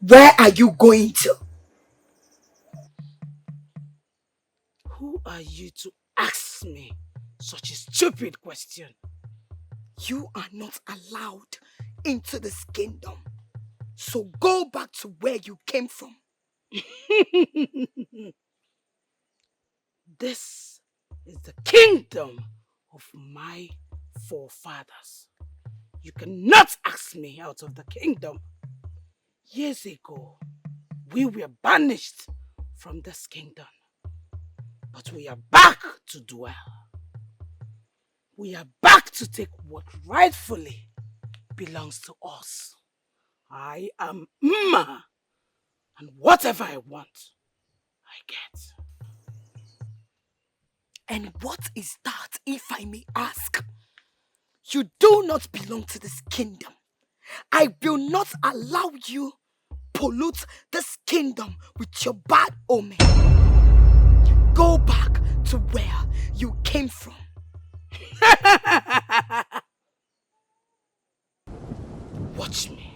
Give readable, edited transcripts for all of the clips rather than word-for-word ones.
Where are you going to? Who are you to ask me such a stupid question? You are not allowed into this kingdom. So go back to where you came from. This is the kingdom of my forefathers. You cannot ask me out of the kingdom. Years ago, we were banished from this kingdom. But we are back to dwell. We are back to take what rightfully belongs to us. I am Mma, and whatever I want, I get. And what is that, if I may ask? You do not belong to this kingdom. I will not allow you pollute this kingdom with your bad omen. Go back to where you came from. Watch me.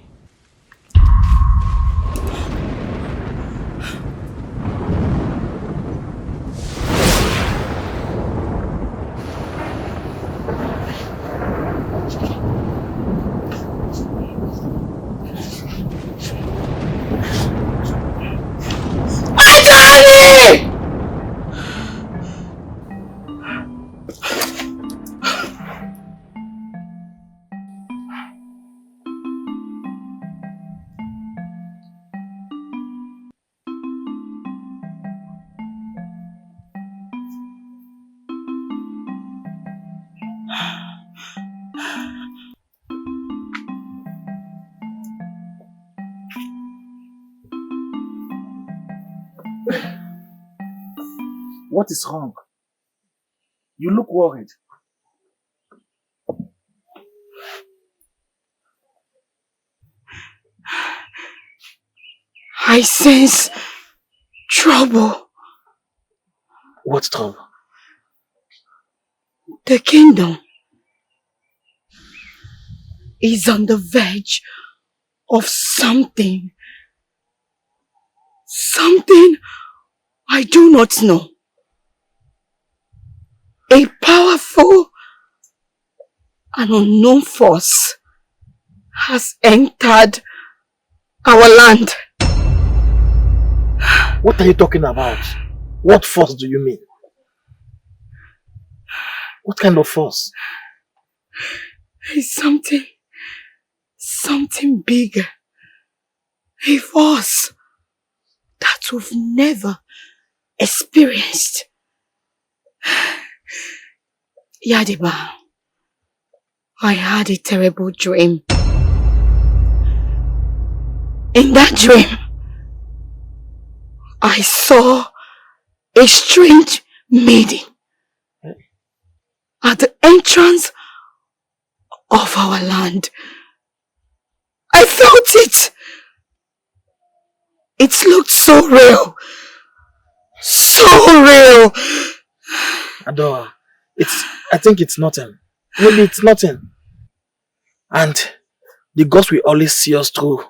What is wrong? You look worried. I sense trouble. What trouble? The kingdom is on the verge of something. Something I do not know. A powerful and unknown force has entered our land. What are you talking about? What force do you mean? What kind of force? It's something bigger. A force that we've never experienced. Yadiba, I had a terrible dream. In that dream, I saw a strange maiden at the entrance of our land. I felt it. It looked so real. So real. Adora, I think it's nothing. Maybe it's nothing. And the gods will always see us through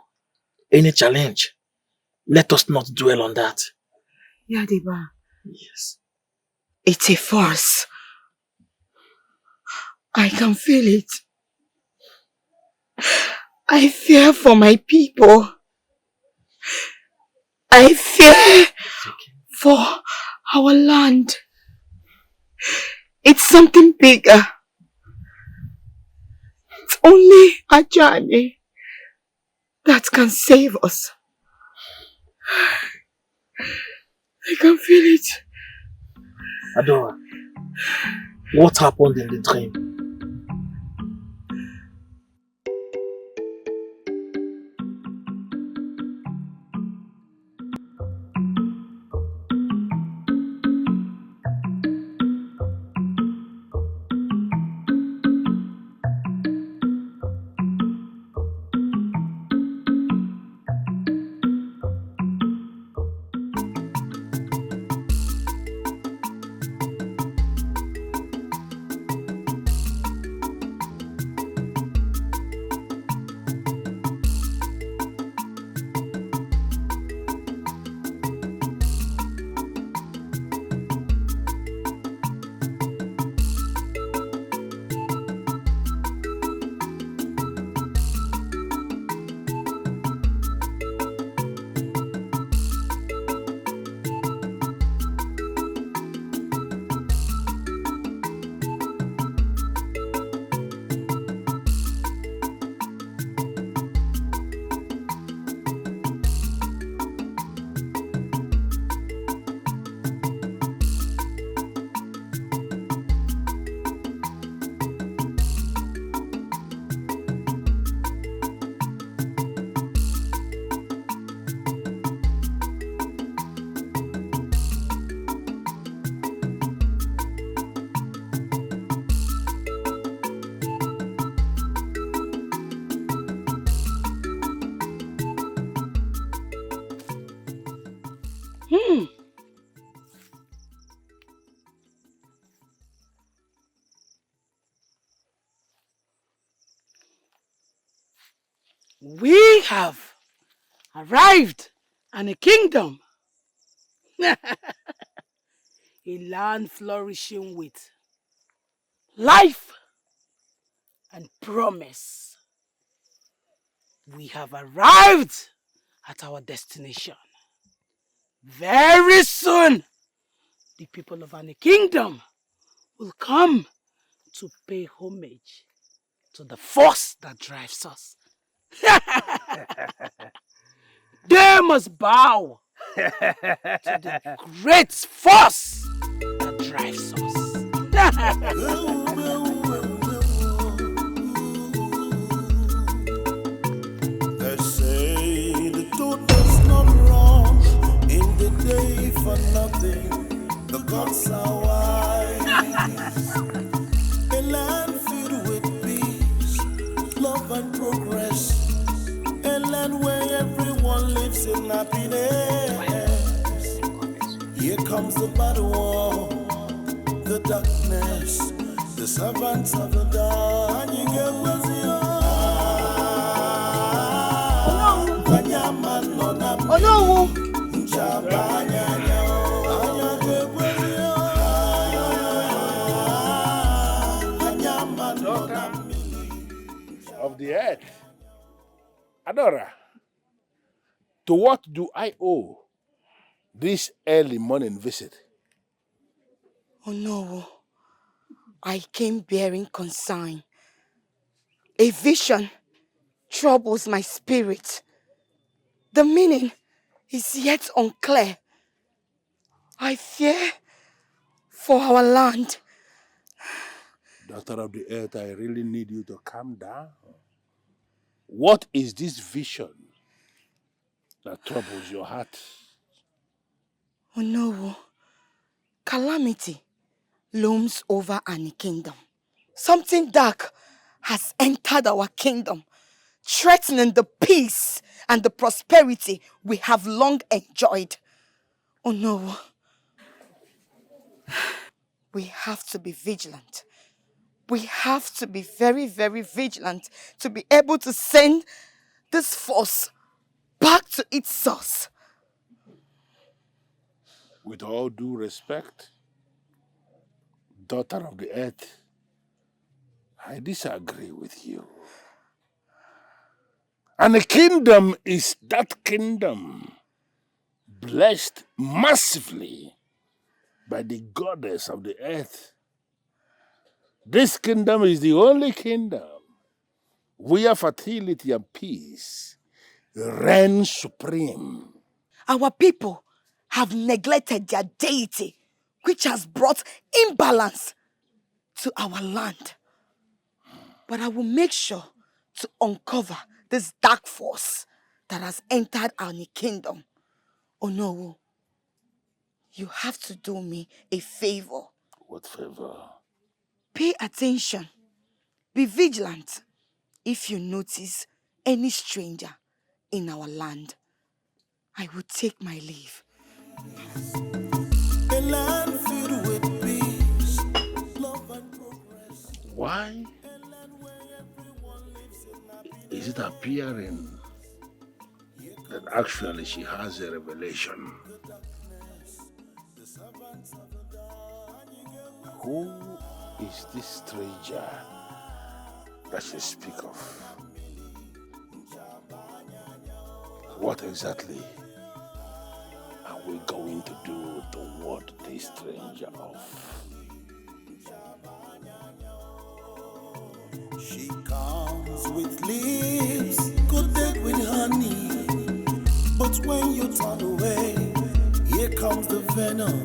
any challenge. Let us not dwell on that. Yadiba. Yes. It's a force. I can feel it. I fear for my people. I fear for our land. It's something bigger. It's only Ajani that can save us. I can feel it. Adora, what happened in the dream? We have arrived in a kingdom. A land flourishing with life and promise. We have arrived at our destination. Very soon, the people of any kingdom will come to pay homage to the force that drives us. They must bow to the great force that drives us. They say the truth does not wrong in the day for nothing. The gods are wise. A land filled with peace, love and progress. A land where everyone lives in happiness. Here comes the bad war, the darkness, the servants of the dark. Oh no! Of the earth. Adora, to what do I owe this early morning visit? Oh no! I came bearing consign. A vision troubles my spirit. The meaning is yet unclear. I fear for our land. Daughter of the earth, I really need you to calm down. What is this vision that troubles your heart? Oh no! Calamity looms over our kingdom. Something dark has entered our kingdom, threatening the peace and the prosperity we have long enjoyed. Oh no. We have to be vigilant. We have to be very, very vigilant to be able to send this force back to its source. With all due respect, daughter of the earth, I disagree with you. And a kingdom is that kingdom blessed massively by the goddess of the earth. This kingdom is the only kingdom where fertility and peace reign supreme. Our people have neglected their deity, which has brought imbalance to our land. But I will make sure to uncover this dark force that has entered our kingdom. Oh no, you have to do me a favor. What favor? Pay attention. Be vigilant if you notice any stranger in our land. I will take my leave. A land filled with peace, love and progress. Why is it appearing that actually she has a revelation? Who is this stranger that she speaks of? What exactly are we going to do to ward this stranger off? She comes with lips coated with honey, but when you turn away, here comes the venom.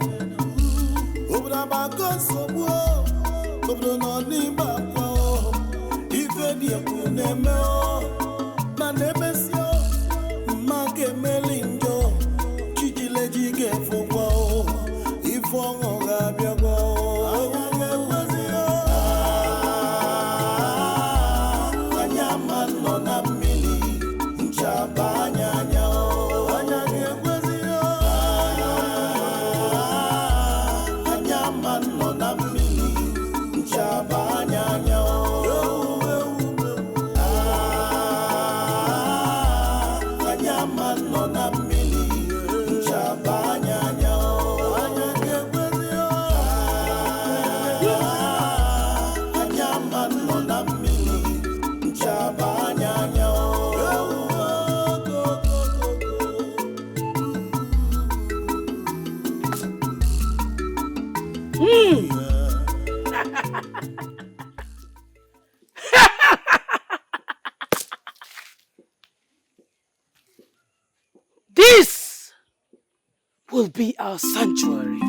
will be our sanctuary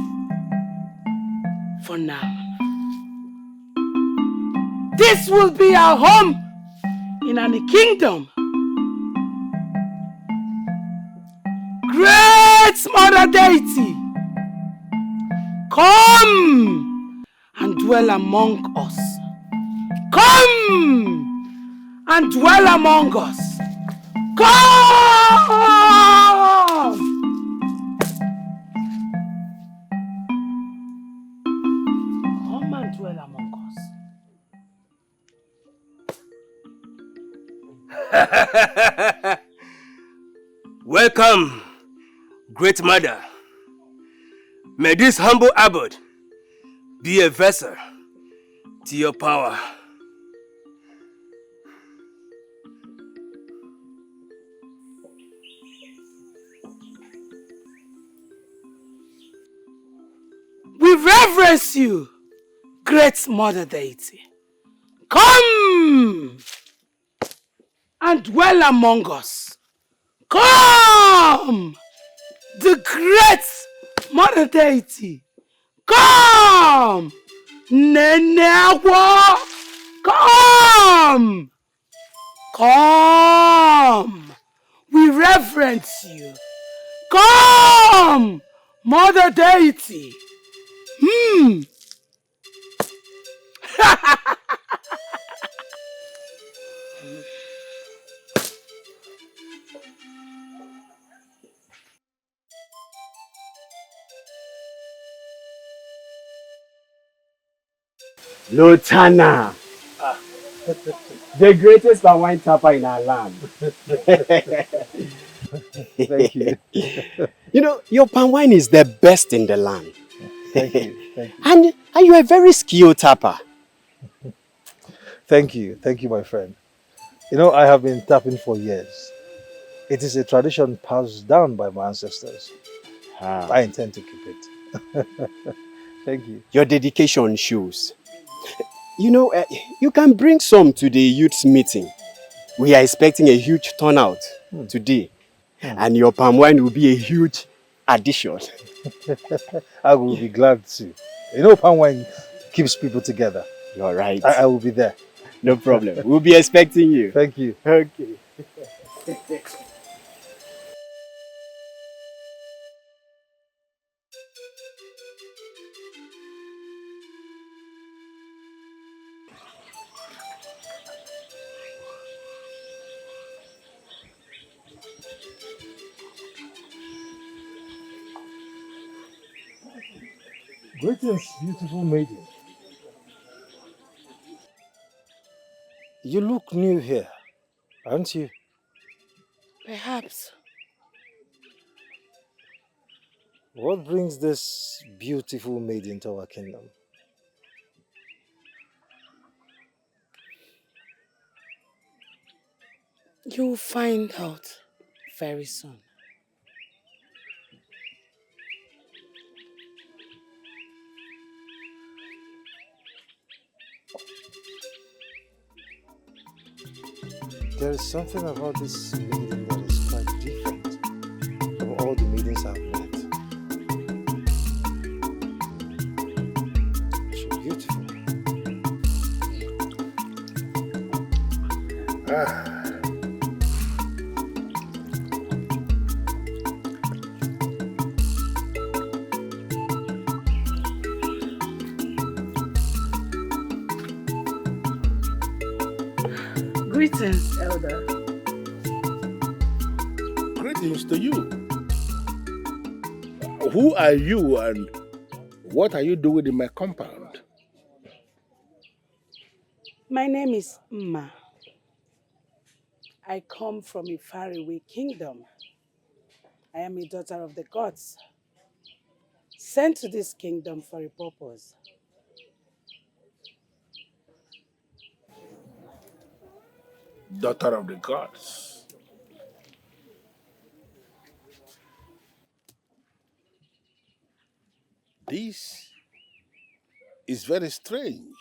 for now. This will be our home in any kingdom. Great Mother Deity, come and dwell among us. Come and dwell among us. Come! Come and dwell among us. Welcome, Great Mother. May this humble abode be a vessel to your power. We reverence you, Great Mother Deity. Come and dwell among us. Come, the Great Mother Deity. Come, Nenewa. Come, come. We reverence you. Come, Mother Deity. Lotana, the greatest palm wine tapper in our land. Thank you. You know, your palm wine is the best in the land. Thank you. Thank you. And you are a very skilled tapper. Thank you. Thank you, my friend. You know, I have been tapping for years. It is a tradition passed down by my ancestors. I intend to keep it. Thank you. Your dedication shows. You know, you can bring some to the youth's meeting. We are expecting a huge turnout today. And your palm wine will be a huge addition. I will be glad to. You know, palm wine keeps people together. You're right. I will be there. No problem. We'll be expecting you. Thank you. Okay. Greetings, beautiful maiden. You look new here, aren't you? Perhaps. What brings this beautiful maiden to our kingdom? You'll find out very soon. There is something about this maiden that is quite different from all the maidens I've met. She's beautiful. Greetings, Elder. Greetings to you. Who are you and what are you doing in my compound? My name is Mma. I come from a faraway kingdom. I am a daughter of the gods, sent to this kingdom for a purpose. Daughter of the gods. This is very strange.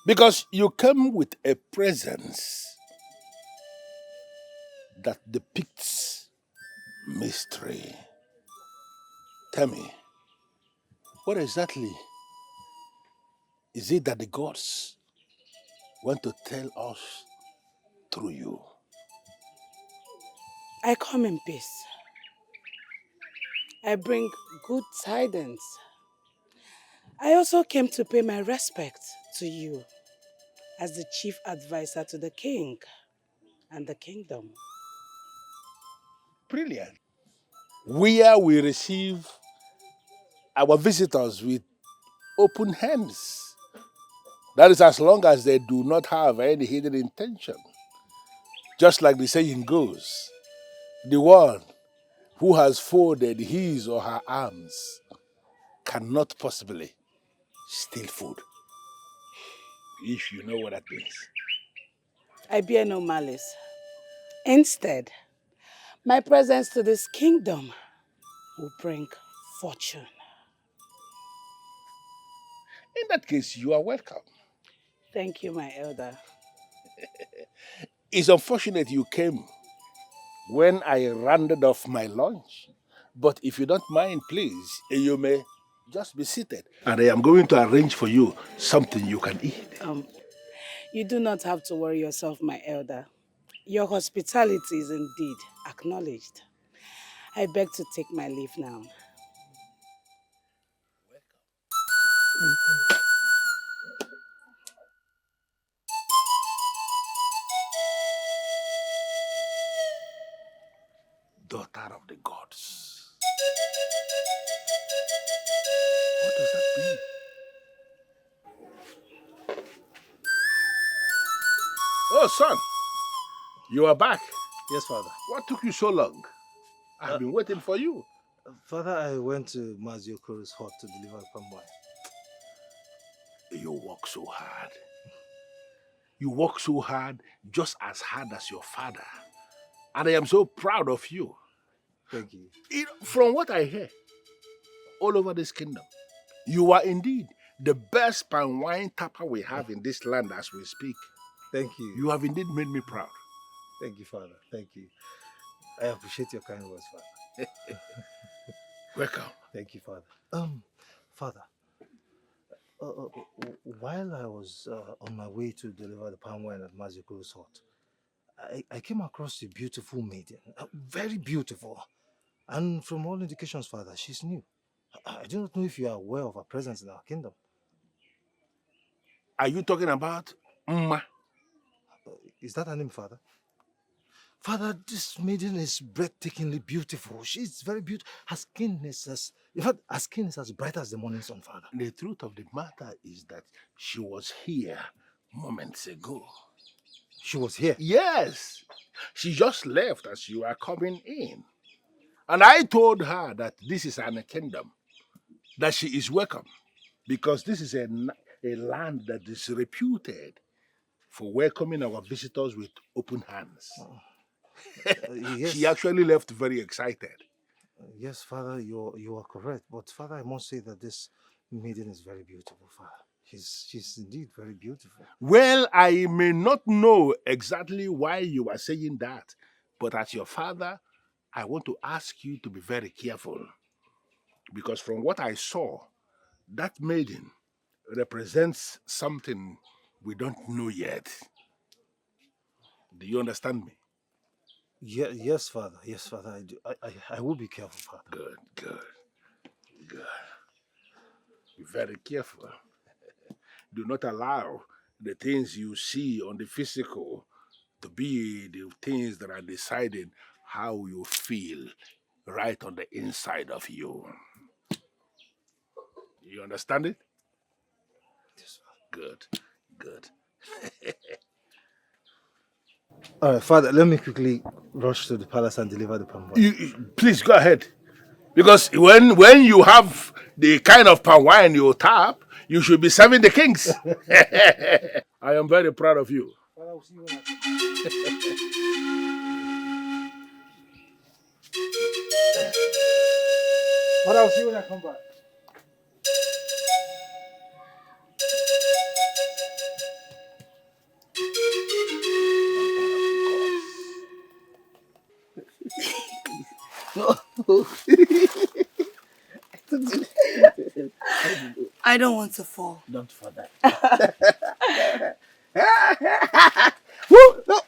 Because you come with a presence that depicts mystery. Tell me, what exactly is it that the gods want to tell us through you? I come in peace. I bring good tidings. I also came to pay my respect to you as the chief advisor to the king and the kingdom. Brilliant. Where we receive our visitors with open hands. That is as long as they do not have any hidden intention. Just like the saying goes, the one who has folded his or her arms cannot possibly steal food. If you know what that means. I bear no malice. Instead, my presence to this kingdom will bring fortune. In that case, you are welcome. Thank you, my elder. It's unfortunate you came when I rounded off my lunch. But if you don't mind, please, you may just be seated. And I am going to arrange for you something you can eat. You do not have to worry yourself, my elder. Your hospitality is indeed acknowledged. I beg to take my leave now. Daughter of the gods. What does that mean? Oh, son, you are back. Yes, Father. What took you so long? I've been waiting for you. Father, I went to Maziokuru's hut to deliver palm wine. You work so hard. You work so hard, just as hard as your father. And I am so proud of you. Thank you. From what I hear, all over this kingdom, you are indeed the best palm wine tapper we have in this land as we speak. Thank you. You have indeed made me proud. Thank you, Father. Thank you. I appreciate your kind words, Father. Welcome. Thank you, Father. Father, while I was on my way to deliver the palm wine at Mazikuru's hut, I came across a beautiful maiden, very beautiful. And from all indications, Father, she's new. I do not know if you are aware of her presence in our kingdom. Are you talking about Mma? Is that her name, Father? Father, this maiden is breathtakingly beautiful. She's very beautiful. Her skin is as bright as the morning sun, Father. The truth of the matter is that she was here moments ago. She was here? Yes. She just left as you were coming in. And I told her that this is an kingdom, that she is welcome, because this is a land that is reputed for welcoming our visitors with open hands. Yes. She actually left very excited. Yes, Father, you are correct. But Father, I must say that this maiden is very beautiful, Father. She's indeed very beautiful. Well, I may not know exactly why you are saying that, but as your father, I want to ask you to be very careful. Because from what I saw, that maiden represents something we don't know yet. Do you understand me? Yes, Father. Yes, Father, I do. I will be careful, Father. Good. Be very careful. Do not allow the things you see on the physical to be the things that are deciding how you feel right on the inside of you. You understand it? Yes, Father. Good. All right, Father, let me quickly rush to the palace and deliver the palm wine. Please go ahead. Because when you have the kind of palm wine you tap, you should be serving the kings. I am very proud of you. Father, I'll see you when I come back. I don't want to fall. Don't fall that. Woo! No.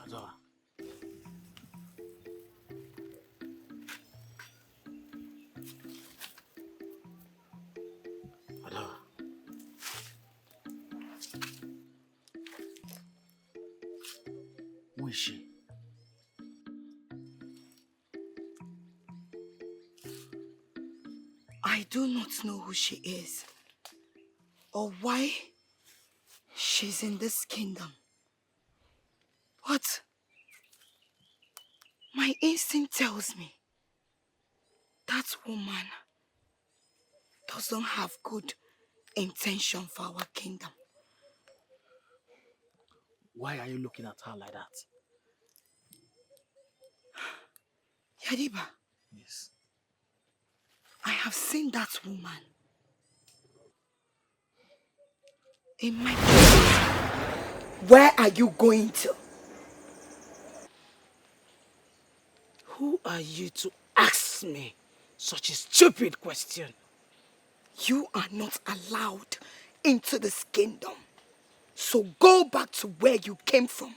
Adora. Adora. Who is she? I do not know who she is or why she's in this kingdom. But my instinct tells me that woman doesn't have good intention for our kingdom. Why are you looking at her like that? Yadiba, Yes. I have seen that woman in my dreams. Where are you going to? Who are you to ask me such a stupid question? You are not allowed into this kingdom. So go back to where you came from.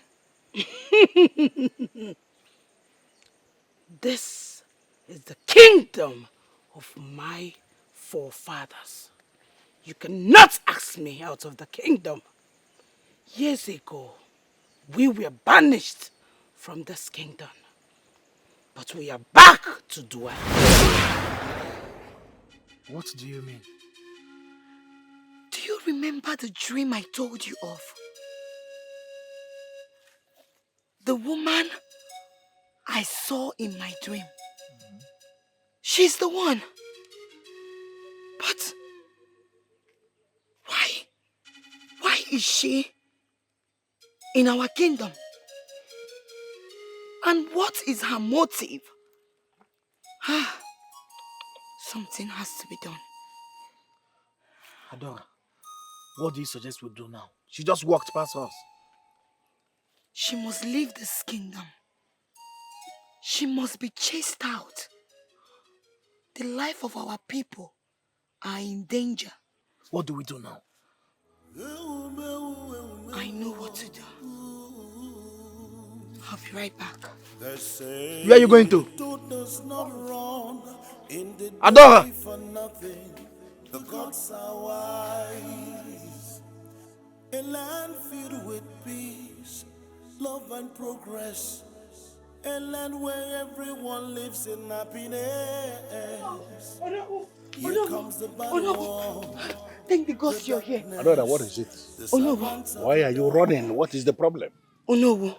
This is the kingdom of my forefathers. You cannot ask me out of the kingdom. Years ago, we were banished from this kingdom. But we are back to dwell. What do you mean? Do you remember the dream I told you of? The woman I saw in my dream. She's the one. But why? Why is she in our kingdom? And what is her motive? Something has to be done. Adora, what do you suggest we do now? She just walked past us. She must leave this kingdom. She must be chased out. The life of our people are in danger. What do we do now? I know what to do. I'll be right back. Where are you going to? Adora! For nothing, the gods are wise. A land filled with peace, love and progress. A land where everyone lives in happiness. Here comes the battle war. Thank the gods you're here. Adora, what is it? Why are you running? What is the problem? Onowu,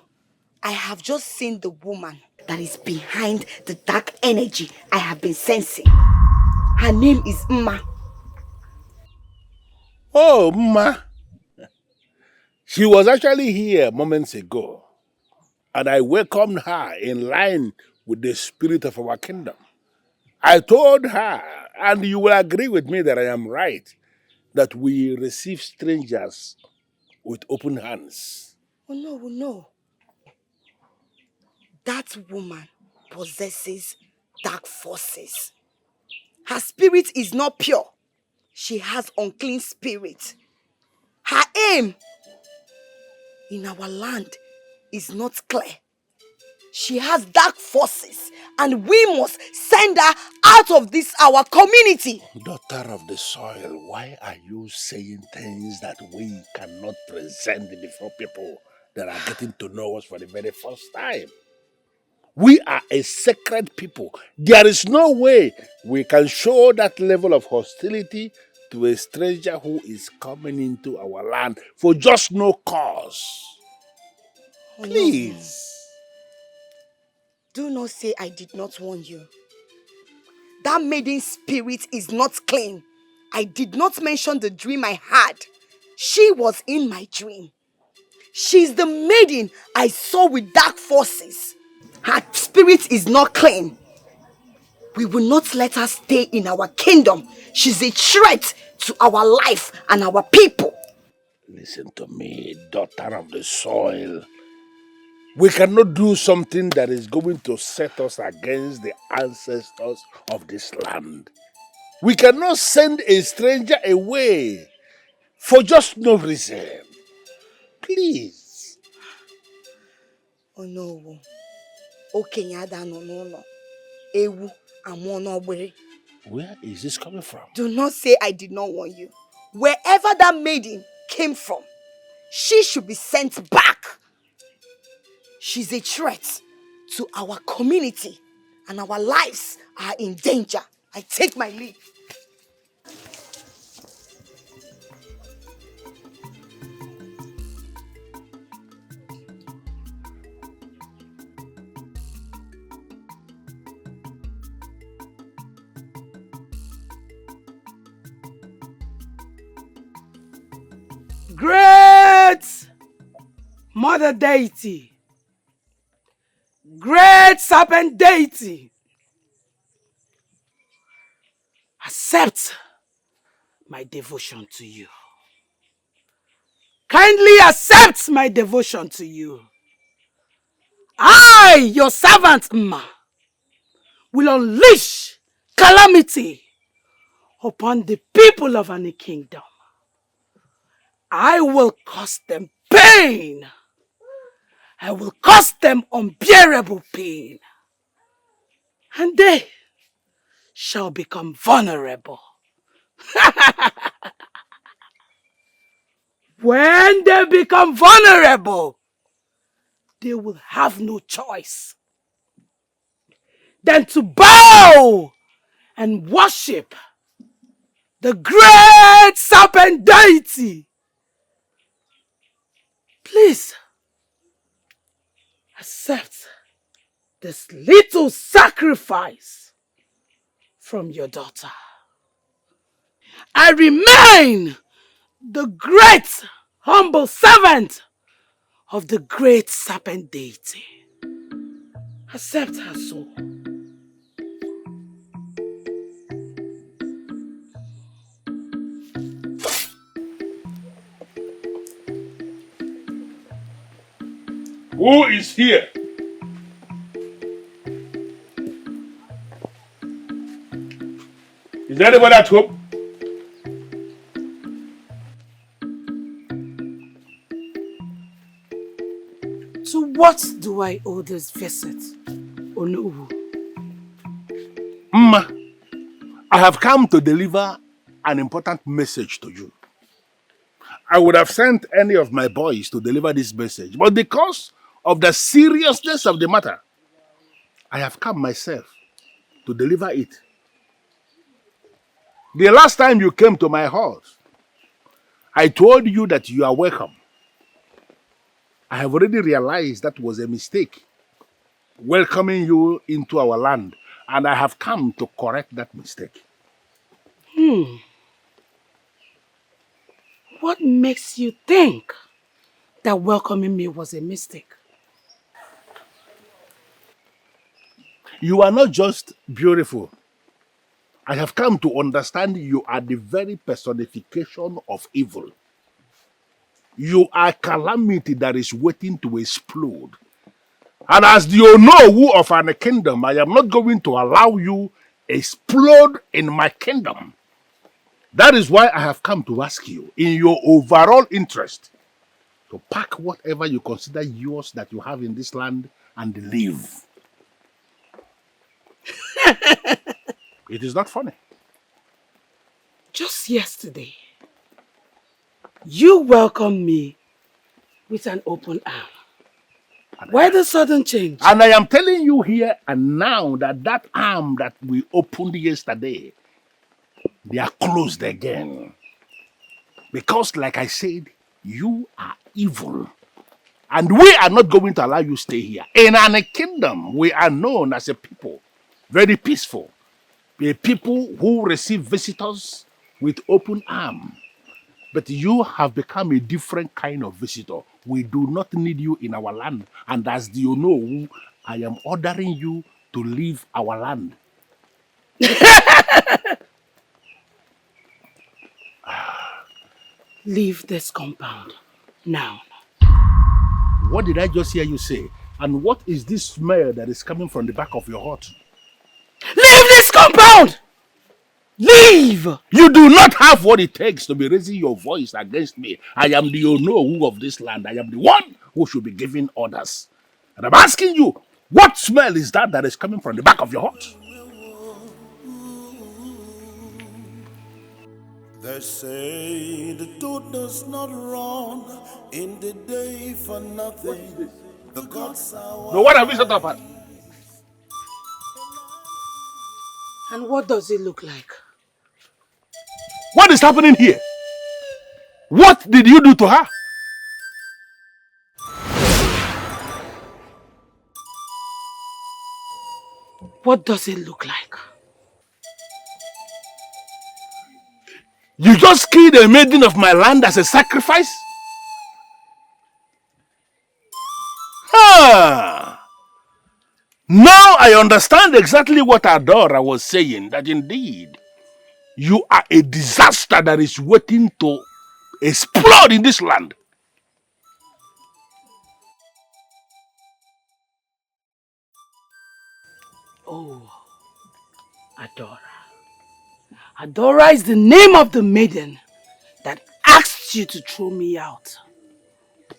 I have just seen the woman that is behind the dark energy I have been sensing. Her name is Mma. Oh, Ma. She was actually here moments ago, and I welcomed her in line with the spirit of our kingdom. I told her, and you will agree with me that I am right, that we receive strangers with open hands. Onowu, no. That woman possesses dark forces. Her spirit is not pure. She has unclean spirit. Her aim in our land is not clear. She has dark forces, and we must send her out of this our community. Daughter of the soil, why are you saying things that we cannot present before people that are getting to know us for the very first time? We are a sacred people. There is no way we can show that level of hostility to a stranger who is coming into our land for just no cause. Please. Do not say I did not warn you. That maiden spirit is not clean. I did not mention the dream I had. She was in my dream. She's the maiden I saw with dark forces. Her spirit is not clean. We will not let her stay in our kingdom. She's a threat to our life and our people. Listen to me, daughter of the soil. We cannot do something that is going to set us against the ancestors of this land. We cannot send a stranger away for just no reason. Please. Oh no. Okay, Ada no. Ewu, I'm on. Where is this coming from? Do not say I did not warn you. Wherever that maiden came from, she should be sent back. She's a threat to our community and our lives are in danger. I take my leave. Great Mother Deity, great Serpent Deity, accept my devotion to you. Kindly accept my devotion to you. I, your servant Mma, will unleash calamity upon the people of any kingdom. I will cause them pain. I will cause them unbearable pain. And they shall become vulnerable. When they become vulnerable, they will have no choice than to bow and worship the great serpent deity. Please accept this little sacrifice from your daughter. I remain the great humble servant of the great serpent deity. Accept her soul. Who is here? Is there anybody at home? To what do I owe this visit, Onowu? Mma, I have come to deliver an important message to you. I would have sent any of my boys to deliver this message, but because of the seriousness of the matter, I have come myself to deliver it. The last time you came to my house, I told you that you are welcome. I have already realized that was a mistake, welcoming you into our land, and I have come to correct that mistake. What makes you think that welcoming me was a mistake? You are not just beautiful. I have come to understand you are the very personification of evil. You are calamity that is waiting to explode. And as the Onowu of an kingdom, I am not going to allow you explode in my kingdom. That is why I have come to ask you, in your overall interest, to pack whatever you consider yours that you have in this land and leave. It is not funny. Just yesterday, you welcomed me with an open arm. Why the sudden change? And I am telling you here and now that that arm that we opened yesterday, they are closed again. Because like I said, you are evil. And we are not going to allow you stay here. In our kingdom, we are known as a people, very peaceful. A people who receive visitors with open arms. But you have become a different kind of visitor. We do not need you in our land. And as you know, I am ordering you to leave our land. Leave this compound now. What did I just hear you say? And what is this smell that is coming from the back of your hut? Leave this compound! Leave! You do not have what it takes to be raising your voice against me. I am the Onowu of this land. I am the one who should be giving orders. And I'm asking you, what smell is that is coming from the back of your hut? They say the truth does not run in the day for nothing. The gods are No, what have you set up at? And what does it look like? What is happening here? What did you do to her? What does it look like? You just killed a maiden of my land as a sacrifice? Ah! Now I understand exactly what Adora was saying, that indeed you are a disaster that is waiting to explode in this land. Oh, Adora. Adora is the name of the maiden that asked you to throw me out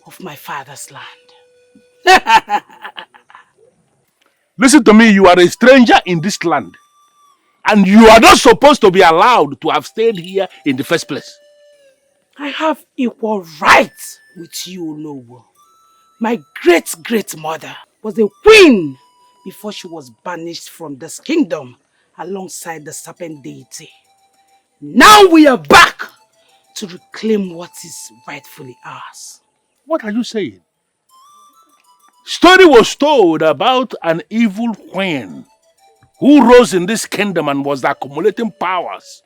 of my father's land. Listen to me, you are a stranger in this land. And you are not supposed to be allowed to have stayed here in the first place. I have equal rights with you, Noble. My great-great-mother was a queen before she was banished from this kingdom alongside the serpent deity. Now we are back to reclaim what is rightfully ours. What are you saying? Story was told about an evil queen who rose in this kingdom and was accumulating powers.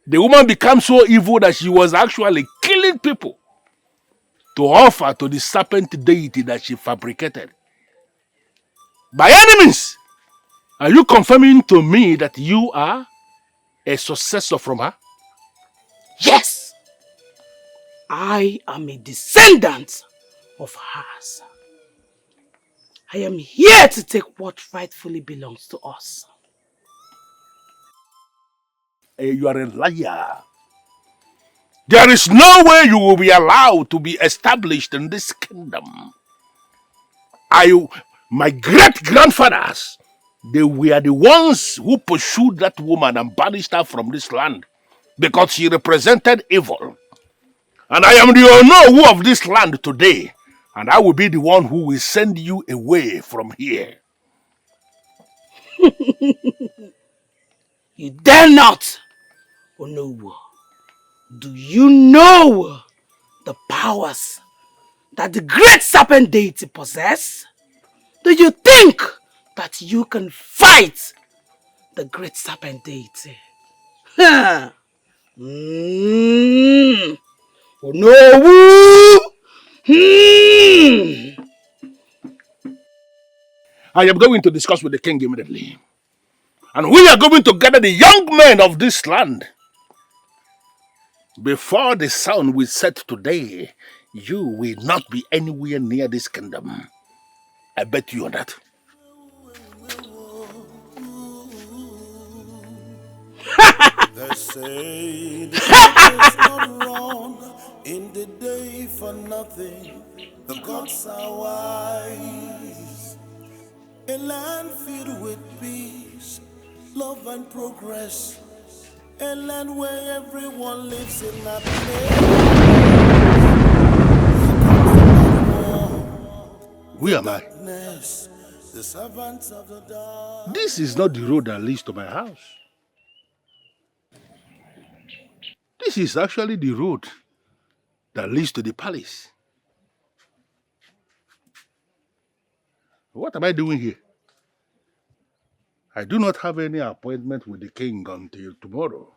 The woman became so evil that she was actually killing people to offer to the serpent deity that she fabricated. By any means, are you confirming to me that you are a successor from her? Yes, I am a descendant of hers. I am here to take what rightfully belongs to us. You are a liar. There is no way you will be allowed to be established in this kingdom. My great-grandfathers, they were the ones who pursued that woman and banished her from this land because she represented evil. And I am the Onowu of this land today, and I will be the one who will send you away from here. You dare not, Onowu. Do you know the powers that the great serpent deity possess? Do you think that you can fight the great serpent deity? Onowu! I am going to discuss with the king immediately. And we are going to gather the young men of this land. Before the sun will set today, you will not be anywhere near this kingdom. I bet you on that. They say the truth is not wrong in the day for nothing. The gods are wise. A land filled with peace, love and progress. A land where everyone lives in happiness. Who am I? The servants of the dark. This is not the road that leads to my house. This is actually the road that leads to the palace. What am I doing here? I do not have any appointment with the king until tomorrow.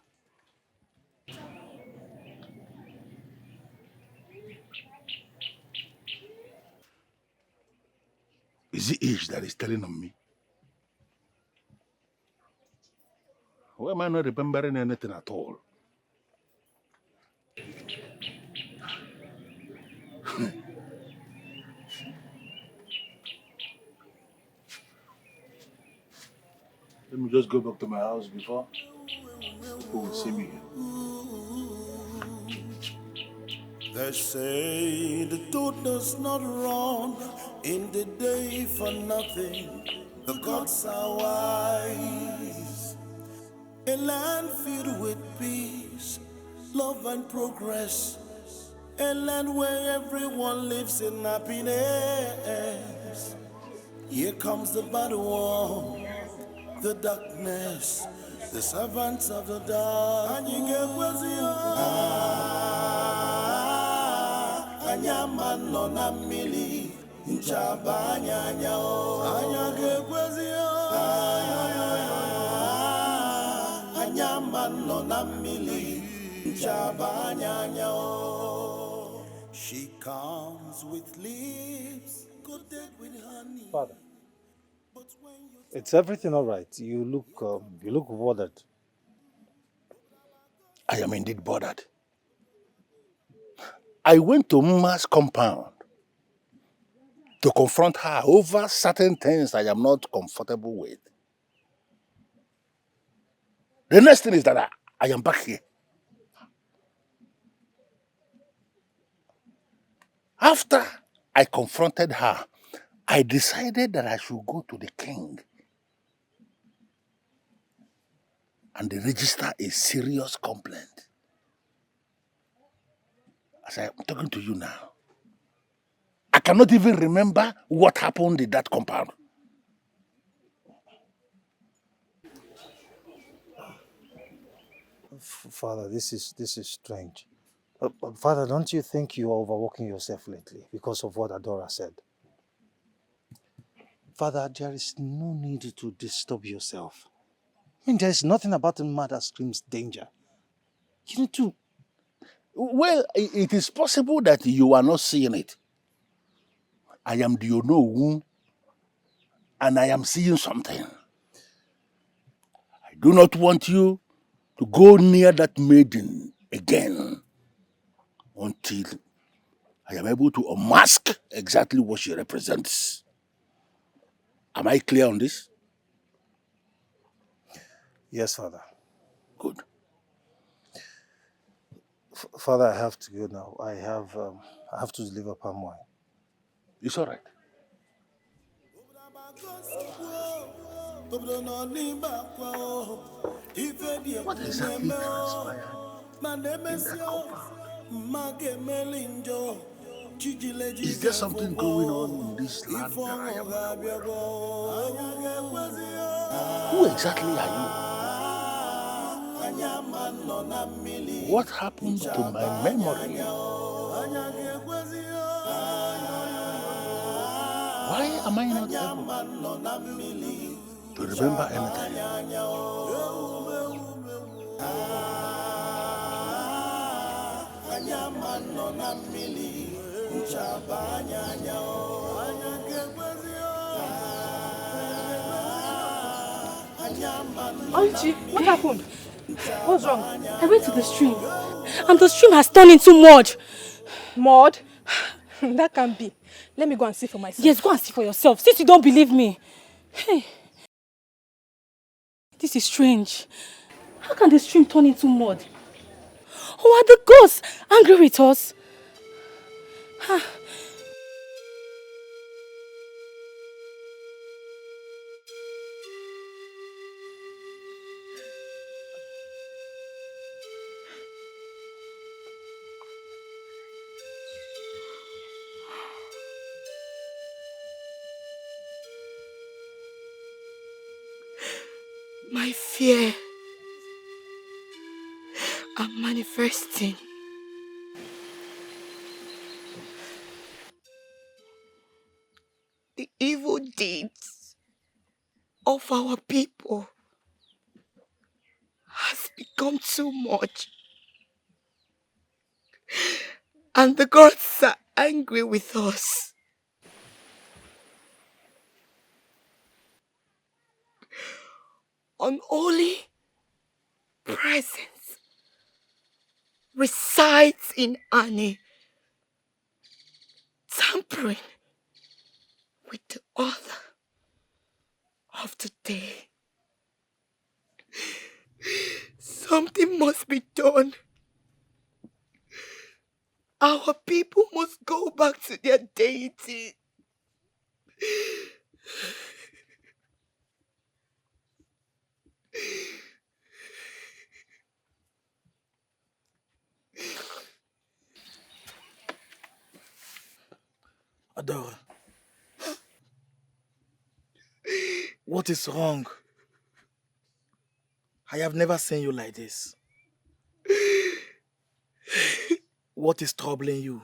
Is it age that is telling on me? Why am I not remembering anything at all? Let me just go back to my house before people will see me. They say the truth does not run in the day for nothing. The gods are wise. A land filled with peace, love and progress. A land where everyone lives in happiness. Here comes the bad one, the darkness, the servants of the dark. Anyama no na mili, nchaba anyanya o. Anya gekwezi o. Anyama no na mili, nchaba anyanya o. She comes with lips coated with honey. Father, it's everything all right? You look bothered. I am indeed bothered. I went to Mma's compound to confront her over certain things I am not comfortable with. The next thing is that I am back here. After I confronted her, I decided that I should go to the king and register a serious complaint. As I am talking to you now, I cannot even remember what happened in that compound. Father, this is strange. Father, don't you think you are overworking yourself lately because of what Adora said? Father, there is no need to disturb yourself. I mean, there is nothing about a man that screams danger. You need to... Well, it is possible that you are not seeing it. I am the Onowu, and I am seeing something. I do not want you to go near that maiden again until I am able to unmask exactly what she represents. Am I clear on this? Yes, Father. Good. Father, I have to go now. I have to deliver palm wine. It's all right. What exactly transpired in that compound? Is there something going on in this land that I am not aware of? Who exactly are you? What happened to my memory? Why am I not able to remember anything? Auntie, what happened? What's wrong? I went to the stream, and the stream has turned into mud. Mud? That can't be. Let me go and see for myself. Yes, go and see for yourself, since you don't believe me. Hey, this is strange. How can the stream turn into mud? Or are the ghosts angry with us? My fear are manifesting. The evil deeds of our people has become too much. And the gods are angry with us. Unholy presence resides in Annie, tampering with the order of the day. Something must be done. Our people must go back to their deity. Adora, what is wrong? I have never seen you like this. What is troubling you?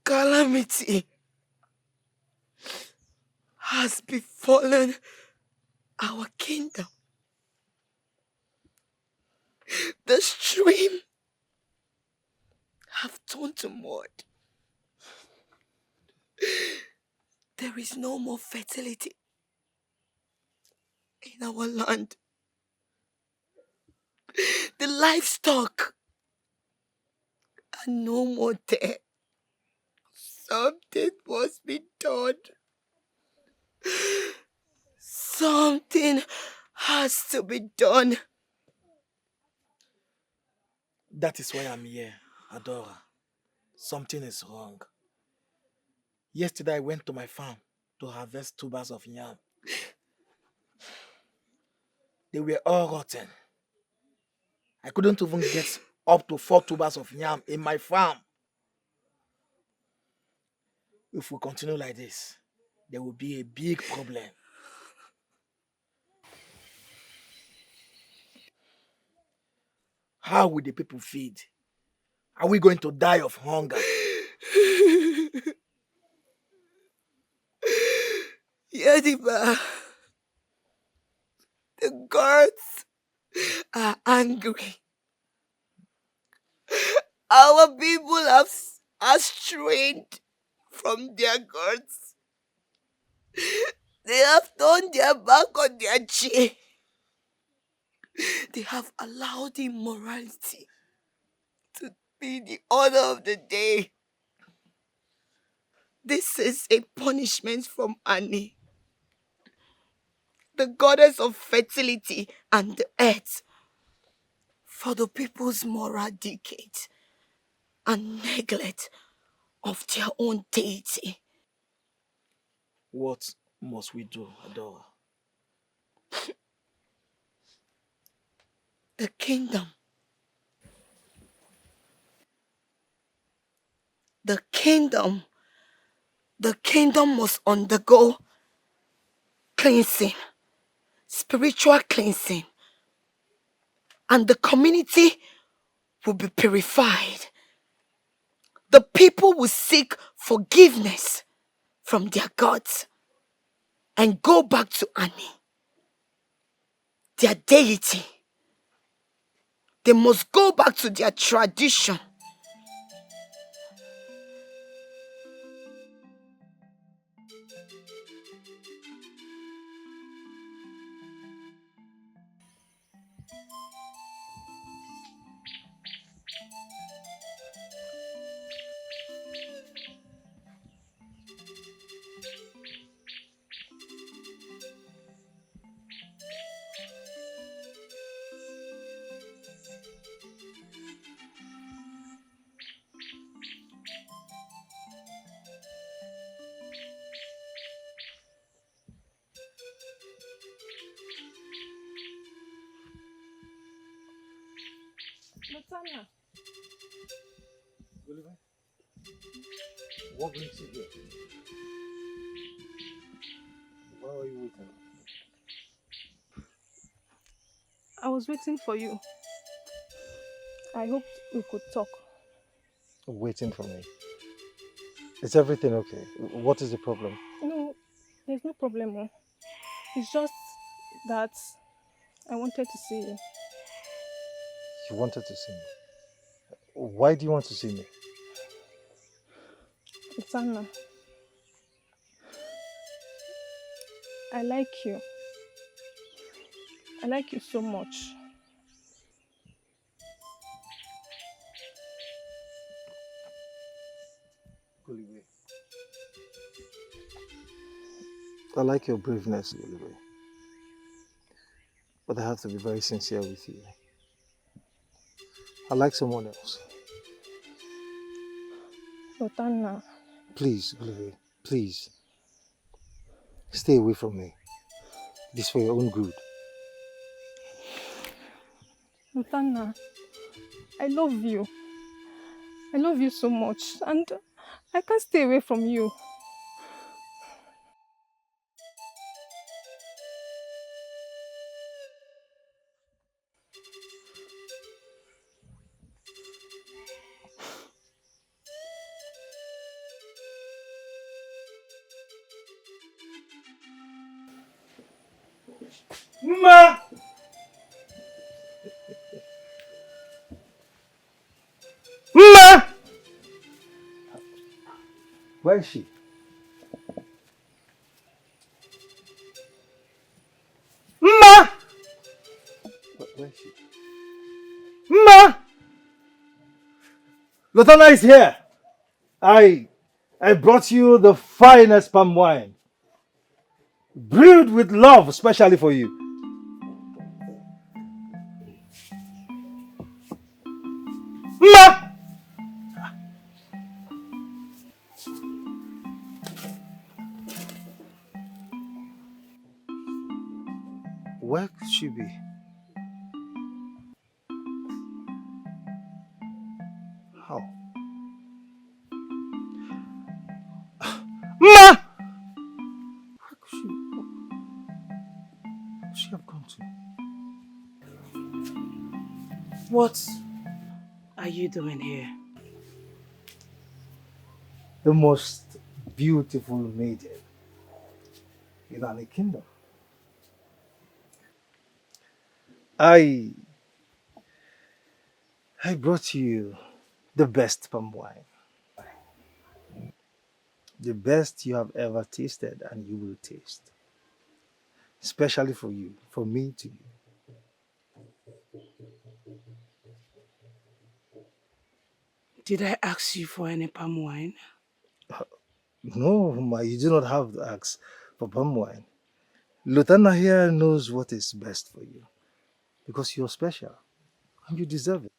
Calamity has befallen our kingdom. The stream have turned to mud. There is no more fertility in our land. The livestock are no more there. Something must be done. Something has to be done. That is why I'm here, Adora. Something is wrong. Yesterday I went to my farm to harvest tubers of yam. They were all rotten. I couldn't even get up to 4 tubers of yam in my farm. If we continue like this, there will be a big problem. How will the people feed? Are we going to die of hunger? Yadiba, the gods are angry. Our people are strayed from their gods. They have turned their back on their chain. They have allowed immorality to be the order of the day. This is a punishment from Ani, the goddess of fertility and the earth, for the people's moral decay and neglect of their own deity. What must we do, Adora? The kingdom. The kingdom must undergo cleansing, spiritual cleansing, and the community will be purified. The people will seek forgiveness from their gods and go back to Ani, their deity. They must go back to their tradition. Latanya. Oliver, what brings you here? Why are you waiting? I was waiting for you. I hoped we could talk. Waiting for me. Is everything okay? What is the problem? No, there's no problem. It's just that I wanted to see you. You wanted to see me. Why do you want to see me? It's Anna. I like you. I like you so much. Oliver. I like your braveness, Oliver. But I have to be very sincere with you. I like someone else. Lutana, Please, Olivia, please, stay away from me. It is for your own good. Lutana, I love you. I love you so much, and I can't stay away from you. Ma! Ma! Where is she? Ma! Where is she? Ma! Lotana is here. I brought you the finest palm wine, brewed with love, especially for you. Ma! Where could she be? How? Ma! Where could she have gone to? What are you doing here? The most beautiful maiden in any kingdom. I brought you the best palm wine. The best you have ever tasted and you will taste. Especially for you, for me to you. Did I ask you for any palm wine? No, Ma, you do not have to ask for palm wine. Lutana here knows what is best for you. Because you're special. And you deserve it.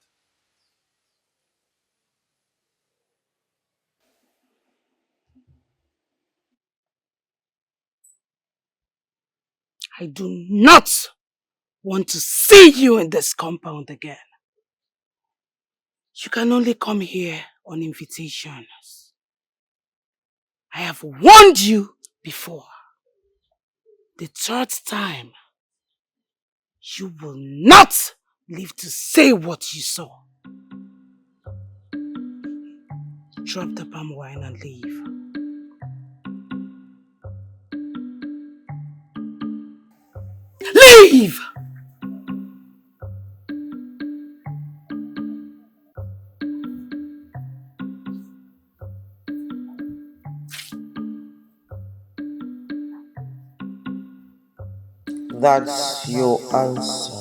I do not want to see you in this compound again. You can only come here on invitations. I have warned you before. The third time, you will not live to say what you saw. Drop the palm wine and leave. Leave! That's your answer.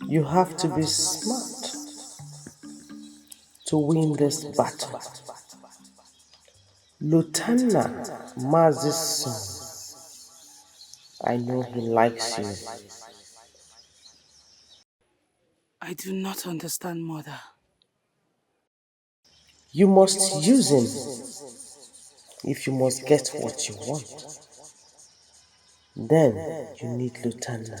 You have to be smart to win this battle. Lieutenant Maz's son. I know he likes you. I do not understand, Mother. You must use him if you must get what you want. Then you need Lieutenant.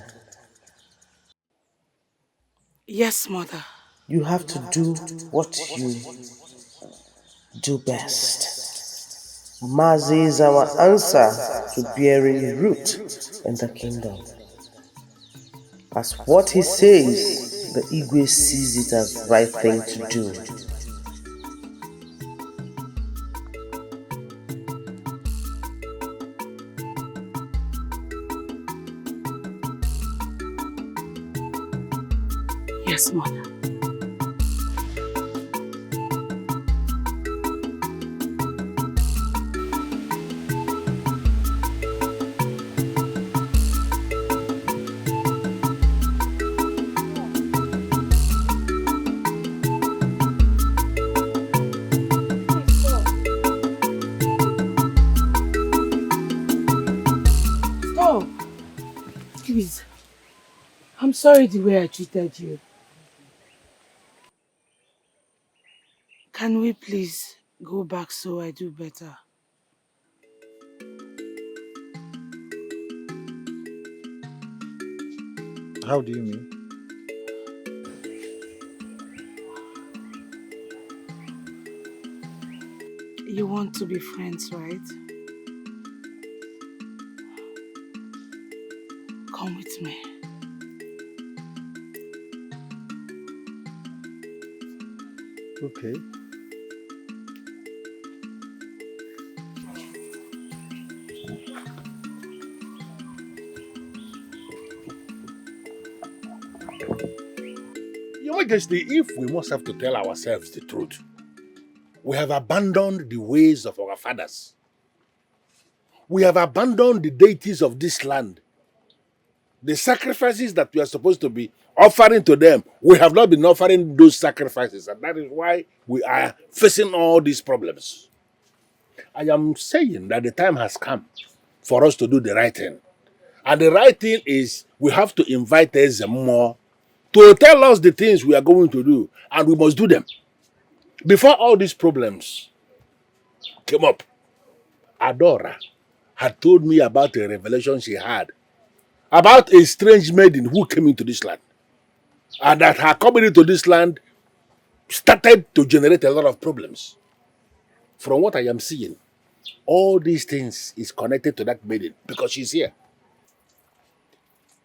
Yes, Mother. You have to do what you do best. Mazi is our answer to bearing root in the kingdom. As what he says, the Igwe sees it as right thing to do. Yes, Mother. Please. I'm sorry the way I treated you. Can we please go back so I do better? How do you mean? You want to be friends, right? Come with me. Okay. Your Majesty, if we must have to tell ourselves the truth, we have abandoned the ways of our fathers. We have abandoned the deities of this land. The sacrifices that we are supposed to be offering to them, we have not been offering those sacrifices, and that is why we are facing all these problems. I am saying that the time has come for us to do the right thing. And the right thing is we have to invite them more to tell us the things we are going to do, and we must do them. Before all these problems came up, Adora had told me about a revelation she had about a strange maiden who came into this land, and that her coming into this land started to generate a lot of problems. From what I am seeing, all these things is connected to that maiden because she's here.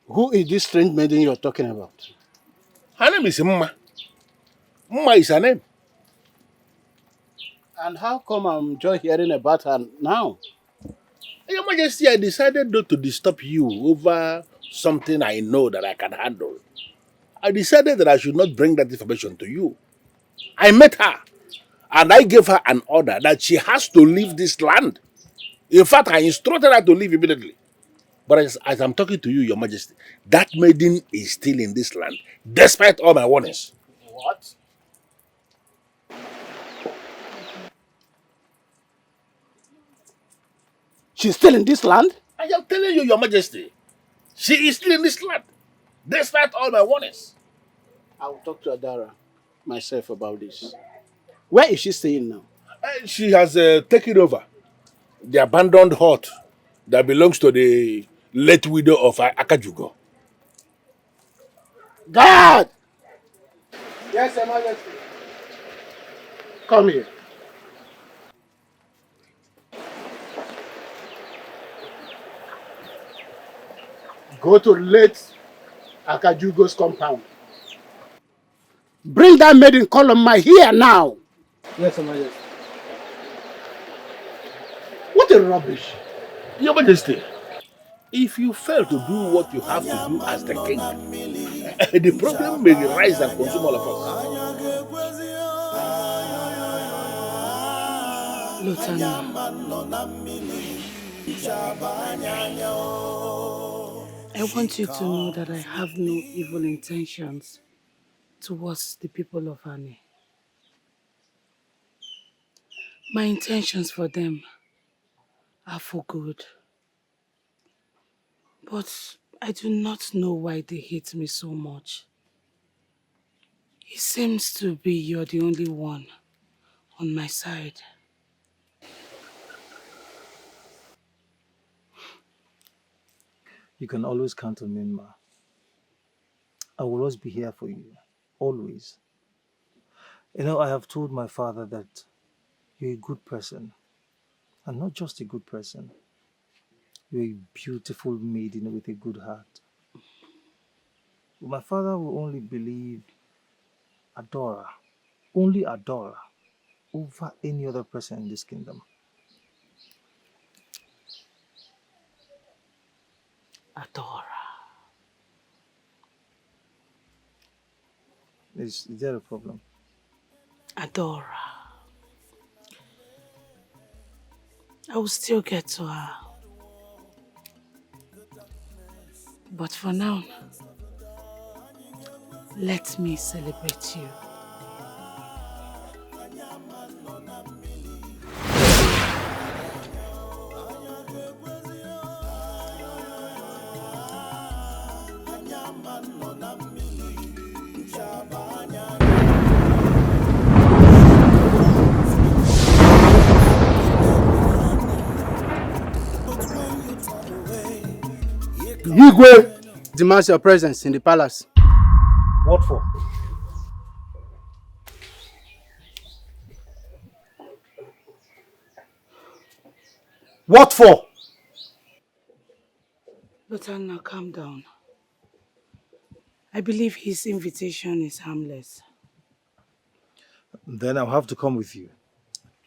Who is this strange maiden you're talking about? Her name is Mma. Mma is her name. And how come I'm just hearing about her now? Your Majesty, I decided not to disturb you over something I know that I can handle. I decided that I should not bring that information to you. I met her, and I gave her an order that she has to leave this land. In fact, I instructed her to leave immediately. But as I'm talking to you, Your Majesty, that maiden is still in this land, despite all my warnings. What? She's still in this land? I am telling you, Your Majesty, she is still in this land, despite all my warnings. I will talk to Adara myself about this. Where is she staying now? She has taken over the abandoned hut that belongs to the late widow of Akajugo. God! Yes, Your Majesty. Come here. Go to late Akajugo's compound. Bring that maiden Columma here now. Yes, Your Majesty. What a rubbish. Your Majesty, if you fail to do what you have to do as the king, the problem may rise and consume all of us. Lutana, I want you to know that I have no evil intentions towards the people of Ani. My intentions for them are for good. But I do not know why they hate me so much. It seems to be you're the only one on my side. You can always count on me, Ma. I will always be here for you. Always. You know, I have told my father that you're a good person. And not just a good person. You're a beautiful maiden with a good heart. My father will only believe Adora, only Adora, over any other person in this kingdom. Adora. Is there a problem? Adora. I will still get to her. But for now, let me celebrate you. Igwe demands your presence in the palace. What for? What for? Lotanna, calm down. I believe his invitation is harmless. Then I'll have to come with you.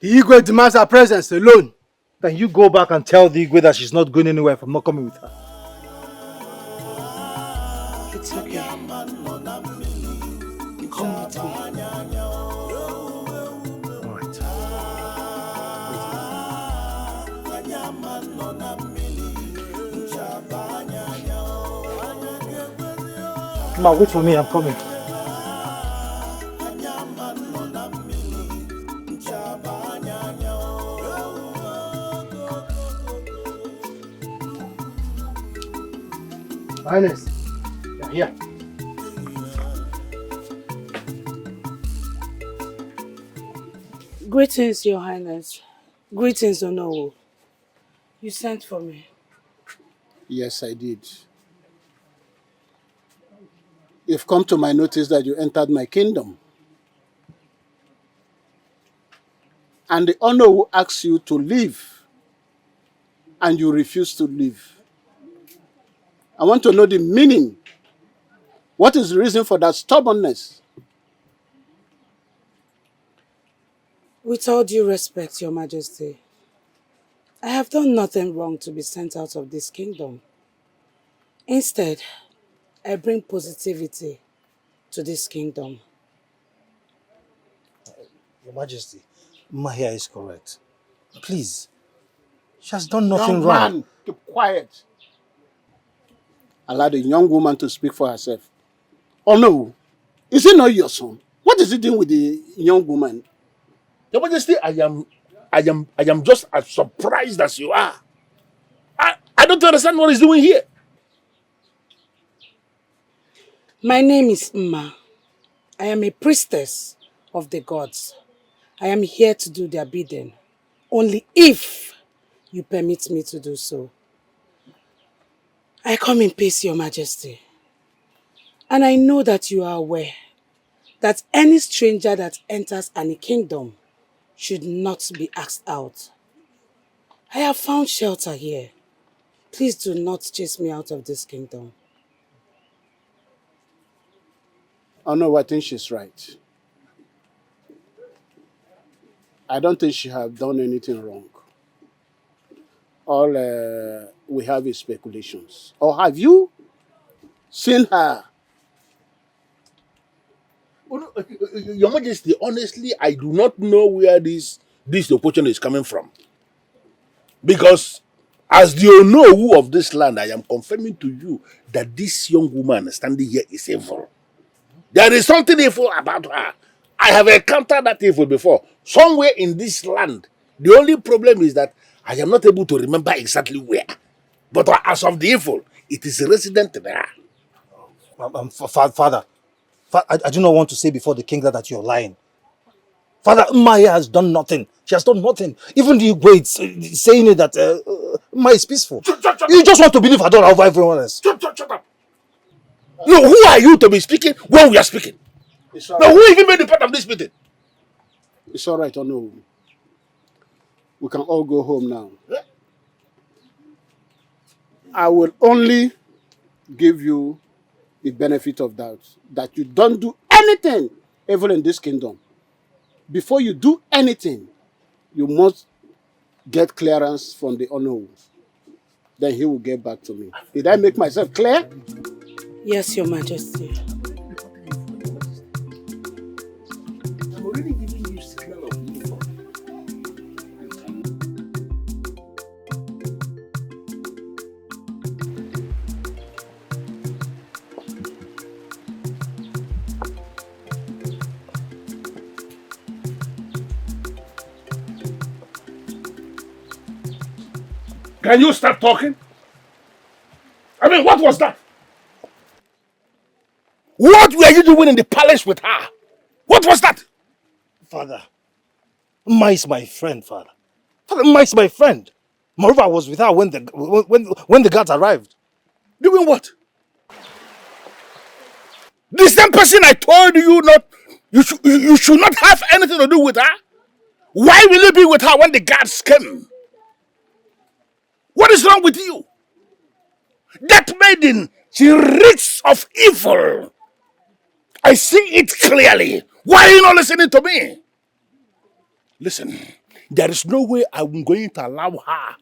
The Igwe demands her presence alone. Then you go back and tell the Igwe that she's not going anywhere if I'm not coming with her. It's okay. Come with me. All right. Ma, wait for me, I'm coming. Highness, you're here. Greetings, Your Highness. Greetings, Onowu. You sent for me. Yes, I did. You've come to my notice that you entered my kingdom. And the honor who asks you to leave, and you refuse to leave. I want to know the meaning. What is the reason for that stubbornness? With all due respect, Your Majesty, I have done nothing wrong to be sent out of this kingdom. Instead, I bring positivity to this kingdom. Your Majesty, Mahia is correct. Please. She has done nothing Young wrong. man, keep quiet. Allow the young woman to speak for herself. Oh no, is it not your son? What is he doing with the young woman? Your Majesty, I am just as surprised as you are. I don't understand what he's doing here. My name is Mma. I am a priestess of the gods. I am here to do their bidding, only if you permit me to do so. I come in peace, Your Majesty. And I know that you are aware that any stranger that enters any kingdom should not be asked out. I have found shelter here. Please do not chase me out of this kingdom. Oh no, I think she's right. I don't think she have done anything wrong. All we have is speculations. Or have you seen her? Your Majesty, honestly, I do not know where this opportunity is coming from. Because as the Onowu of this land, I am confirming to you that this young woman standing here is evil. There is something evil about her. I have encountered that evil before. Somewhere in this land. The only problem is that I am not able to remember exactly where. But as of the evil, it is resident there. Father, I do not want to say before the king that you're lying. Father, Maya has done nothing. She has done nothing. Even the way it's saying it that Maya is peaceful. You just want to believe Adora over everyone else. Shut up. No, who are you to be speaking when we are speaking? Now, who even made the part of this meeting? It's all right, oh no. We can all go home now. I will only give you the benefit of doubt that you don't do anything evil in this kingdom. Before you do anything, you must get clearance from the Onowu. Then he will get back to me. Did I make myself clear? Yes, Your Majesty. I'm already giving you signal of evil. Can you start talking? I mean, what was that? What were you doing in the palace with her? What was that? Father, Maya is my friend, Father. Father, Maya is my friend. Moreover, I was with her when the guards arrived. Doing what? The same person I told you not, you should not have anything to do with her. Why will you be with her when the guards came? What is wrong with you? That maiden, she reeks of evil. I see it clearly. Why are you not listening to me? Listen, there is no way I'm going to allow her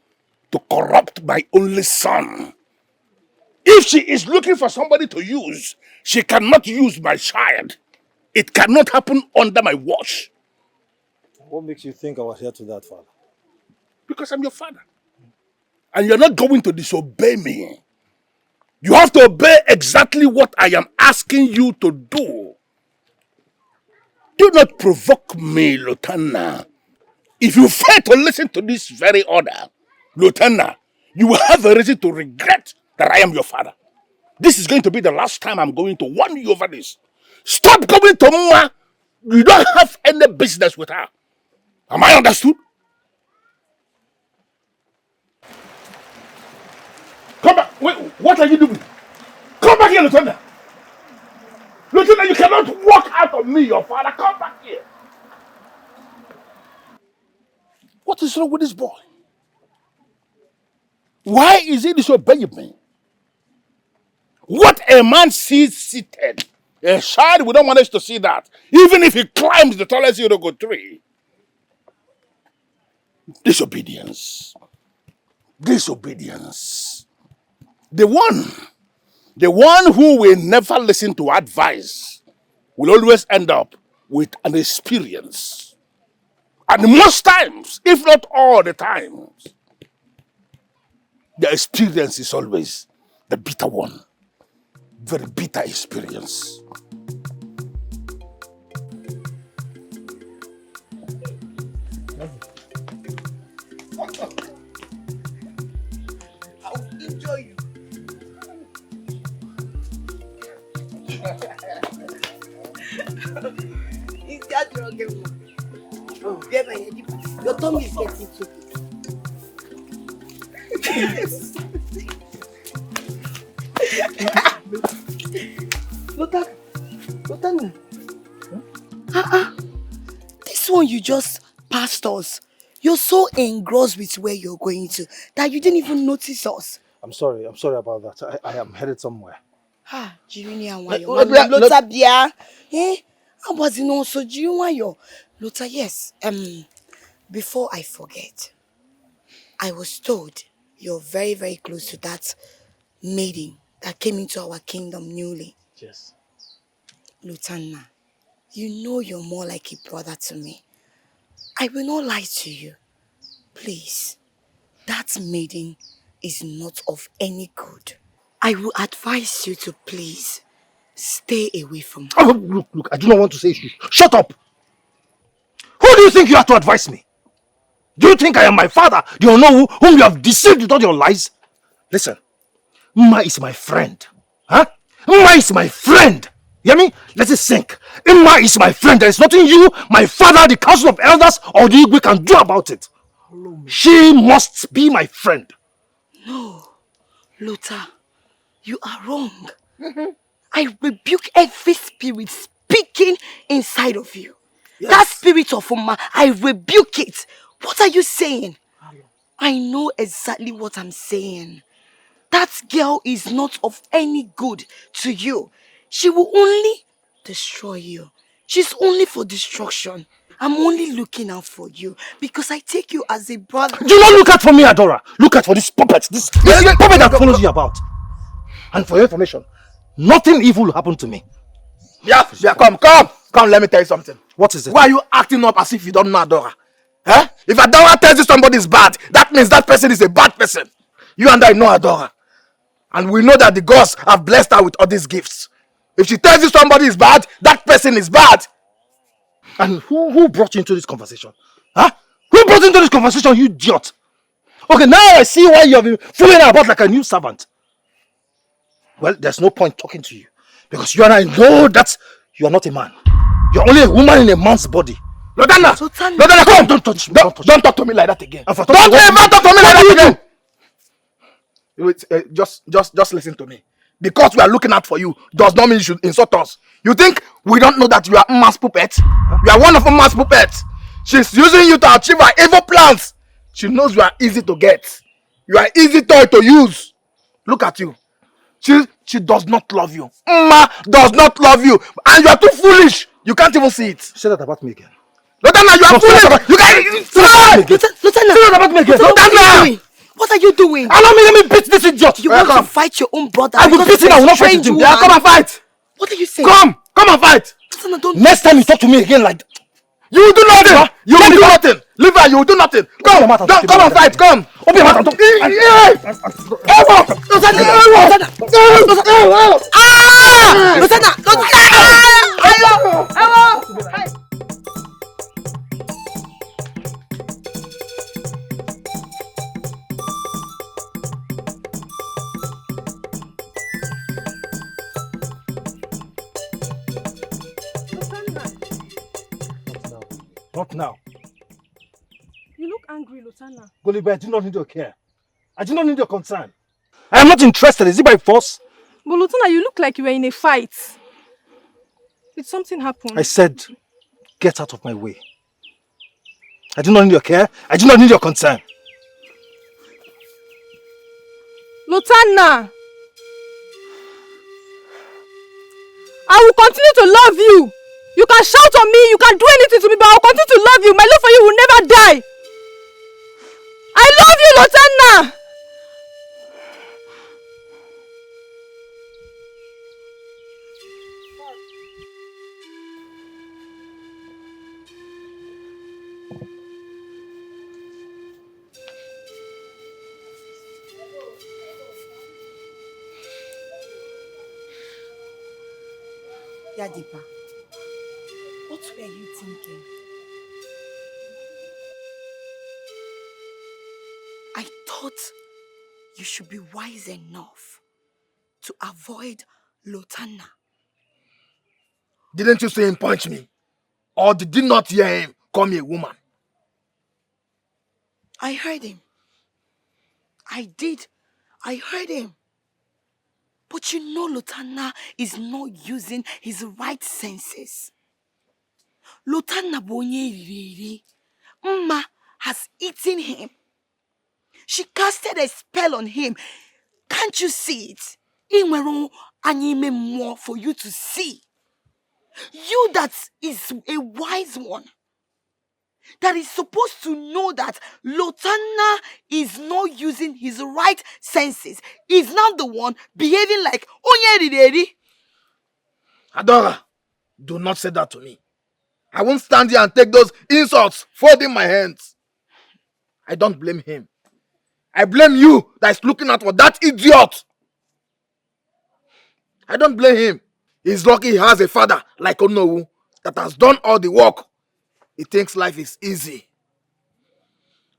to corrupt my only son. If she is looking for somebody to use, she cannot use my child. It cannot happen under my watch. What makes you think I was here to that, Father? Because I'm your father. And you're not going to disobey me. You have to obey exactly what I am asking you to do. Do not provoke me, Lieutenant. If you fail to listen to this very order, Lieutenant, you will have a reason to regret that I am your father. This is going to be the last time I'm going to warn you over this. Stop going to Mma. You don't have any business with her. Am I understood? Come back. Wait, what are you doing? Come back here, Lieutenant. Lieutenant, you cannot walk out of me, your father. Come back here. What is wrong with this boy? Why is he disobeying me? What a man sees seated, a child will not manage to see that. Even if he climbs the tallest Iroko tree. Disobedience. Disobedience. The one who will never listen to advice will always end up with an experience. And most times, if not all the times, the experience is always the bitter one. Very bitter experience. I'll enjoy you. Is that wrong? Oh, your tummy is getting too big. This one you just passed us. You're so engrossed with where you're going to that you didn't even notice us. I'm sorry about that. I am headed somewhere. Jirini and Wayo. Lota Bia. I was in also Jirini Wayo. Lota, yes. Before I forget, I was told you're very, very close to that maiden that came into our kingdom newly. Yes. Lieutenant, you know you're more like a brother to me. I will not lie to you. Please, that maiden is not of any good. I will advise you to please stay away from her. Oh, look, I do not want to say shut up. Who do you think you are to advise me? Do you think I am my father? Do you know whom you have deceived with all your lies? Listen, Mma is my friend. Huh? Mma is my friend. You hear me? Let it sink. Mma is my friend. There is nothing you, my father, the council of elders, or the Igwe can do about it. She must be my friend. No, Luther, you are wrong. I rebuke every spirit speaking inside of you. Yes. That spirit of Mma, I rebuke it. What are you saying? I know exactly what I'm saying. That girl is not of any good to you. She will only destroy you. She's only for destruction. I'm only looking out for you because I take you as a brother. Do not look out for me, Adora. Look out for this puppet. This puppet that follows you about. And for your information, nothing evil will happen to me. Yeah, come, let me tell you something. What is it? Why are you acting up as if you don't know Adora? Huh? If Adora tells you somebody is bad, that means that person is a bad person. You and I know Adora. And we know that the gods have blessed her with all these gifts. If she tells you somebody is bad, that person is bad. And who brought you into this conversation? Huh? Who brought you into this conversation, you idiot? Okay, now I see why you have been fooling about like a new servant. Well, there's no point talking to you. Because you and I know that you are not a man. You're only a woman in a man's body. Lodana, come! Don't touch me. Don't talk to me like that again. Don't ever talk to me like that again! Just listen to me. Because we are looking out for you does not mean you should insult us. You think we don't know that you are Mma's puppet? You are one of Mma's puppets. She's using you to achieve her evil plans. She knows you are easy to get. You are easy toy to use. Look at you. She does not love you. Mma does not love you. And you are too foolish. You can't even see it. Say that about me again. Lieutenant, you are foolish. You can't say that about me again. Lieutenant, Say that about me again. what are you Lieutenant. doing? What are you doing? Let me beat this idiot. You want to fight your own brother? I will because beat him. of I a will not fight strange him. woman? Yeah, come and fight. What are you saying? Come and fight. Lieutenant, don't. Next time you talk to me again like that, you will do nothing. Huh? You will do nothing. Leave her. You will do nothing. Come and fight. Come. open your mouth and talk. Not now. You look angry, Lutana. Golibe, I do not need your care. I do not need your concern. I am not interested. Is it by force? But Lutana, you look like you were in a fight. Did something happen? I said, get out of my way. I do not need your care. I do not need your concern. Lutana! I will continue to love you. You can shout on me, you can do anything to me, but I will continue to love you. My love for you will never die. I love you, Lutana! Yadiba, what were you thinking? I thought you should be wise enough to avoid Lutana. Didn't you see him punch me? Or did you not hear him call me a woman? I heard him. I did. I heard him. But you know Lutana is not using his right senses. Lutana bonye riri. Mma has eaten him. She casted a spell on him. Can't you see it? Inwero anyime more for you to see. You that is a wise one, that is supposed to know that Lutana is not using his right senses, is now the one behaving like Onyerideri. Adora, do not say that to me. I won't stand here and take those insults folding my hands. I don't blame him. I blame you that is looking out for that idiot. I don't blame him. He's lucky he has a father like Onowu that has done all the work. He thinks life is easy.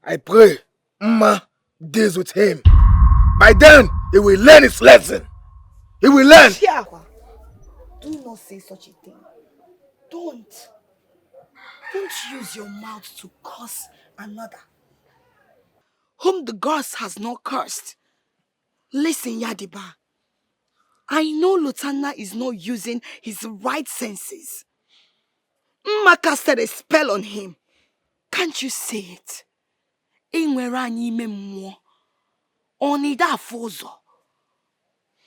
I pray Mma deals with him. By then, he will learn his lesson. He will learn. Chiawa, do not say such a thing. Don't use your mouth to curse another whom the gods has not cursed. Listen, Yadiba. I know Lutana is not using his right senses. Mma casted a spell on him. Can't you say it? Enwere anyị ime mmụọ. Onida fozo.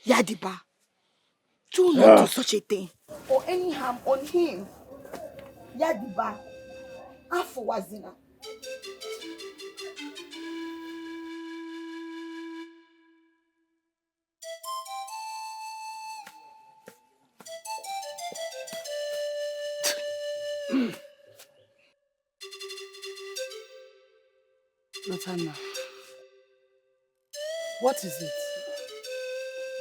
Yadiba. Do not do such a thing or any harm on him. Yadiba. Afọ wazina. Lutana, what is it?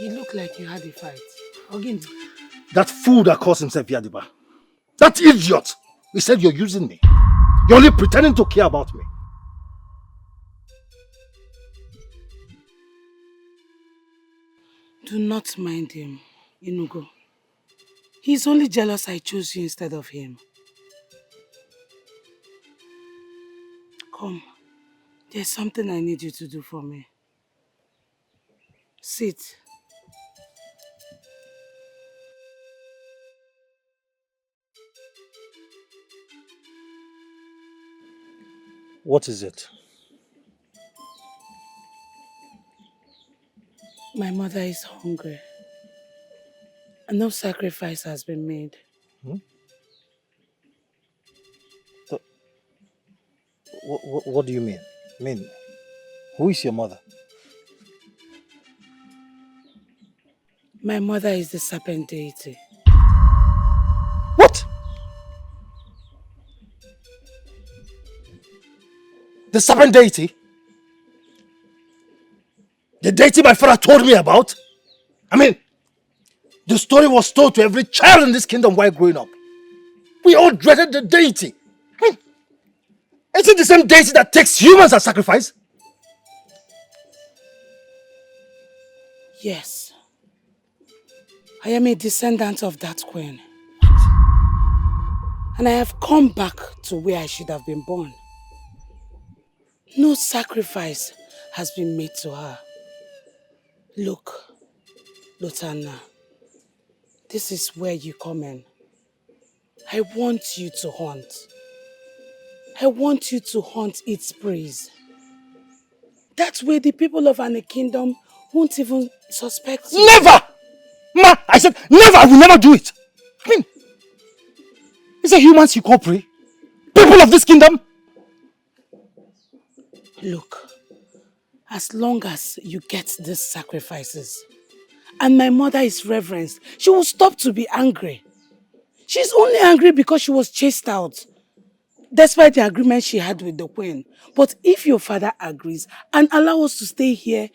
You look like you had a fight. Ogindi. That fool that calls himself Yadiba. That idiot. He said you're using me. You're only pretending to care about me. Do not mind him, Inugo. He's only jealous I chose you instead of him. Come, there's something I need you to do for me. Sit. What is it? My mother is hungry. And no sacrifice has been made. Hmm? What do you mean? Who is your mother? My mother is the serpent deity. What? The serpent deity? The deity my father told me about? I mean, the story was told to every child in this kingdom while growing up. We all dreaded the deity. I mean, is it the same deity that takes humans as sacrifice? Yes. I am a descendant of that queen. And I have come back to where I should have been born. No sacrifice has been made to her. Look, Lutana, this is where you come in. I want you to hunt. I want you to hunt its praise. That way the people of Ane Kingdom won't even suspect you. Never! Ma, I said never, I will never do it. I mean, is it humans you call prey? People of this kingdom? Look, as long as you get these sacrifices, and my mother is reverenced, she will stop to be angry. She's only angry because she was chased out, despite the agreement she had with the queen. But if your father agrees and allow us to stay here,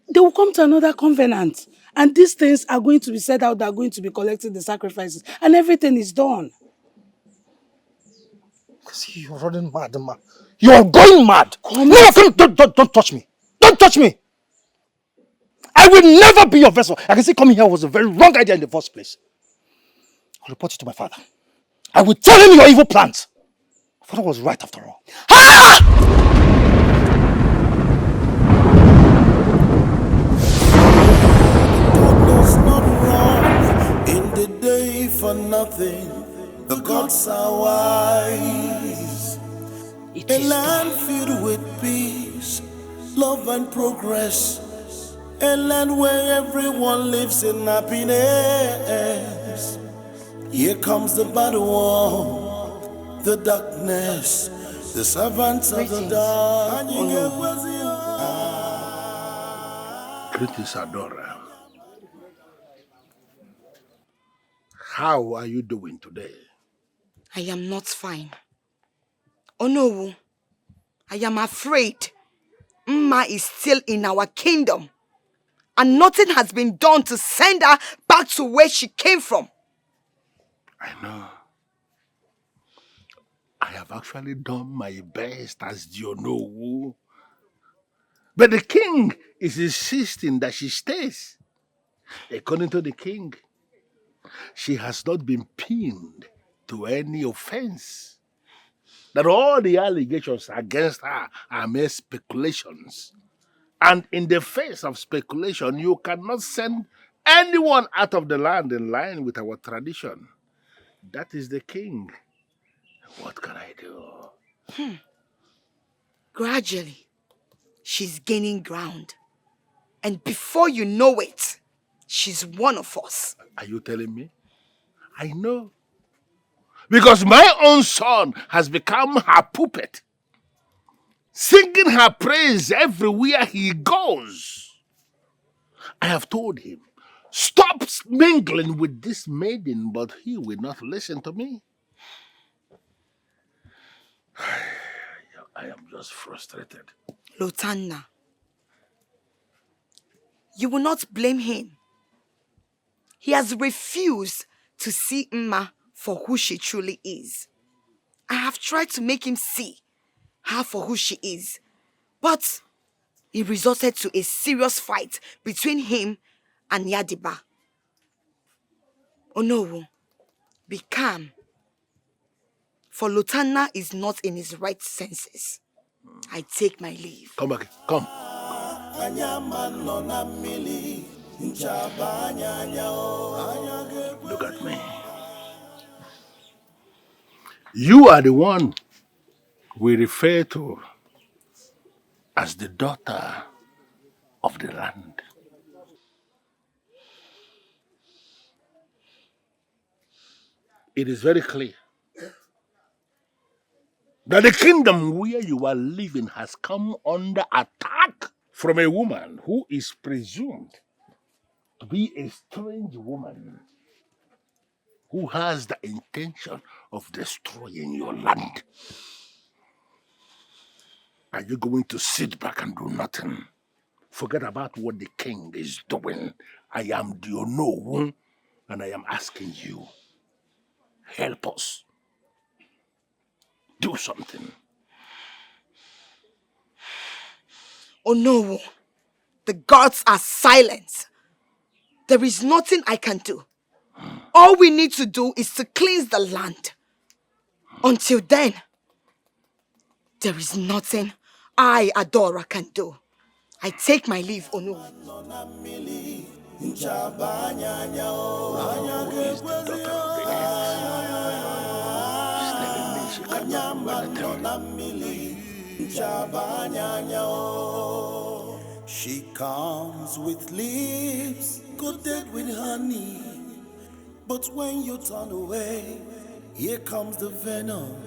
they will come to another covenant. And these things are going to be set out, they are going to be collecting the sacrifices, and everything is done. See, you're running mad, ma. You're going mad. Come No, on. don't touch me. Don't touch me. I will never be your vessel. I can see coming here was a very wrong idea in the first place. I'll report you to my father. I will tell him your evil plans. My father was right after all. God does not run in the day for nothing. The gods are wise. A land filled with peace, love and progress. A land where everyone lives in happiness. Here comes the bad one, the darkness, the servants of the dark. Greetings, Adora. How are you doing today? I am not fine. Oh no, I am afraid Mma is still in our kingdom and nothing has been done to send her back to where she came from. I know. I have actually done my best as Dionowu. But the king is insisting that she stays. According to the king, she has not been pinned to any offense. That all the allegations against her are mere speculations. And in the face of speculation, you cannot send anyone out of the land in line with our tradition. That is the king. What can I do? Gradually, she's gaining ground. And before you know it, she's one of us. Are you telling me? I know. Because my own son has become her puppet, singing her praise everywhere he goes. I have told him, stop mingling with this maiden, but he will not listen to me. I am just frustrated. Lotanna, you will not blame him. He has refused to see Mma for who she truly is. I have tried to make him see her for who she is, but it resulted to a serious fight between him and Yadiba. Onowu, be calm. For Lotanna is not in his right senses. I take my leave. Come back. Come. Look at me. You are the one we refer to as the daughter of the land. It is very clear that the kingdom where you are living has come under attack from a woman who is presumed to be a strange woman who has the intention of destroying your land. Are you going to sit back and do nothing? Forget about what the king is doing. I am the Onowu, and I am asking you, help us. Do something. Oh no, the gods are silent. There is nothing I can do. All we need to do is to cleanse the land. Until then, there is nothing I, Adora, can do. I take my leave, Onu. Who is the daughter of the king? Telling me she cannot do anything. She comes with lips coated with honey, but when you turn away, here comes the venom.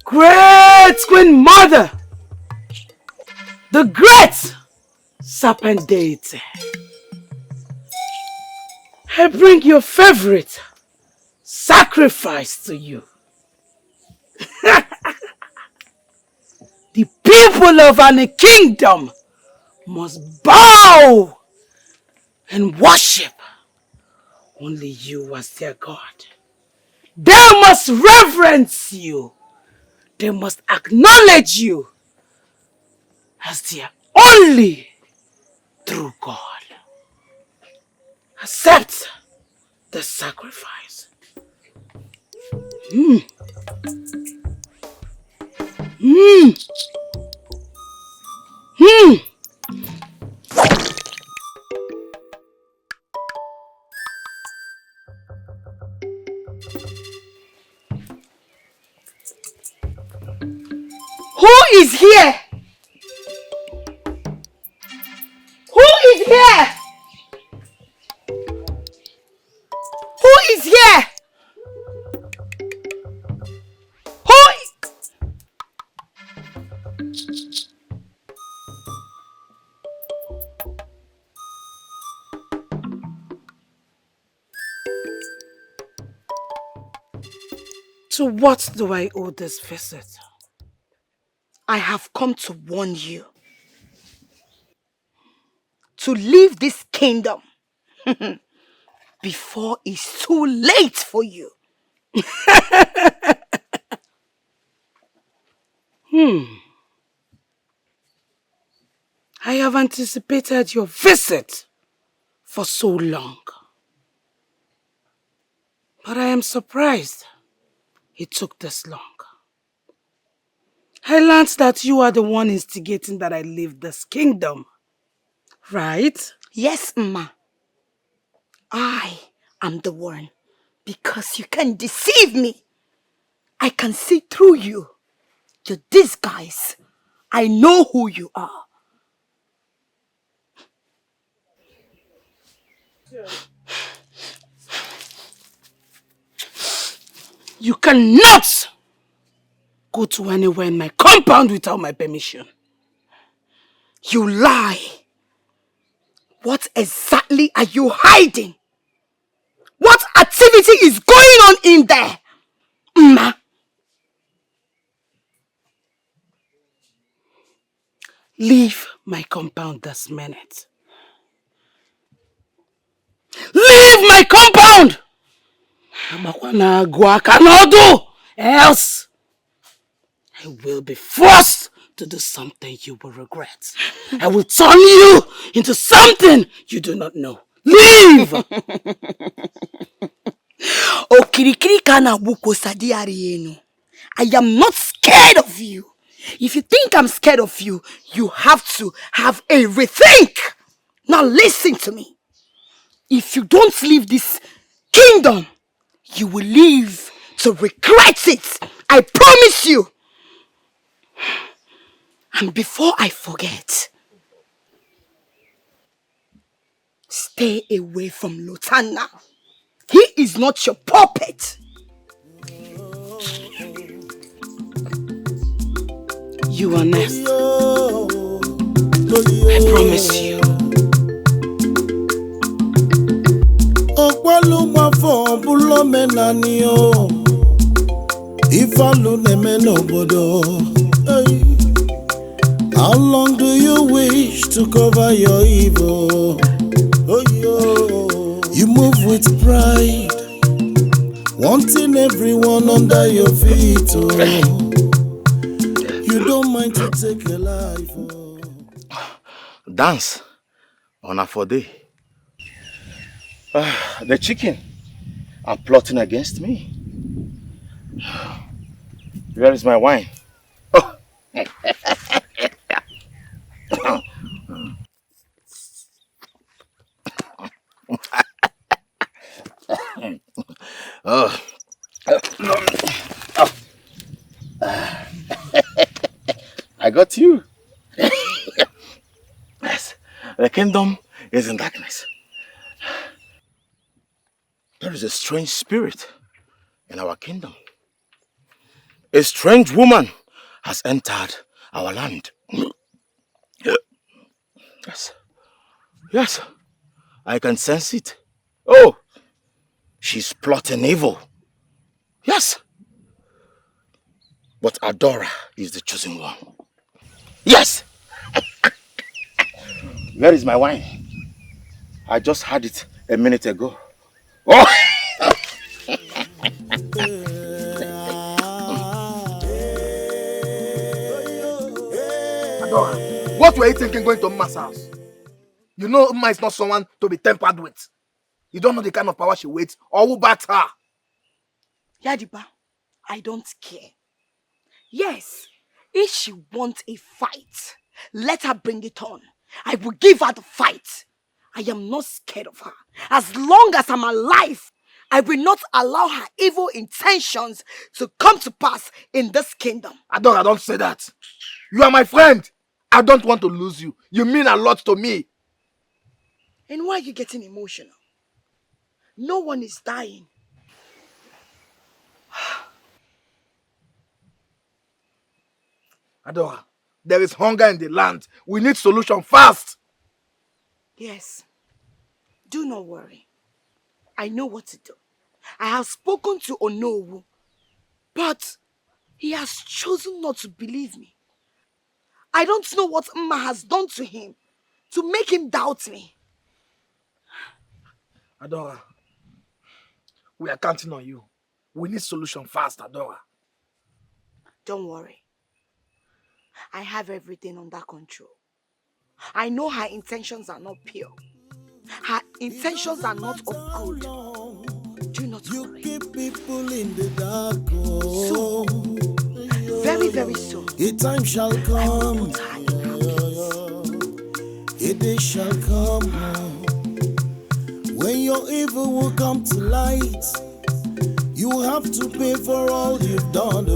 Great Queen Mother, the great serpent deity, I bring your favorite sacrifice to you. The people of any kingdom must bow and worship only you as their God. They must reverence you. They must acknowledge you as their only true God. Accept the sacrifice. Mm. Mm. Mm. Who is here? Who is here? Who is here? Who is... To what do I owe this visit? I have come to warn you. To leave this kingdom before it's too late for you. I have anticipated your visit for so long. But I am surprised it took this long. I learned that you are the one instigating that I leave this kingdom. Right? Yes, Ma. I am the one. Because you can deceive me. I can see through you. Your disguise. I know who you are. You cannot go to anywhere in my compound without my permission. You lie. What exactly are you hiding? What activity is going on in there? Ma. Leave my compound this minute. Leave my compound! Else I will be forced to do something you will regret. I will turn you into something you do not know. Leave! I am not scared of you. If you think I'm scared of you, you have to have a rethink. Now listen to me. If you don't leave this kingdom, you will leave to regret it. I promise you. And before I forget, stay away from Lutana. He is not your puppet. You are next. I promise you. How long do you wish to cover your evil? You move with pride, wanting everyone under your feet. You don't mind to take a life. Dance on a 4-day. The chicken are plotting against me. Where is my wine? Oh. Oh. No. Oh. I got you. Yes, the kingdom is in darkness. There is a strange spirit in our kingdom. A strange woman has entered our land. Yes. Yes. I can sense it. Oh, she's plotting evil. Yes. But Adora is the chosen one. Yes. Where is my wine? I just had it a minute ago. Oh! Adora, what were you thinking going to Mma's house? You know Mma is not someone to be tempered with. You don't know the kind of power she waits or who backs her. Yadiba, I don't care. Yes, if she wants a fight, let her bring it on. I will give her the fight. I am not scared of her. As long as I'm alive, I will not allow her evil intentions to come to pass in this kingdom. Adora, don't say that. You are my friend. I don't want to lose you. You mean a lot to me. And why are you getting emotional? No one is dying. Adora, there is hunger in the land. We need solution fast. Yes. Do not worry. I know what to do. I have spoken to Onowu, but he has chosen not to believe me. I don't know what Mma has done to him to make him doubt me. Adora, we are counting on you. We need solution fast, Adora. Don't worry. I have everything under control. I know her intentions are not pure. Her intentions are not of good. Do not worry. Keep people in the dark. So, very, very soon, a time shall come. A day shall come when your evil will come to light. You have to pay for all you've done.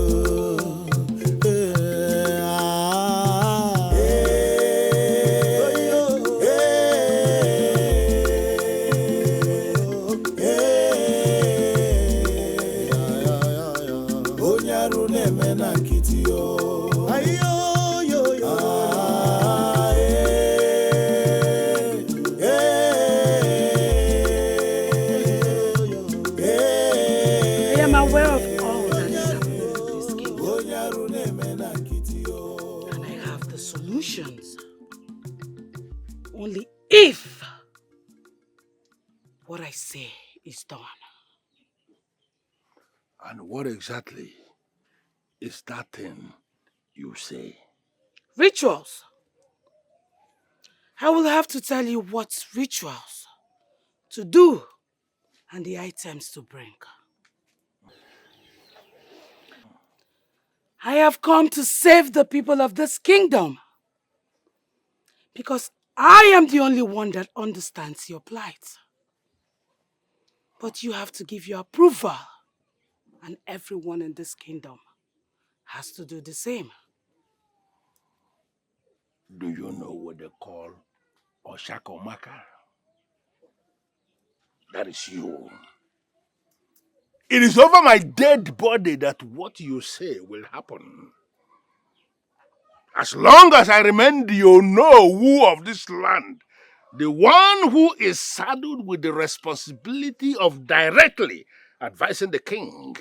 Only if what I say is done. And what exactly is that thing you say? Rituals. I will have to tell you what rituals to do and the items to bring. I have come to save the people of this kingdom because I am the only one that understands your plight. But you have to give your approval, and everyone in this kingdom has to do the same. Do you know what they call Oshakomaka? That is you. It is over my dead body that what you say will happen. As long as I remain the Onowu of this land, the one who is saddled with the responsibility of directly advising the king,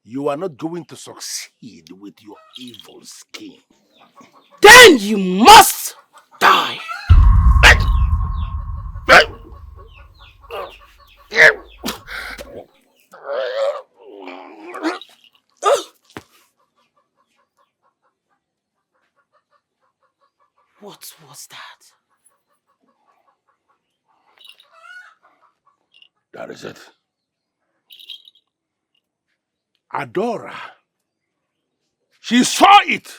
you are not going to succeed with your evil scheme. Then you must die. What was that? That is it. Adora. She saw it.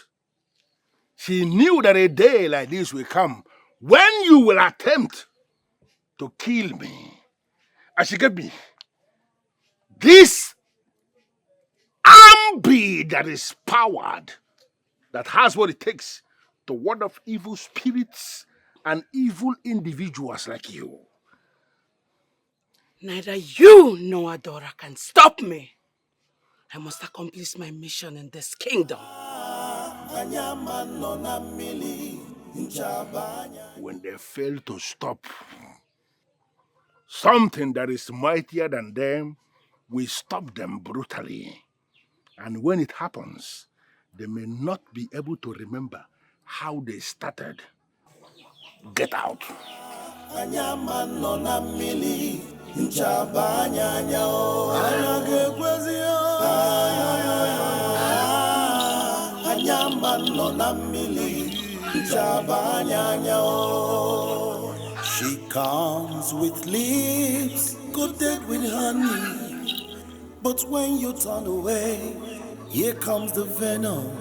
She knew that a day like this will come when you will attempt to kill me. And she gave me this ambi that is powered, that has what it takes to ward off evil spirits and evil individuals like you. Neither you nor Adora can stop me. I must accomplish my mission in this kingdom. When they fail to stop, something that is mightier than them will stop them brutally. And when it happens, they may not be able to remember how they started. Get out. She comes with lips coated with honey, but when you turn away, here comes the venom.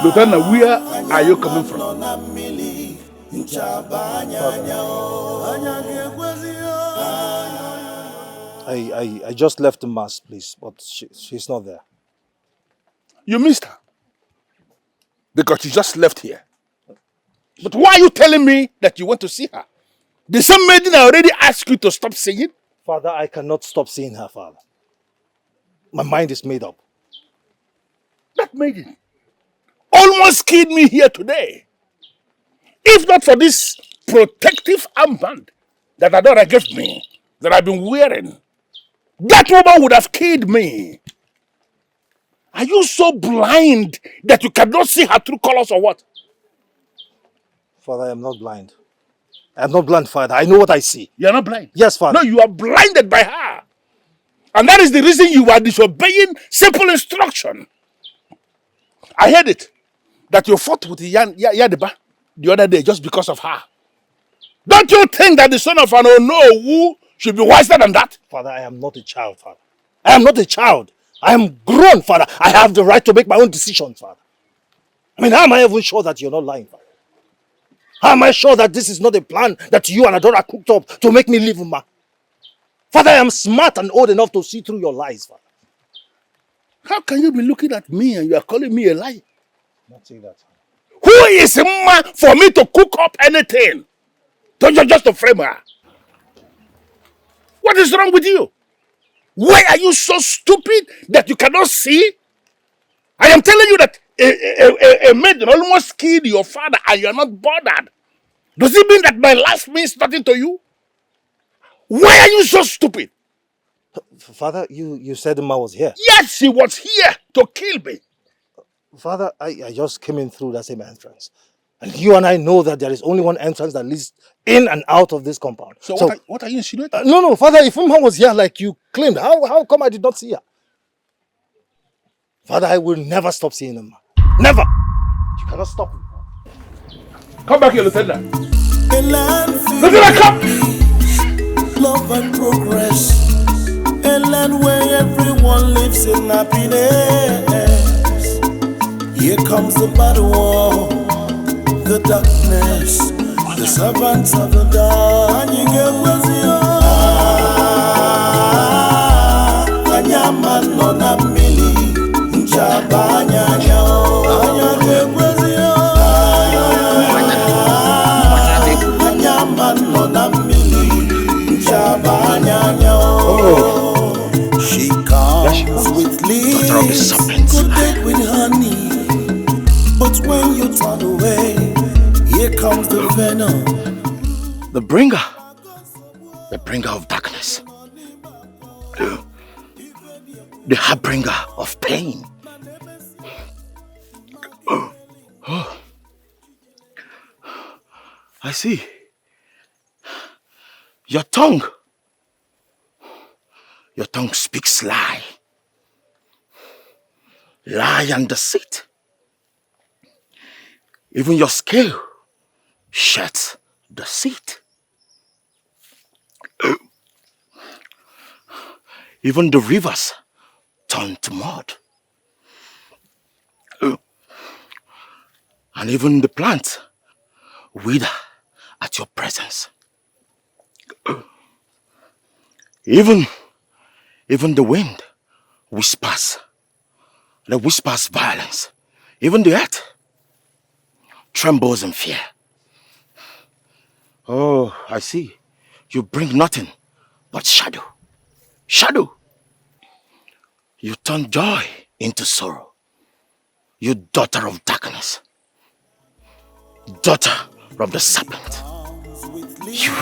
Lieutenant, where are you coming from? I just left the mass, please, but she's not there. You missed her. Because she just left here. But why are you telling me that you want to see her? The same maiden I already asked you to stop seeing? Father, I cannot stop seeing her, Father. My mind is made up. That maiden almost killed me here today. If not for this protective armband that Adora gave me, that I've been wearing, that woman would have killed me. Are you so blind that you cannot see her true colors or what? Father, I am not blind. I am not blind, Father. I know what I see. You are not blind? Yes, Father. No, you are blinded by her. And that is the reason you are disobeying simple instruction. I heard it. That you fought with Yadiba the other day just because of her. Don't you think that the son of an Onowu should be wiser than that? Father, I am not a child, Father. I am not a child. I am grown, Father. I have the right to make my own decisions, Father. I mean, how am I even sure that you're not lying, Father? How am I sure that this is not a plan that you and Adora cooked up to make me live with Ma? Father, I am smart and old enough to see through your lies, Father. How can you be looking at me and you are calling me a liar? Not say that, Father. Who is Ma for me to cook up anything? Just to frame her. What is wrong with you? Why are you so stupid that you cannot see? I am telling you that a maid almost killed your father and you are not bothered. Does it mean that my life means nothing to you? Why are you so stupid? Father, you said Ma was here. Yes, she was here to kill me. Father, I just came in through that same entrance. And you and I know that there is only one entrance that leads in and out of this compound. So what are you insinuating? No, Father, if Ma was here like you claimed, how come I did not see her? Father, I will never stop seeing her. Never! You cannot stop me. Come back here, Lieutenant. Lieutenant, come! Love and progress. A land where everyone lives in happiness. Here comes the bad war, the darkness, the servants of the dark. And you get Anyaman on a mili, Jabanya, Anyaman on a mili, Jabanya. She comes with leaves, coated with honey. But when you turn away, here comes the venom. The bringer of darkness, the harbinger of pain. Oh. I see. Your tongue speaks lie and deceit. Even your scale sheds deceit. Even the rivers turn to mud. And even the plants wither at your presence. Even the wind whispers violence. Even the earth trembles in fear. Oh, I see. You bring nothing but shadow. Shadow. You turn joy into sorrow. You daughter of darkness. Daughter of the serpent. You.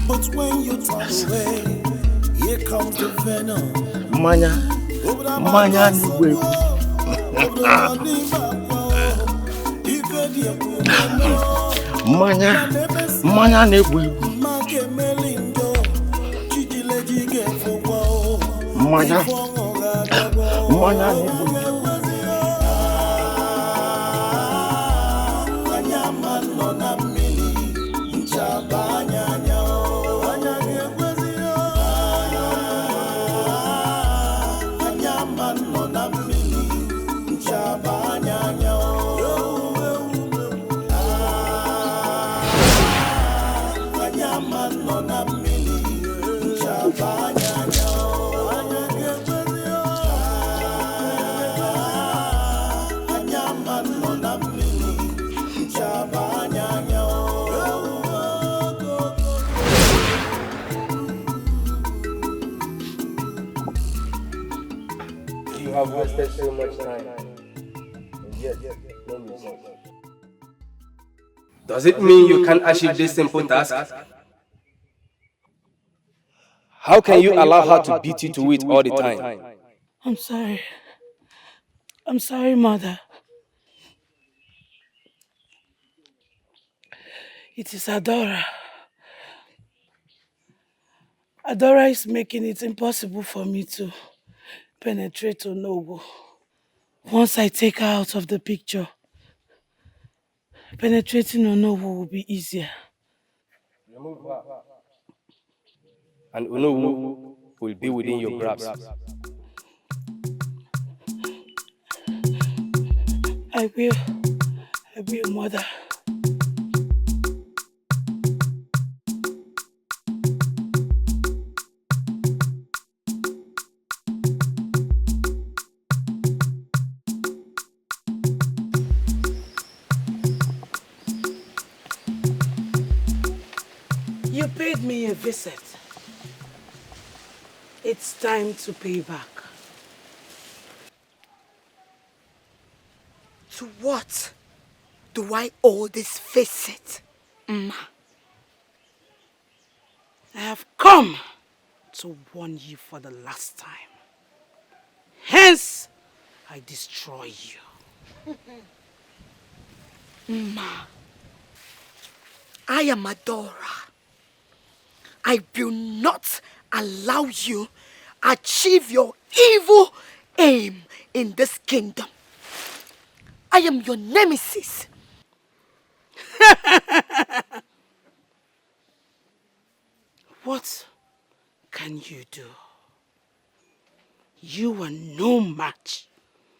But when you turn away, here comes the venom. Manya niwe. Manya niwe. Manya niwe. You have wasted so much time, and yet no result. Does it mean you can't achieve this simple task? How can you allow her to beat you to it all the time? I'm sorry. I'm sorry, Mother. It is Adora. Adora is making it impossible for me to penetrate Onowu. Once I take her out of the picture, penetrating Onowu will be easier. Remove her. And Onowu will be within your grasp. I will, Mother. You paid me a visit. It's time to pay back. To what do I owe this visit, Ma? I have come to warn you for the last time. Hence, I destroy you. Ma, I am Adora. I will not allow you achieve your evil aim in this kingdom. I am your nemesis. What can you do? You are no match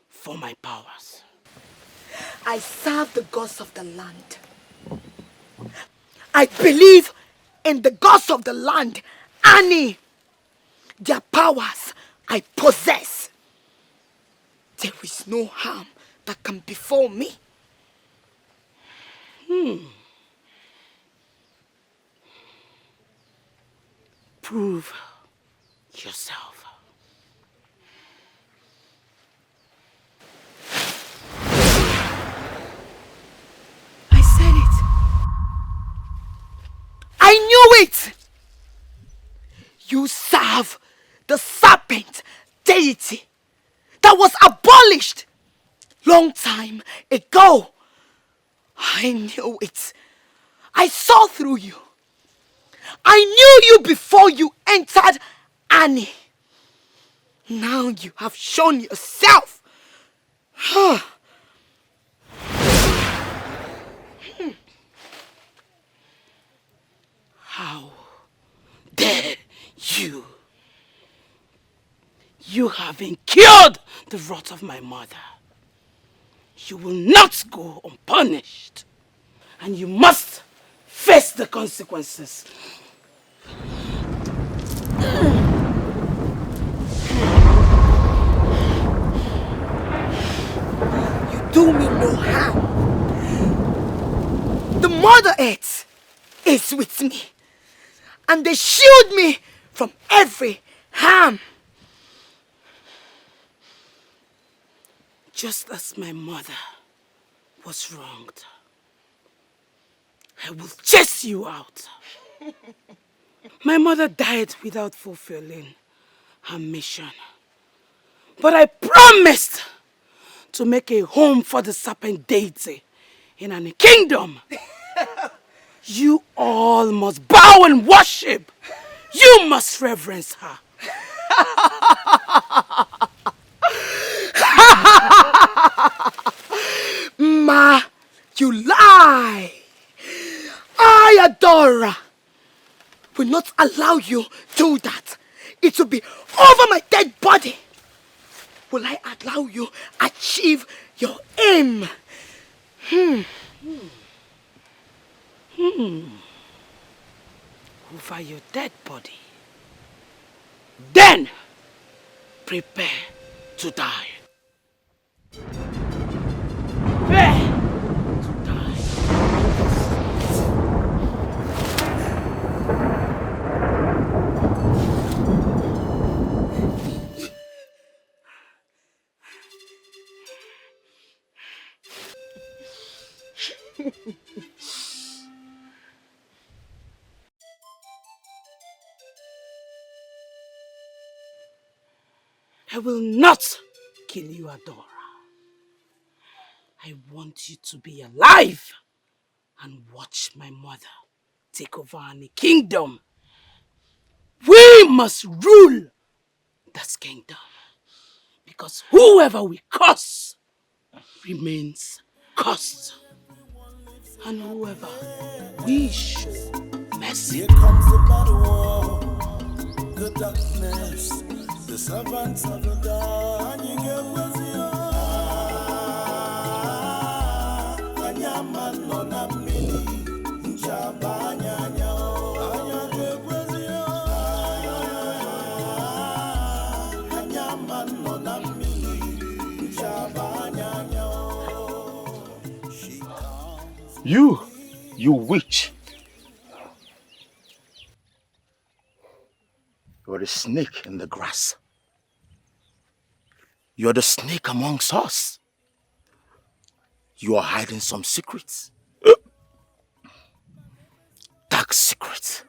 for my powers. I serve the gods of the land. I believe in the gods of the land, Annie. Their powers I possess. There is no harm that can befall me. Prove yourself. I said it. I knew it. You serve the serpent deity that was abolished long time ago. I knew it. I saw through you. I knew you before you entered Annie. Now you have shown yourself. How dare you? You have incurred the wrath of my mother. You will not go unpunished. And you must face the consequences. You do me no harm. The Mother Earth is with me, and they shield me from every harm. Just as my mother was wronged, I will chase you out. My mother died without fulfilling her mission. But I promised to make a home for the serpent deity in a kingdom. You all must bow and worship. You must reverence her. Ma, you lie. I, Adora, will not allow you do that. It will be over my dead body. Will I allow you achieve your aim? Over your dead body. Then prepare to die. Prepare to die. I will not kill you, Adora. I want you to be alive and watch my mother take over any kingdom. We must rule this kingdom because whoever we curse remains cursed, and whoever we show mercy. Here comes the bad war, the darkness, the servants of the dawn. You get with you. Anyaman no na mini, njaba nyanya o. Anya get with you. Anyaman no na mini, njaba nyanya o. She comes. You witch. You're a snake in the grass. You're the snake amongst us. You are hiding some secrets. Dark secrets.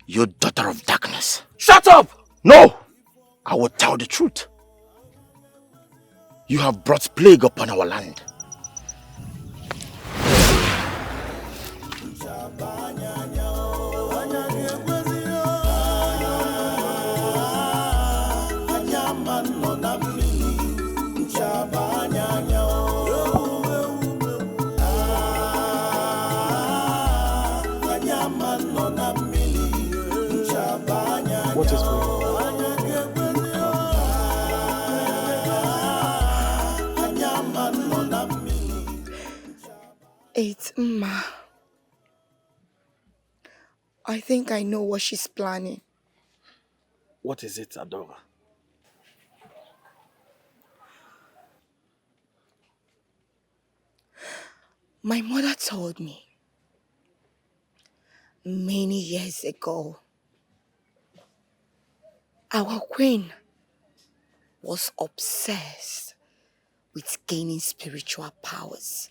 You daughter of darkness. Shut up! No! I will tell the truth. You have brought plague upon our land. What is going on? It's Mma. I think I know what she's planning. What is it, Adora? My mother told me many years ago, our queen was obsessed with gaining spiritual powers.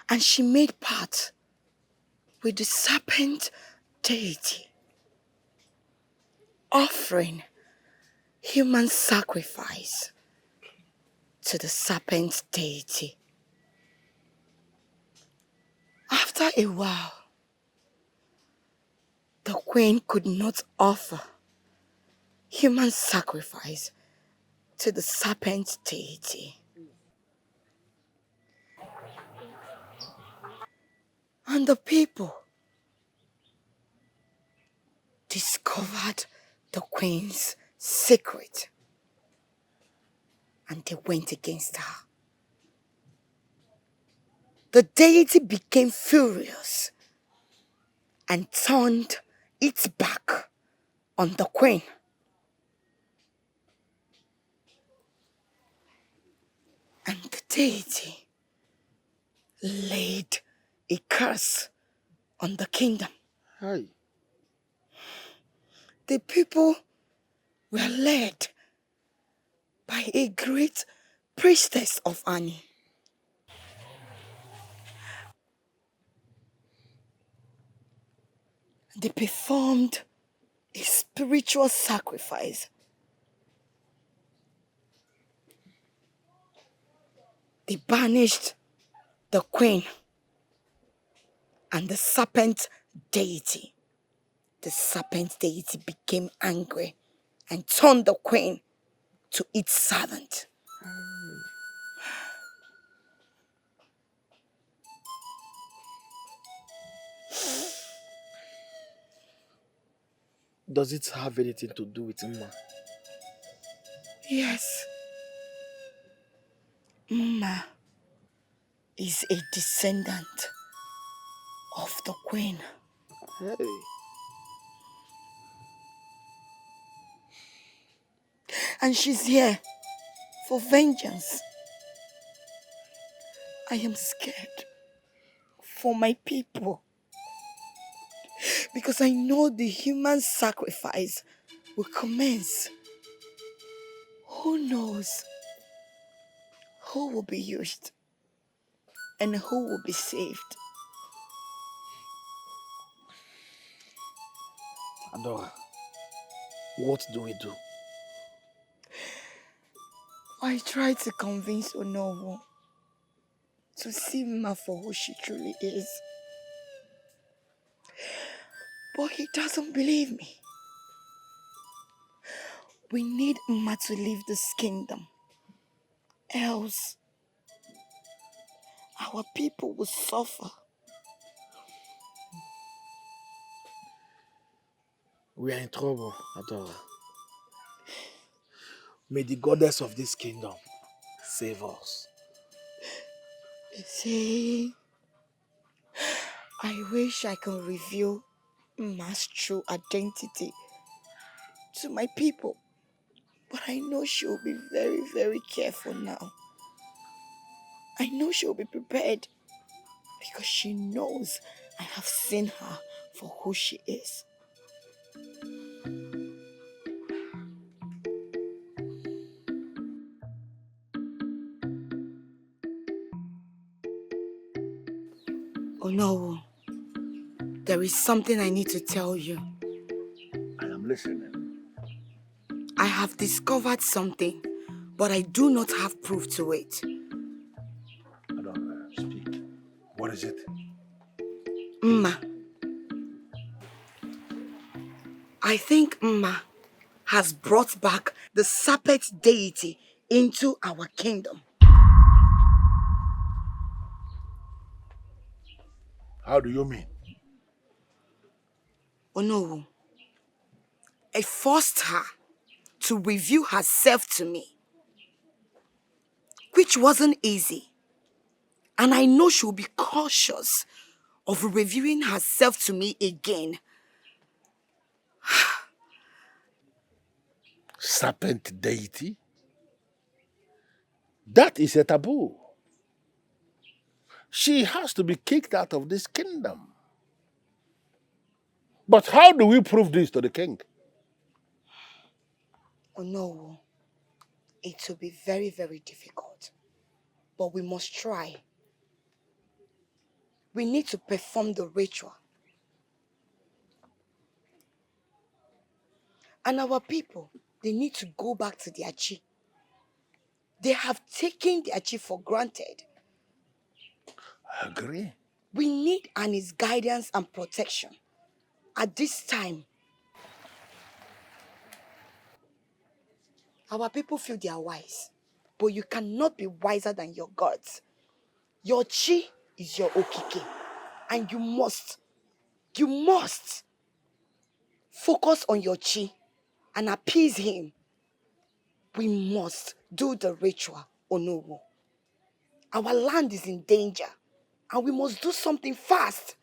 And she made pact with the serpent deity, offering human sacrifice to the serpent deity. After a while, the queen could not offer human sacrifice to the serpent deity. And the people discovered the queen's secret, and they went against her. The deity became furious and turned its back on the queen. And the deity laid a curse on the kingdom. Hi. The people were led by a great priestess of Ani. They performed a spiritual sacrifice. They banished the queen and the serpent deity. The serpent deity became angry and turned the queen to its servant. Does it have anything to do with Mma? Yes. Mma is a descendant of the queen. Hey. And she's here for vengeance. I am scared for my people because I know the human sacrifice will commence. Who knows who will be used and who will be saved? Adora, What do we do? I tried to convince Onowo to see Ma for who she truly is. But he doesn't believe me. We need Ma to leave this kingdom. Else, our people will suffer. We are in trouble, Adora. May the goddess of this kingdom save us. See, I wish I could reveal Ma's true identity to my people. But I know she'll be very, very careful now. I know she'll be prepared because she knows I have seen her for who she is. Oh no, there is something I need to tell you. I am listening. I have discovered something, but I do not have proof to it. I don't speak. What is it? Mma. I think Mma has brought back the serpent deity into our kingdom. How do you mean? Oh no. I forced her to reveal herself to me, which wasn't easy. And I know she'll be cautious of revealing herself to me again. Serpent deity? That is a taboo. She has to be kicked out of this kingdom. But how do we prove this to the king? Oh no, it will be very, very difficult. But we must try. We need to perform the ritual. And our people, they need to go back to their chi. They have taken their chi for granted. I agree. We need Annie's guidance and protection at this time. Our people feel they are wise, but you cannot be wiser than your gods. Your chi is your okike, and you must focus on your chi and appease him. We must do the ritual, Onowo. Our land is in danger, and we must do something fast.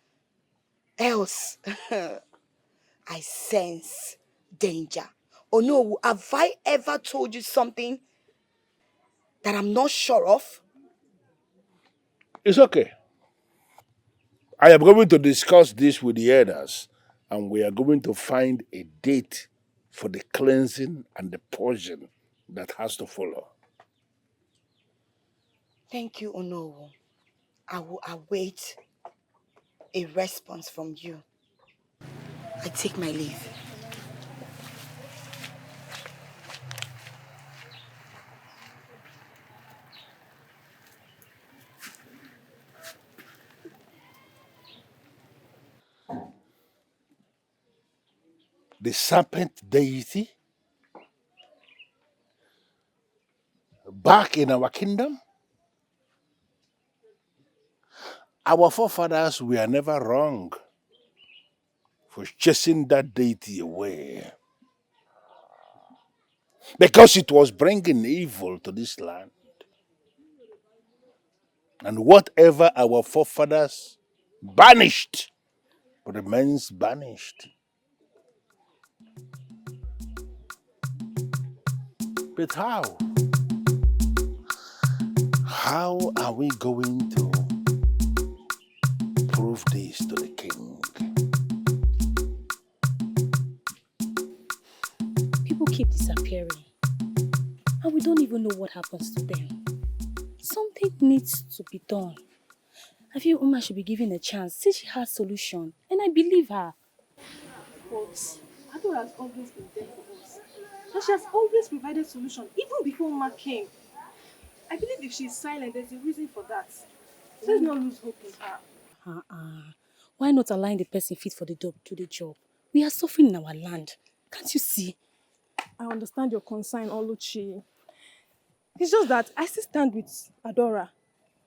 Else, I sense danger. Onowo, have I ever told you something that I'm not sure of? It's okay. I am going to discuss this with the elders, and we are going to find a date for the cleansing and the purging that has to follow. Thank you, Onowo. I will await a response from you. I take my leave. The serpent deity back in our kingdom? Our forefathers were never wrong for chasing that deity away because it was bringing evil to this land. And whatever our forefathers banished remains banished. But how? How are we going to prove this to the king? People keep disappearing, and we don't even know what happens to them. Something needs to be done. I feel Uma should be given a chance since she has solution, and I believe her. But Ado has always been there for us. And she has always provided solution, even before Uma came. I believe if she's silent, there's a reason for that. Let's not lose hope in her. Why not allowing the person fit for the job to the job? We are suffering in our land. Can't you see? I understand your concern, Oluchi. It's just that I still stand with Adora.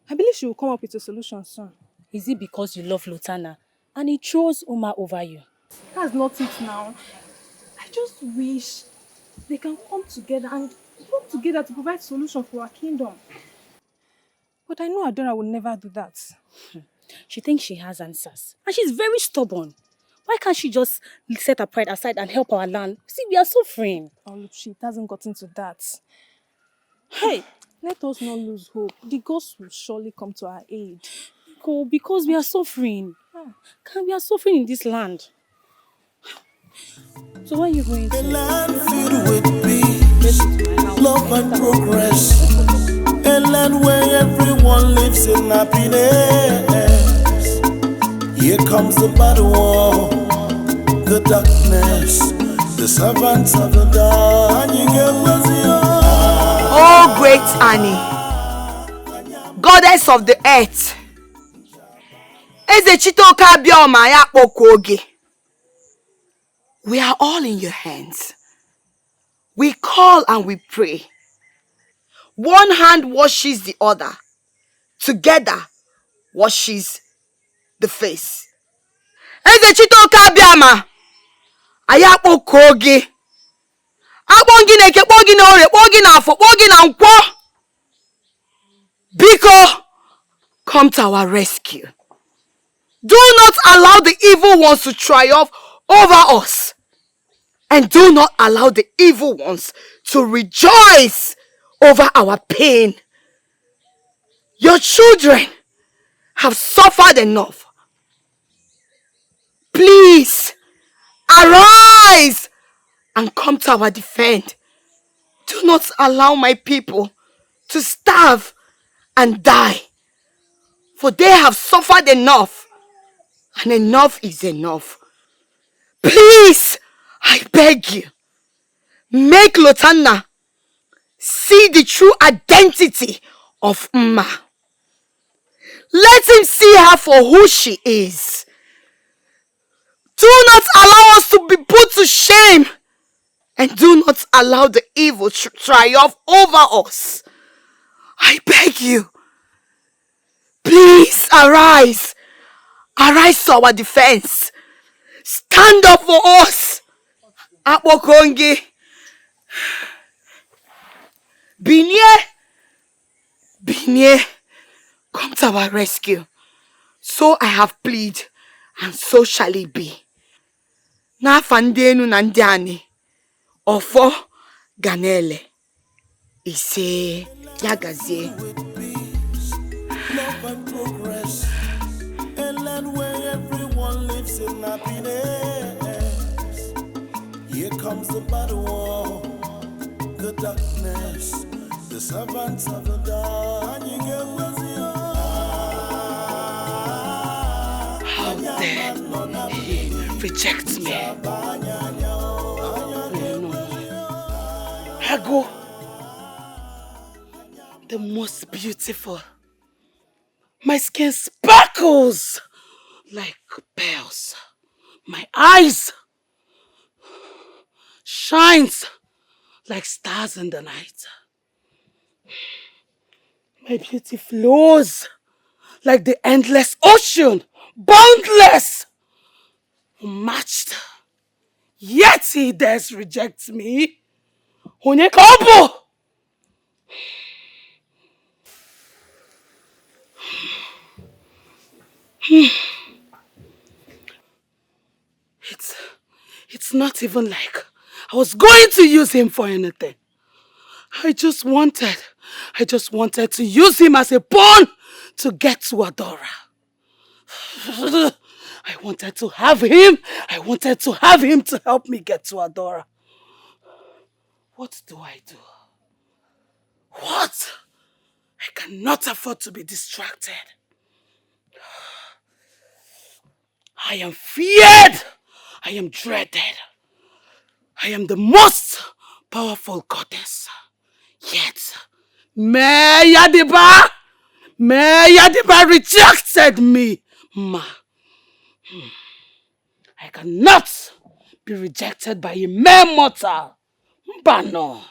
I believe she will come up with a solution soon. Is it because you love Lutana and he chose Uma over you? That's not it now. I just wish they can come together and work together to provide solution for our kingdom. But I know Adora will never do that. She thinks she has answers. And she's very stubborn. Why can't she just set her pride aside and help our land? See, we are suffering. Oluchi, it hasn't gotten to that. Hey, let us not lose hope. The gods will surely come to our aid. Because we are suffering. We are suffering in this land. So where are you going to? A land filled with peace, love and progress. A land where everyone lives in happiness. Here comes the bad war, the darkness, the servants of the dawn. Oh, great Annie, goddess of the earth, Eze Chitoka Bioma Yakpokoge, we are all in your hands. We call and we pray. One hand washes the other. Together washes the face. Eze Chitoka Bioma Ayakpokoge. Akpongi neke, kpongi na ore, kpongi na afo, kpongi na nkwo. Biko, come to our rescue. Do not allow the evil ones to triumph over us. And do not allow the evil ones to rejoice over our pain. Your children have suffered enough. Please, arise and come to our defense. Do not allow my people to starve and die. For they have suffered enough. And enough is enough. Please, I beg you, make Lotana see the true identity of Uma. Let him see her for who she is. Do not allow us to be put to shame. And do not allow the evil to triumph over us. I beg you. Please arise. Arise to our defense. Stand up for us. Akpokonge. Binye. Binye. Come to our rescue. So I have pleaded, and so shall it be. N'afa ndị enu na ndị ani. Ofo Ganele. Ise Yagazie. Love and progress. A land where everyone lives in happiness. Here comes the bad war, the darkness, the servants of the dawn. How dare he reject me? Hago, the most beautiful. My skin sparkles like pearls. My eyes shines like stars in the night. My beauty flows like the endless ocean, boundless, unmatched. Yet he dares reject me. Onyekobo! It's not even like I was going to use him for anything. I just wanted to use him as a pawn to get to Adora. I wanted to have him to help me get to Adora. What do I do? What? I cannot afford to be distracted. I am feared. I am dreaded. I am the most powerful goddess. Yet, Meyadiba rejected me. Ma, I cannot be rejected by a mere mortal. Mbano.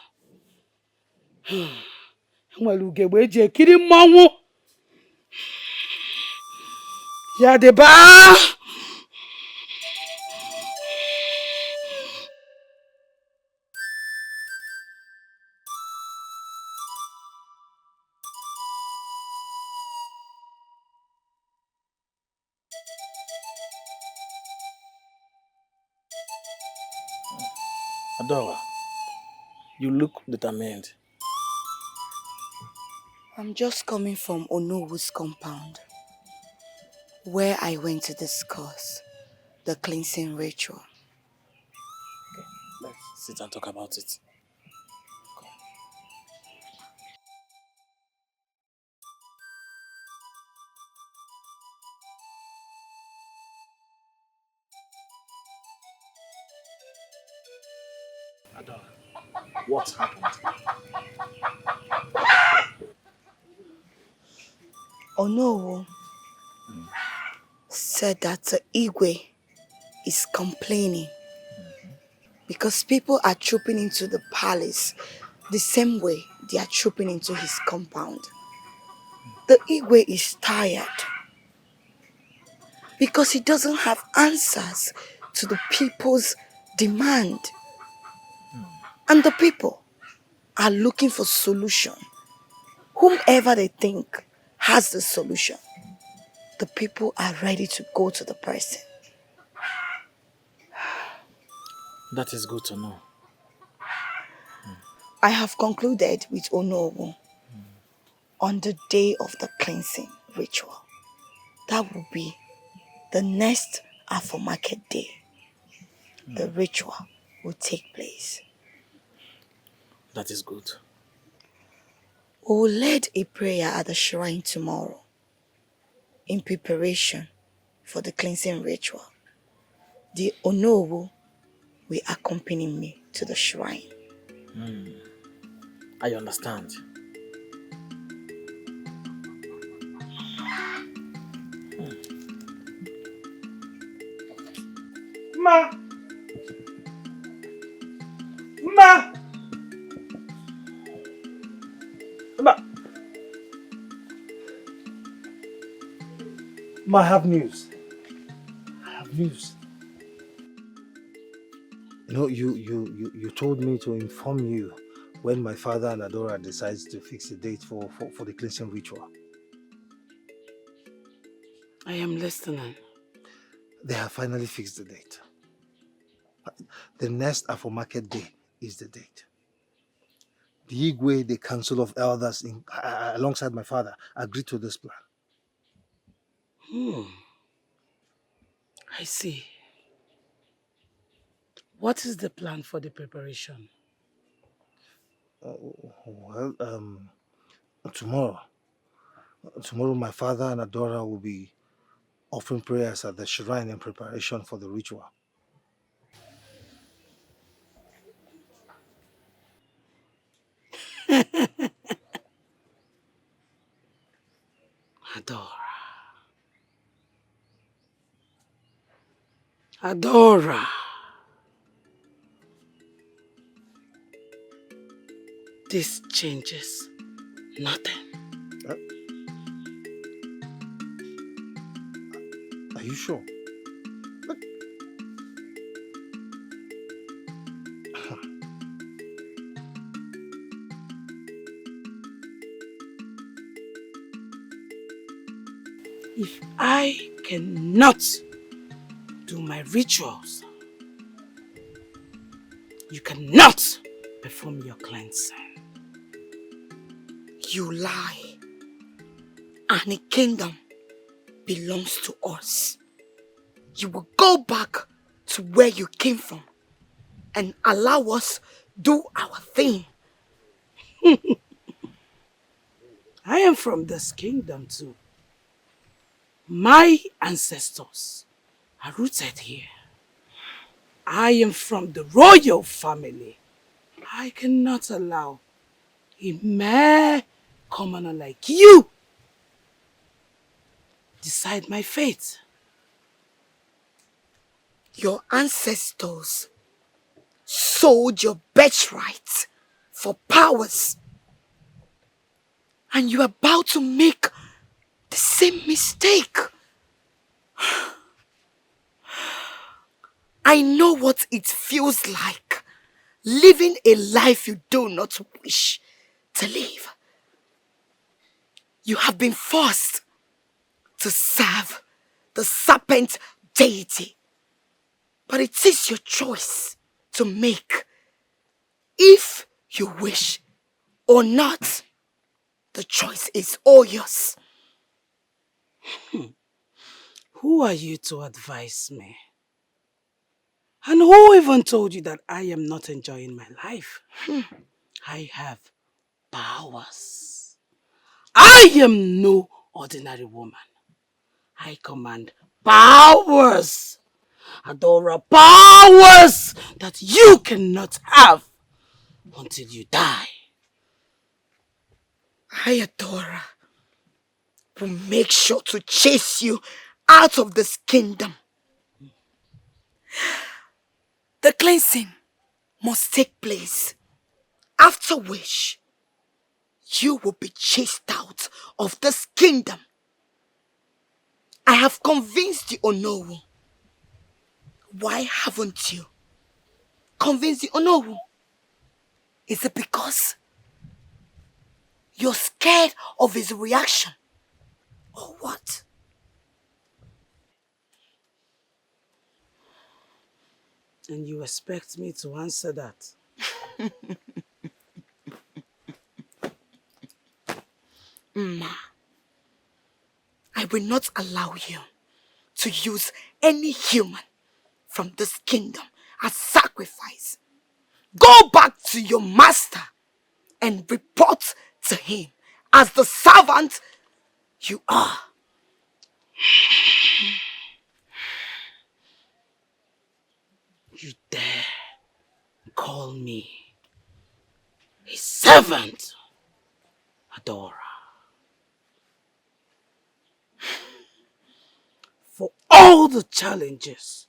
Nwere ugegbe eji ekiri mmọnwụ. Yadiba! Adora, you look determined. I'm just coming from Onowu's compound, where I went to discuss the cleansing ritual. Okay, let's sit and talk about it. Adora, what happened? Onowu said that the Igwe is complaining because people are trooping into the palace the same way they are trooping into his compound. The Igwe is tired because he doesn't have answers to the people's demand. And the people are looking for solution. Whomever they think has the solution, the people are ready to go to the person. That is good to know. I have concluded with Onowu on the day of the cleansing ritual. That will be the next Afro Market Day. The ritual will take place. That is good. We will lead a prayer at the shrine tomorrow in preparation for the cleansing ritual. The Onowu will accompany me to the shrine. I understand. Ma! Ma! Ma, I have news. I have news. You know, you told me to inform you when my father and Adora decides to fix a date for the cleansing ritual. I am listening. They have finally fixed the date. The next Afro Market Day is the date. The Igwe, the Council of Elders, alongside my father, agreed to this plan. I see. What is the plan for the preparation? Tomorrow my father and Adora will be offering prayers at the shrine in preparation for the ritual. Adora. This changes nothing. Are you sure? If I cannot do my rituals, you cannot perform your cleansing. You lie. And a kingdom belongs to us. You will go back to where you came from and allow us do our thing. I am from this kingdom too. My ancestors are rooted here. I am from the royal family. I cannot allow a mere commoner like you decide my fate. Your ancestors sold your birthright for powers. And you're about to make the same mistake. I know what it feels like, living a life you do not wish to live. You have been forced to serve the serpent deity. But it is your choice to make. If you wish or not, the choice is all yours. Who are you to advise me? And who even told you that I am not enjoying my life? I have powers. I am no ordinary woman. I command powers. Adora, powers that you cannot have until you die. I, Adora, will make sure to chase you out of this kingdom. The cleansing must take place, after which you will be chased out of this kingdom. I have convinced the Onowu. Why haven't you convinced the Onowu? Is it because you're scared of his reaction? Or what? And you expect me to answer that? Ma, I will not allow you to use any human from this kingdom as sacrifice. Go back to your master and report to him as the servant you are. You dare call me a servant, Adora? For all the challenges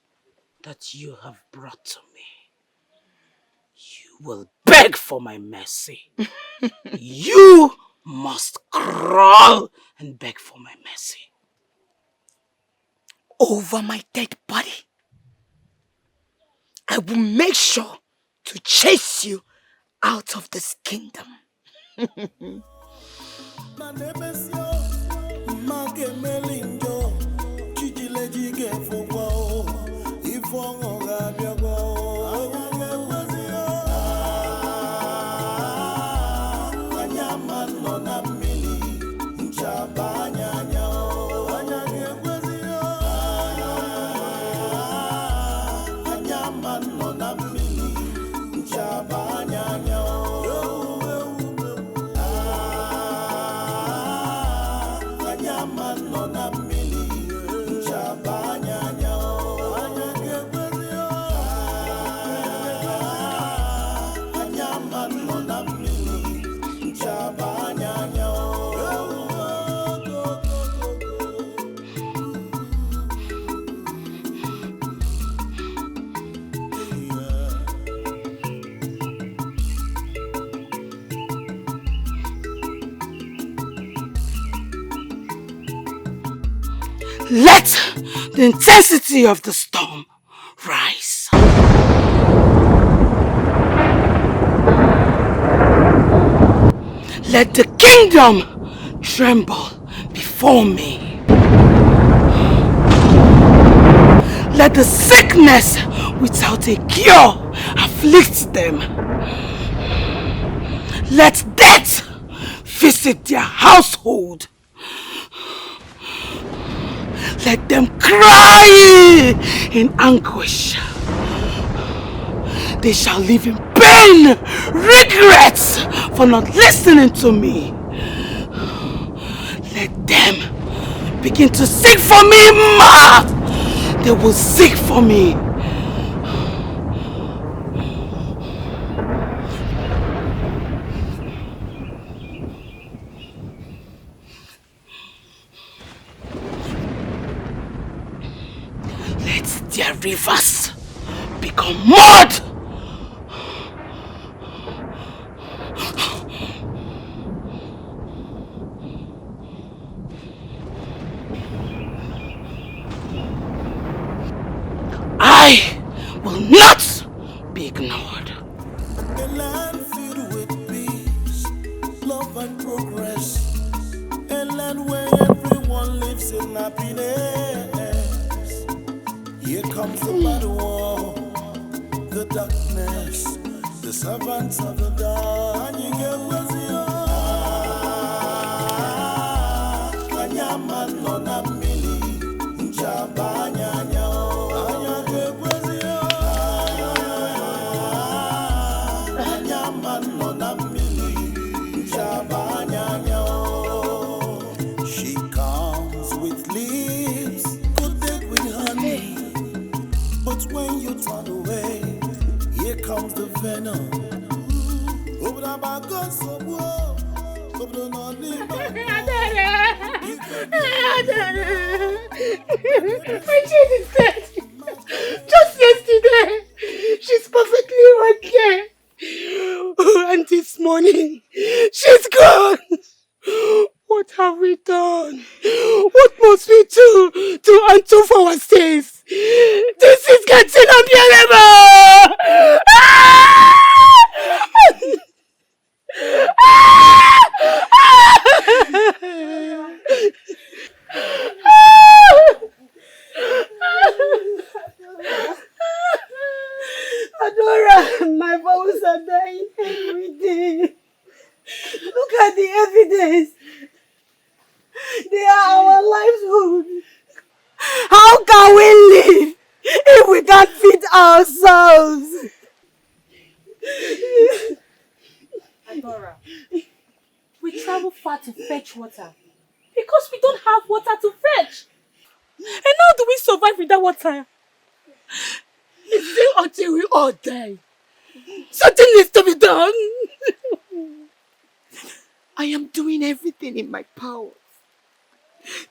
that you have brought to me, you will beg for my mercy. You must crawl and beg for my mercy. Over my dead body, I will make sure to chase you out of this kingdom. Let the intensity of the storm rise. Let the kingdom tremble before me. Let the sickness without a cure afflict them. Let death visit their household. Let them cry in anguish. They shall live in pain, regrets for not listening to me. Let them begin to seek for me mad. They will seek for me rivers become mud. I will not be ignored. A land filled with peace, love and progress. A land where everyone lives in happiness. Here comes the bad war, the darkness, the servants of the dark. Anyama no na mili, njaba anyanya o. Anyage kwezi o. Anyama no na mili, njaba anyanya o. She comes with lips coated with honey, but when you turn away, here comes the venom. My child is dead. Just yesterday, she's perfectly okay. And this morning, she's gone. What have we done? What must we do to undo for our sins? This is getting unbearable! Adora, my bones are dying every day. Look at the evidence. They are our livelihood. How can we live if we can't feed ourselves? Adora, we travel far to fetch water because we don't have water to fetch. And how do we survive without water? It's still until we all die. Something needs to be done. I am doing everything in my power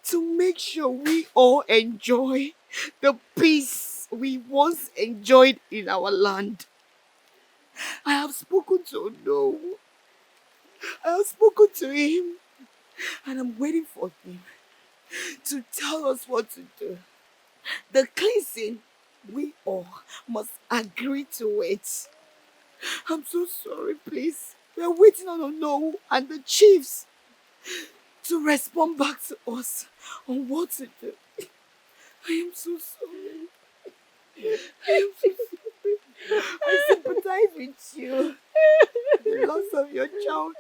to make sure we all enjoy the peace we once enjoyed in our land. I have spoken to Noah. I have spoken to him, and I'm waiting for him to tell us what to do. The cleansing, we all must agree to it. I'm so sorry, please. We're waiting on Noah and the chiefs to respond back to us on what to do. I am so sorry. I am so sorry. I sympathize with you. The loss of your child.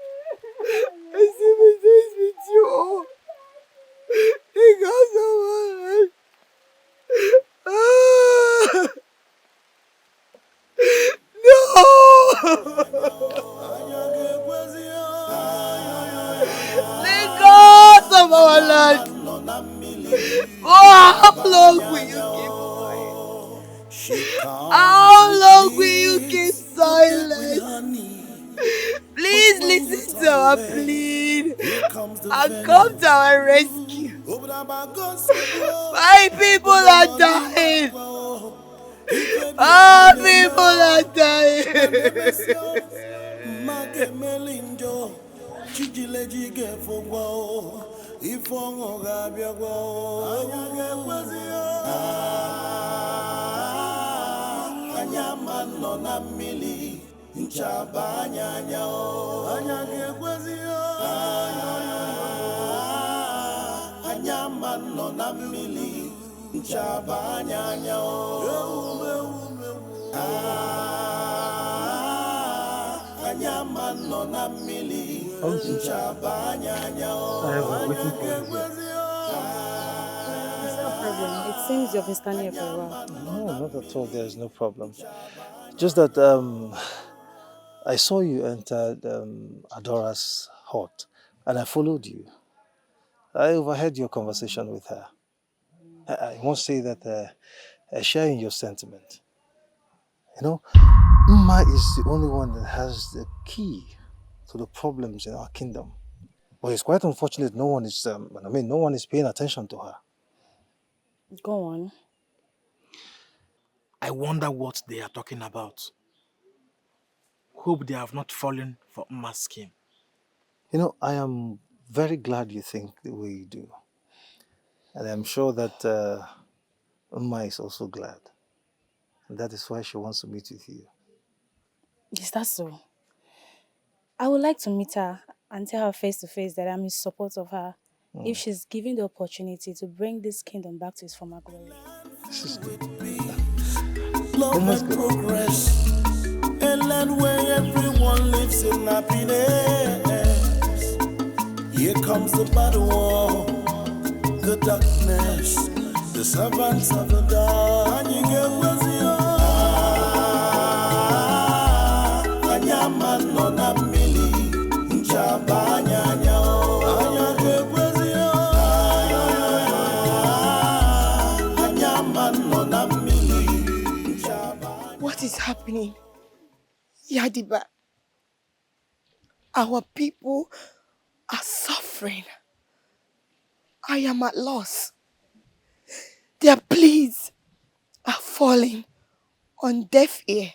I sympathize with you all. Because of us. No! Because of our land. Oh, how long will you keep quiet? How long will you keep silent? Please listen to our plea and come to our rescue. My people are dying. Our people are dying. I have been waiting for you here. It's no problem. It seems you've been standing here for a while. No, not at all. There is no problem. Just that I saw you entered Adora's hut, and I followed you. I overheard your conversation with her. I must say that I share in your sentiment. You know, Mma is the only one that has the key to the problems in our kingdom. But it's quite unfortunate no one is, no one is paying attention to her. Go on. I wonder what they are talking about. Hope they have not fallen for Umma's scheme. You know, I am very glad you think the way you do. And I'm sure that Umma is also glad. And that is why she wants to meet with you. Is that so? I would like to meet her and tell her face to face that I'm in support of her if she's given the opportunity to bring this kingdom back to its former glory. This is good. Love Let's and go. progress, a land where everyone lives in happiness. Here comes the bad war, the darkness, the servants of the dark. Anyaman no na mili, njaba nyanyao. Anyaman no na mili, njaba. What is happening? Yadiba, our people are suffering. I am at loss. Their pleas are falling on deaf ear.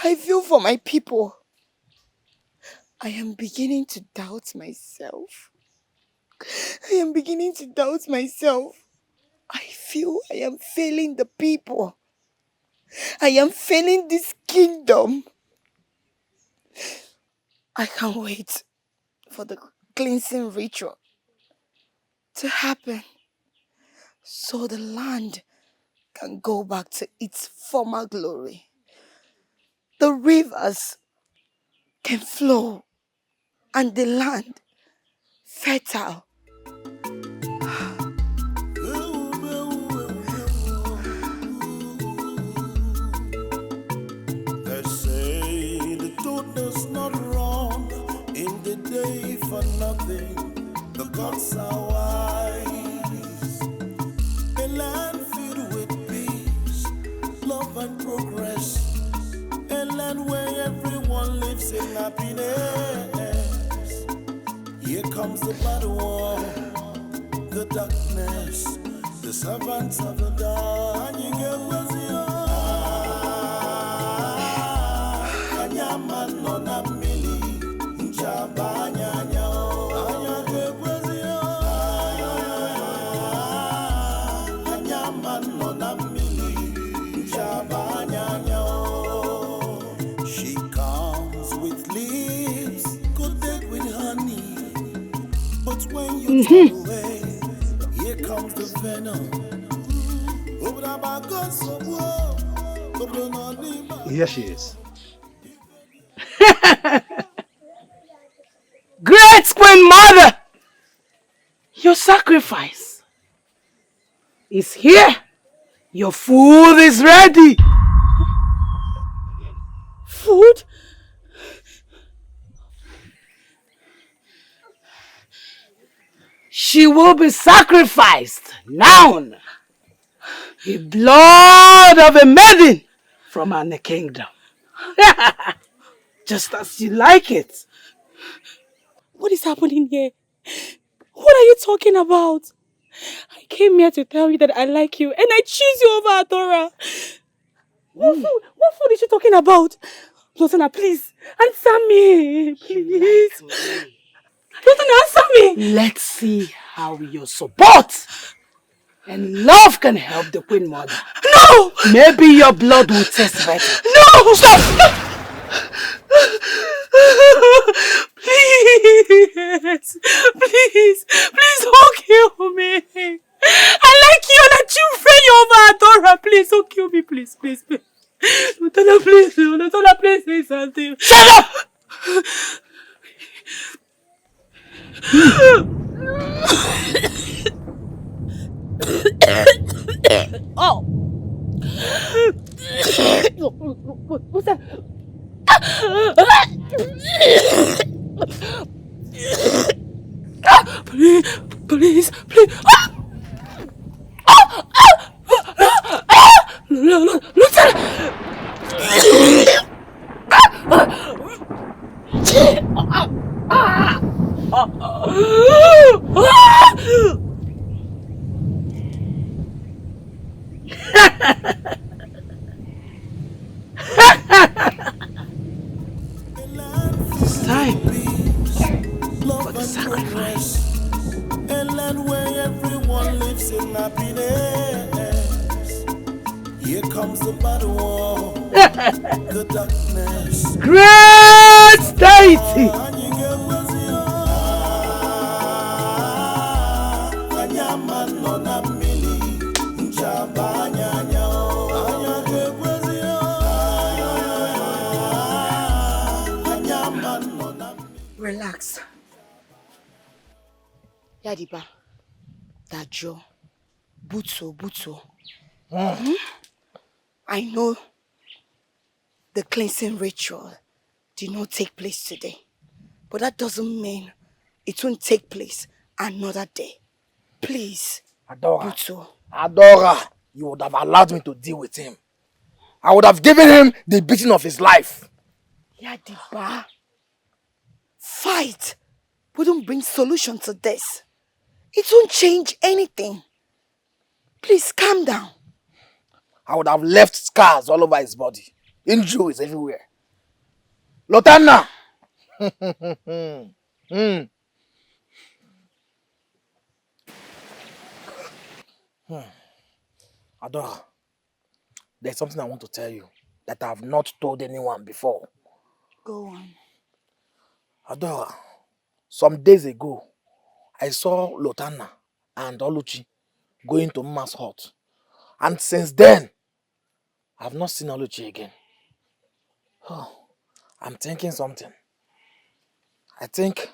I feel for my people. I am beginning to doubt myself. I am beginning to doubt myself. I feel I am failing the people. I am failing this kingdom. I can't wait for the cleansing ritual to happen so the land can go back to its former glory. The rivers can flow and the land fertile. They say the truth does not run in the day for nothing. The gods are wise. A land filled with peace, love and progress. A land where everyone lives in happiness. Here comes the bad war, the darkness, the servants of the dark. Anyaman no na mili, njaba nyanyao. Anyaman no na mili, njaba nyanyao. She comes with lips coated with honey, but when you turn away, here comes the venom. Here she is. Great Queen Mother, your sacrifice is here. Your food is ready. Food? She will be sacrificed now. The blood of a maiden from our kingdom. Just as you like it. What is happening here? What are you talking about? I came here to tell you that I like you and I choose you over Adora. What food is she talking about? Lotana, please, answer me. Please. Lotana, answer me. Let's see how your support and love can help the Queen Mother. No! Maybe your blood will taste better. No! Stop! Please! Please! Please don't kill me! I like you and I choose you over Adora. Please don't kill me, please, please, please. Lotana, please, Lotana, please say something. Shut up! Oh! What's that? Please, please, please. For the sacrifice. A land where everyone lives in happiness. Here comes the battle war, the darkness. Great deity! Relax. Yadiba, Dajo, Buto. I know the cleansing ritual did not take place today, but that doesn't mean it won't take place another day. Please, Adora. Buto. Adora, you would have allowed me to deal with him. I would have given him the beating of his life. Yadiba, fight wouldn't bring solution to this. It won't change anything. Please calm down. I would have left scars all over his body. Injuries everywhere. Lotana! Adora, there's something I want to tell you that I have not told anyone before. Go on. Adora, some days ago, I saw Lotana and Oluchi going to Mma's hut. And since then, I have not seen Oluchi again. Oh, I'm thinking something. I think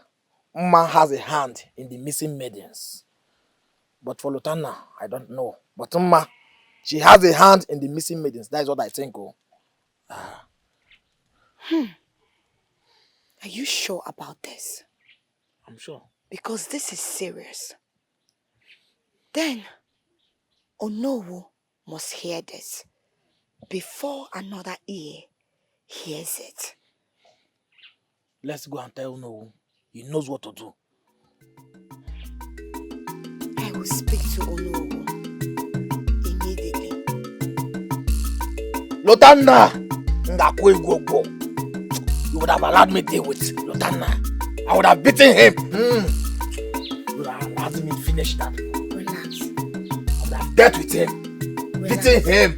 Mma has a hand in the missing maidens. But for Lotana, I don't know. But Mma, she has a hand in the missing maidens. That is what I think. Oh. Are you sure about this? I'm sure. Because this is serious. Then, Onowu must hear this before another ear hears it. Let's go and tell Onowu. He knows what to do. I will speak to Onowu immediately. Lotana! You would have allowed me to deal with Lotana. I would have beaten him. You would have allowed me to finish that. Relax. I would have dealt with him. Relax. Beating him.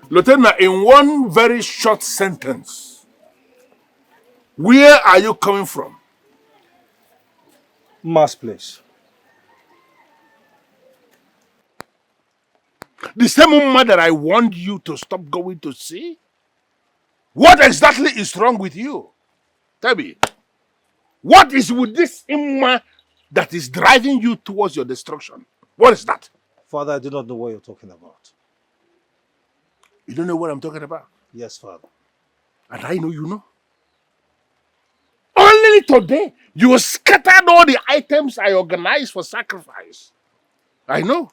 Lieutenant, in one very short sentence, where are you coming from? Mass place. The same woman that I warned you to stop going to see? What exactly is wrong with you? Tell me. What is with this Imma that is driving you towards your destruction? What is that? Father, I do not know what you're talking about. You don't know what I'm talking about? Yes, Father. And I know you know. Only today, you scattered all the items I organized for sacrifice. I know.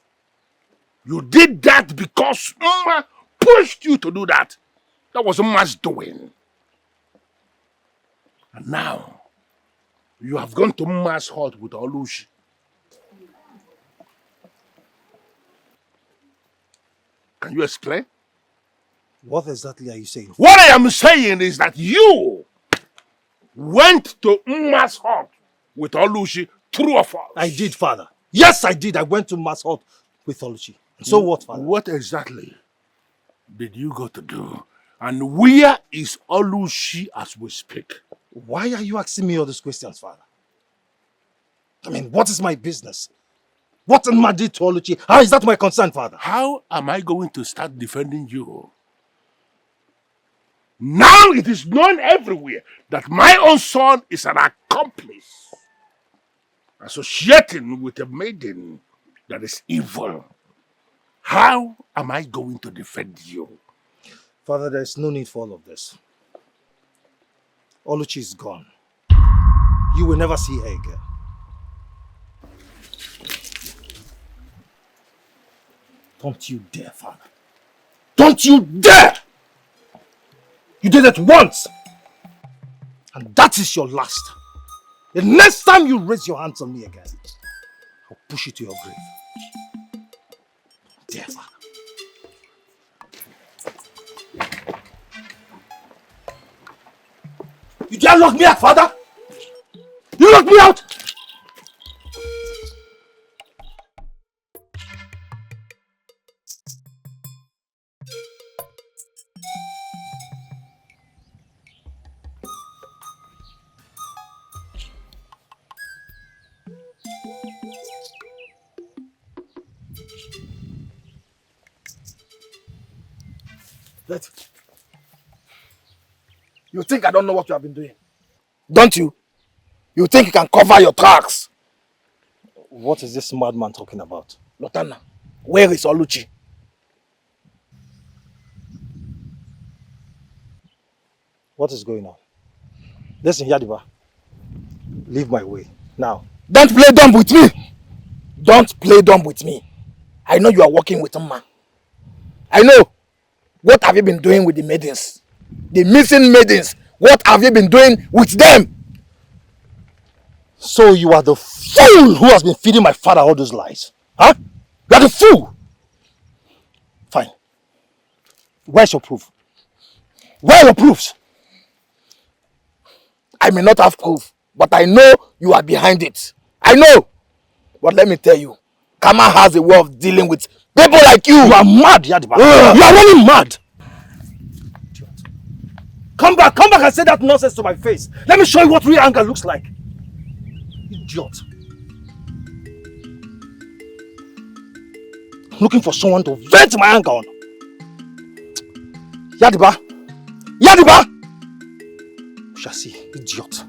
You did that because Umma pushed you to do that. That was Umma's doing. And now, you have gone to Umma's hut with Olushi. Can you explain? What exactly are you saying? What I am saying is that you went to Umma's hut with Olushi, true or false? I did, Father. Yes, I did. I went to Mass hut with Oluchi. So what, Father? What exactly did you go to do? And where is Olushi as we speak? Why are you asking me all these questions, Father? I mean, what is my business? What am I did to Oluchi? How is that my concern, Father? How am I going to start defending you? Now it is known everywhere that my own son is an accomplice, associating with a maiden that is evil. How am I going to defend you? Father, there is no need for all of this. Oluchi is gone. You will never see her again. Don't you dare, Father. Don't you dare! You did it once! And that is your last. The next time you raise your hands on me again, I'll push you to your grave. Dear Father. You dare lock me out, Father? You lock me out! Let You think I don't know what you have been doing? Don't you? You think you can cover your tracks? What is this madman talking about? Lotana, where is Oluchi? What is going on? Listen, Yadiba. Leave my way. Now. Don't play dumb with me! Don't play dumb with me. I know you are working with a man. I know. What have you been doing with the maidens? The missing maidens. What have you been doing with them? So you are the fool who has been feeding my father all those lies. Huh? You are the fool! Fine. Where's your proof? Where are your proofs? I may not have proof, but I know you are behind it. I know. But let me tell you, Kama has a way of dealing with people like you. You are mad, Yadiba. You are really mad. Come back and say that nonsense to my face. Let me show you what real anger looks like. Idiot. Looking for someone to vent my anger on. Yadiba! Yadiba! We shall see, idiot.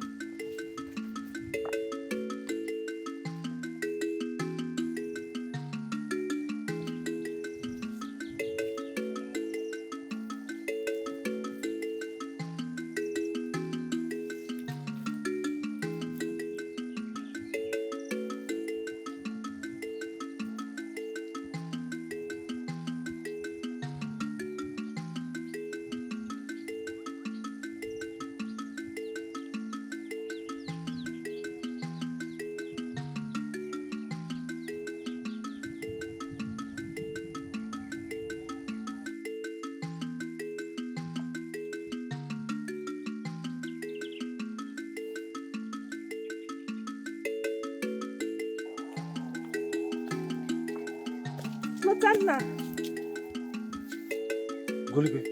Golibe.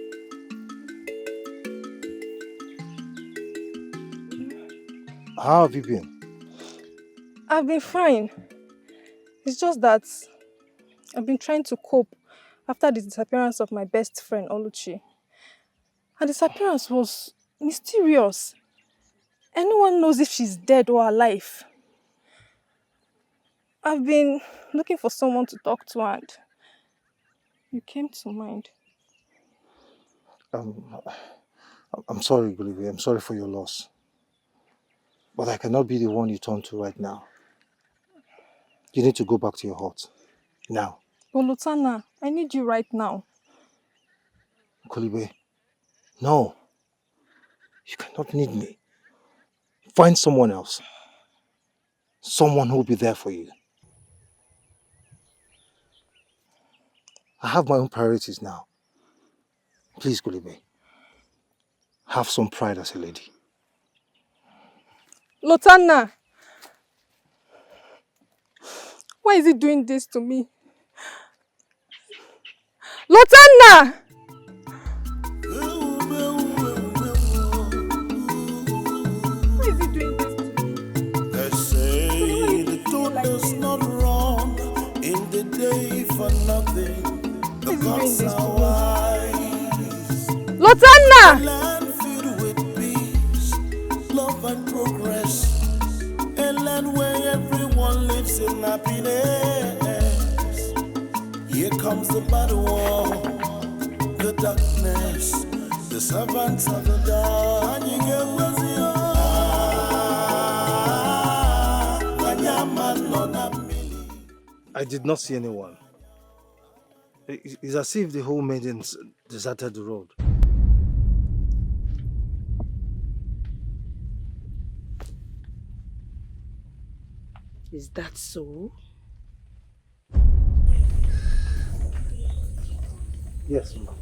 How have you been? I've been fine. It's just that I've been trying to cope after the disappearance of my best friend, Oluchi. Her disappearance was mysterious. And no one knows if she's dead or alive. I've been looking for someone to talk to and you came to mind. I'm sorry, Golibe. I'm sorry for your loss. But I cannot be the one you turn to right now. You need to go back to your hut. Now. But Lutana, I need you right now. Golibe, no. You cannot need me. Find someone else. Someone who will be there for you. I have my own priorities now. Please, Golibe. Have some pride as a lady. Lotana! Why is he doing this to me? Lotana! Why is he doing this to me? They say the truth does not run in the day for nothing. The gods are wise. Lotana! A land filled with peace, love and progress. A land where everyone lives in happiness. Here comes the bad war, the darkness, the servants of the dark. I did not see anyone. It's as if the whole maidens deserted the road. Is that so? Yes, ma.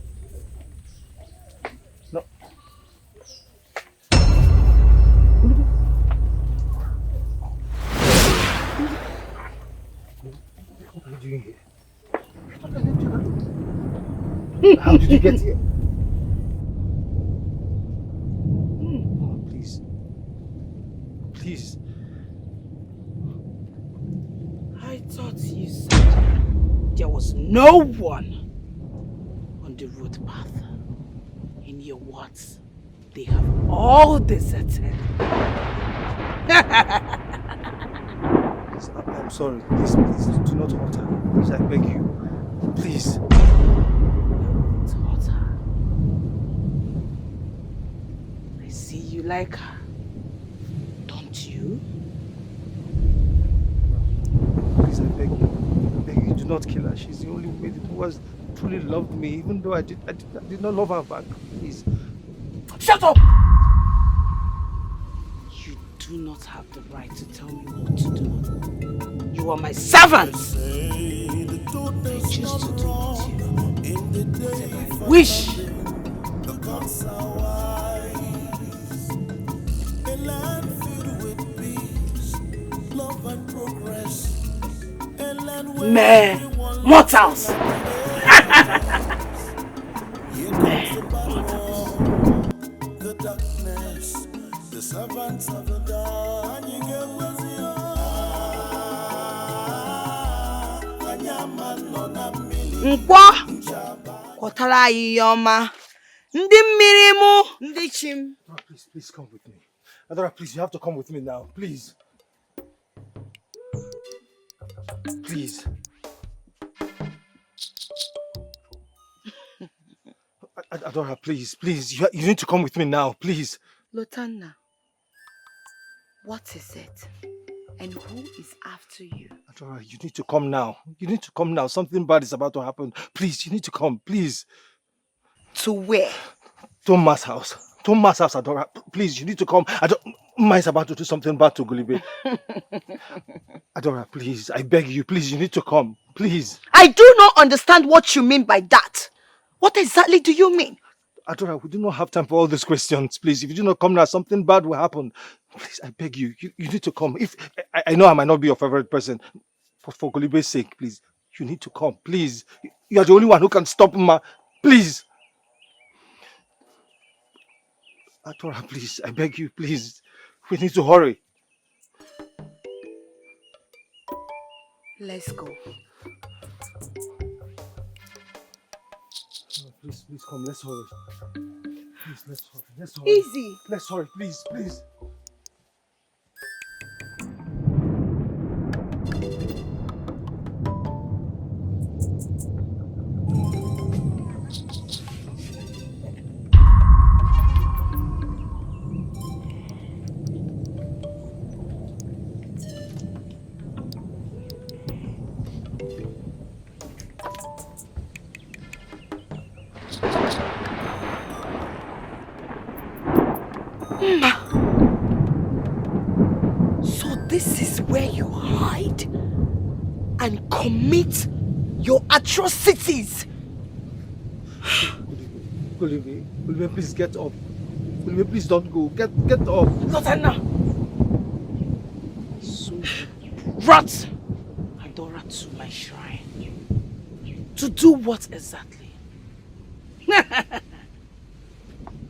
No. What are you doing here? How did you get here? Oh, please. Please. I thought you said there was no one on the road path. In your words, they have all deserted. Please, I'm sorry. Please, please, do not hurt her. Please, I beg you. Please. Don't hurt her. I see you like her. Don't you? Please, I beg you. I beg you, do not kill her. She's the only maiden who has truly loved me, even though I did not love her back. Please. Shut up! You do not have the right to tell me what to do. You are my servants. I choose to do with you whatever I wish. The gods are wise. A land filled with peace, love and progress. A land where everyone Mortals! Here comes the battle, the darkness, the servants of the dawn. Nkwo kọtara anyị ọma ndị mmiri mụ ndị chim. Please, please come with me. Adora, please, you have to come with me now. Please. Please. Adora, please, please. You need to come with me now, please. Lotanna, what is it? And who is after you? Adora, you need to come now. You need to come now. Something bad is about to happen. Please, you need to come, please. To where? Thomas' house. Thomas' house, Adora. Please, you need to come. Ma is about to do something bad to Gulibe. Adora, please, I beg you, please, you need to come. Please. I do not understand what you mean by that. What exactly do you mean? Adora, we do not have time for all these questions, please. If you do not come now, something bad will happen. Please, I beg you. You need to come. If I know I might not be your favorite person. For Gulibe's sake, please. You need to come, please. You are the only one who can stop Ma. Please. Adora, please, I beg you, please. We need to hurry. Let's go. No, please, come. Let's hurry. Please, let's hurry. Let's hurry. Easy. Let's hurry, please, please. So this is where you hide and commit your atrocities. Gulibe, please get up. Gulibe, please don't go. Get up. Lotanna! So brought Adora to my shrine. To do what exactly?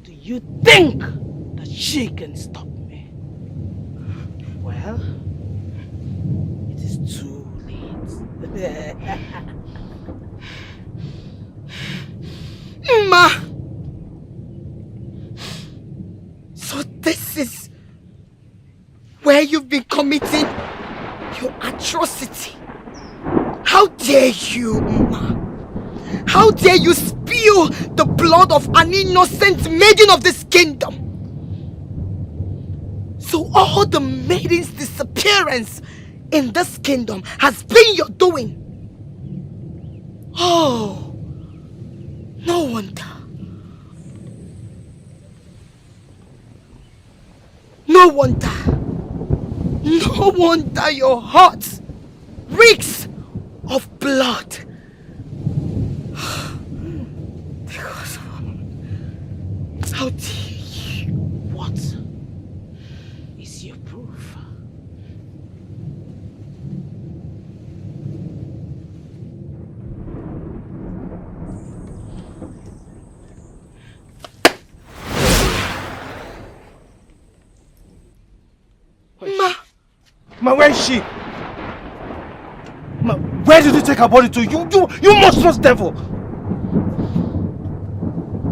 Do you think that she can stop me? Well, it is too late. Ma! So this is where you've been committing your atrocity. How dare you, Ma? How dare you spill the blood of an innocent maiden of this kingdom? So all the maidens' disappearance in this kingdom has been your doing. Oh, no wonder. No wonder. No No wonder your heart reeks of blood. Because how dare you? What is your proof? Ma, where is she? Ma, where did you take her body to? You monstrous devil!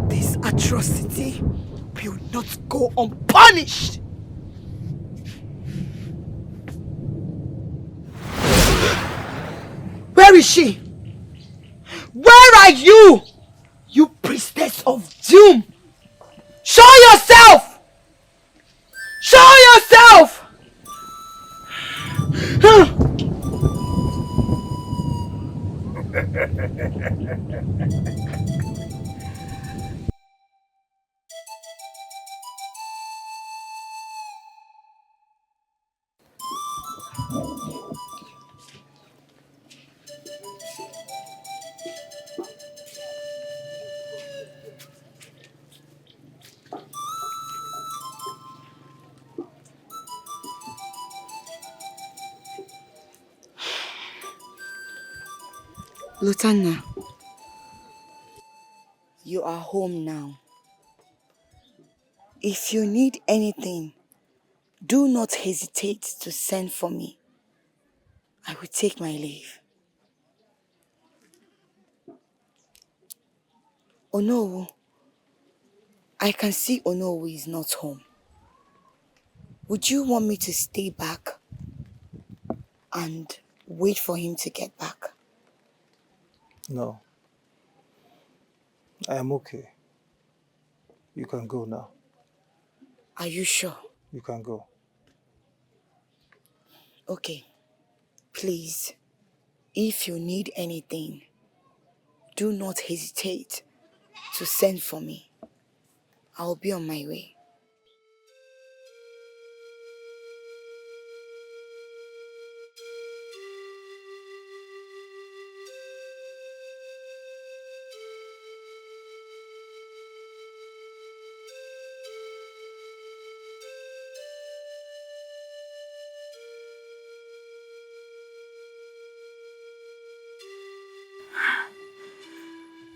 This atrocity will not go unpunished. Where is she? Where are you? You priestess of doom! Show yourself! Show yourself! Lutana, you are home now. If you need anything, do not hesitate to send for me. I will take my leave. Onowu, I can see Onowu is not home. Would you want me to stay back and wait for him to get back? No. I am okay. You can go now. Are you sure? You can go. Okay. Please, if you need anything, do not hesitate to send for me. I'll be on my way.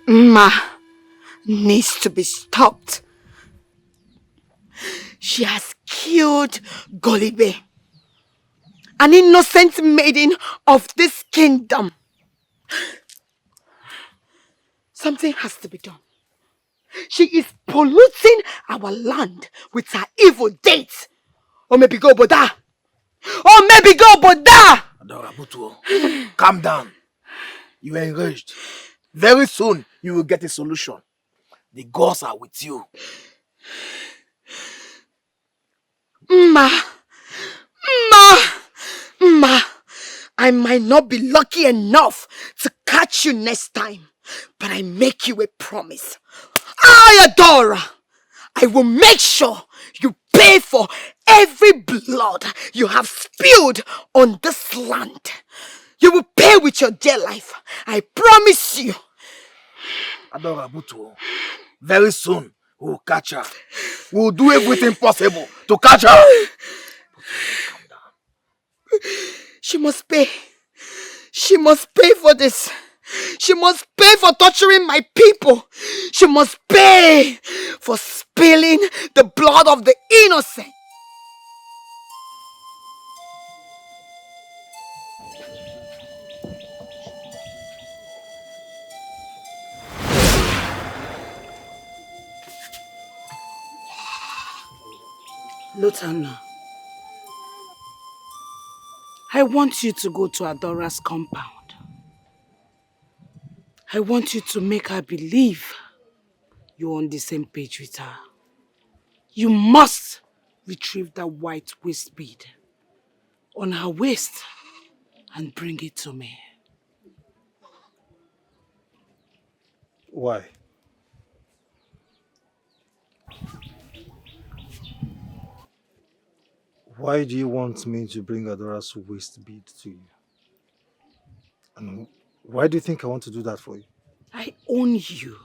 Ma needs to be stopped. She has killed Golibe, an innocent maiden of this kingdom. Something has to be done. She is polluting our land with her evil deeds. Or maybe go Boda. Or maybe go Boda. Adora Butuo, calm down. You are enraged. Very soon, you will get a solution. The gods are with you. Ma, I might not be lucky enough to catch you next time, but I make you a promise. Adora, I will make sure you pay for every blood you have spilled on this land. You will pay with your dear life. I promise you. Adora Butuo, very soon, we will catch her. We will do everything possible to catch her. Calm down. She must pay. She must pay for this. She must pay for torturing my people. She must pay for spilling the blood of the innocent. Lutana, I want you to go to Adora's compound. I want you to make her believe you're on the same page with her. You must retrieve that white waist bead on her waist and bring it to me. Why? Why do you want me to bring Adora's waist bead to you? And why do you think I want to do that for you? I own you.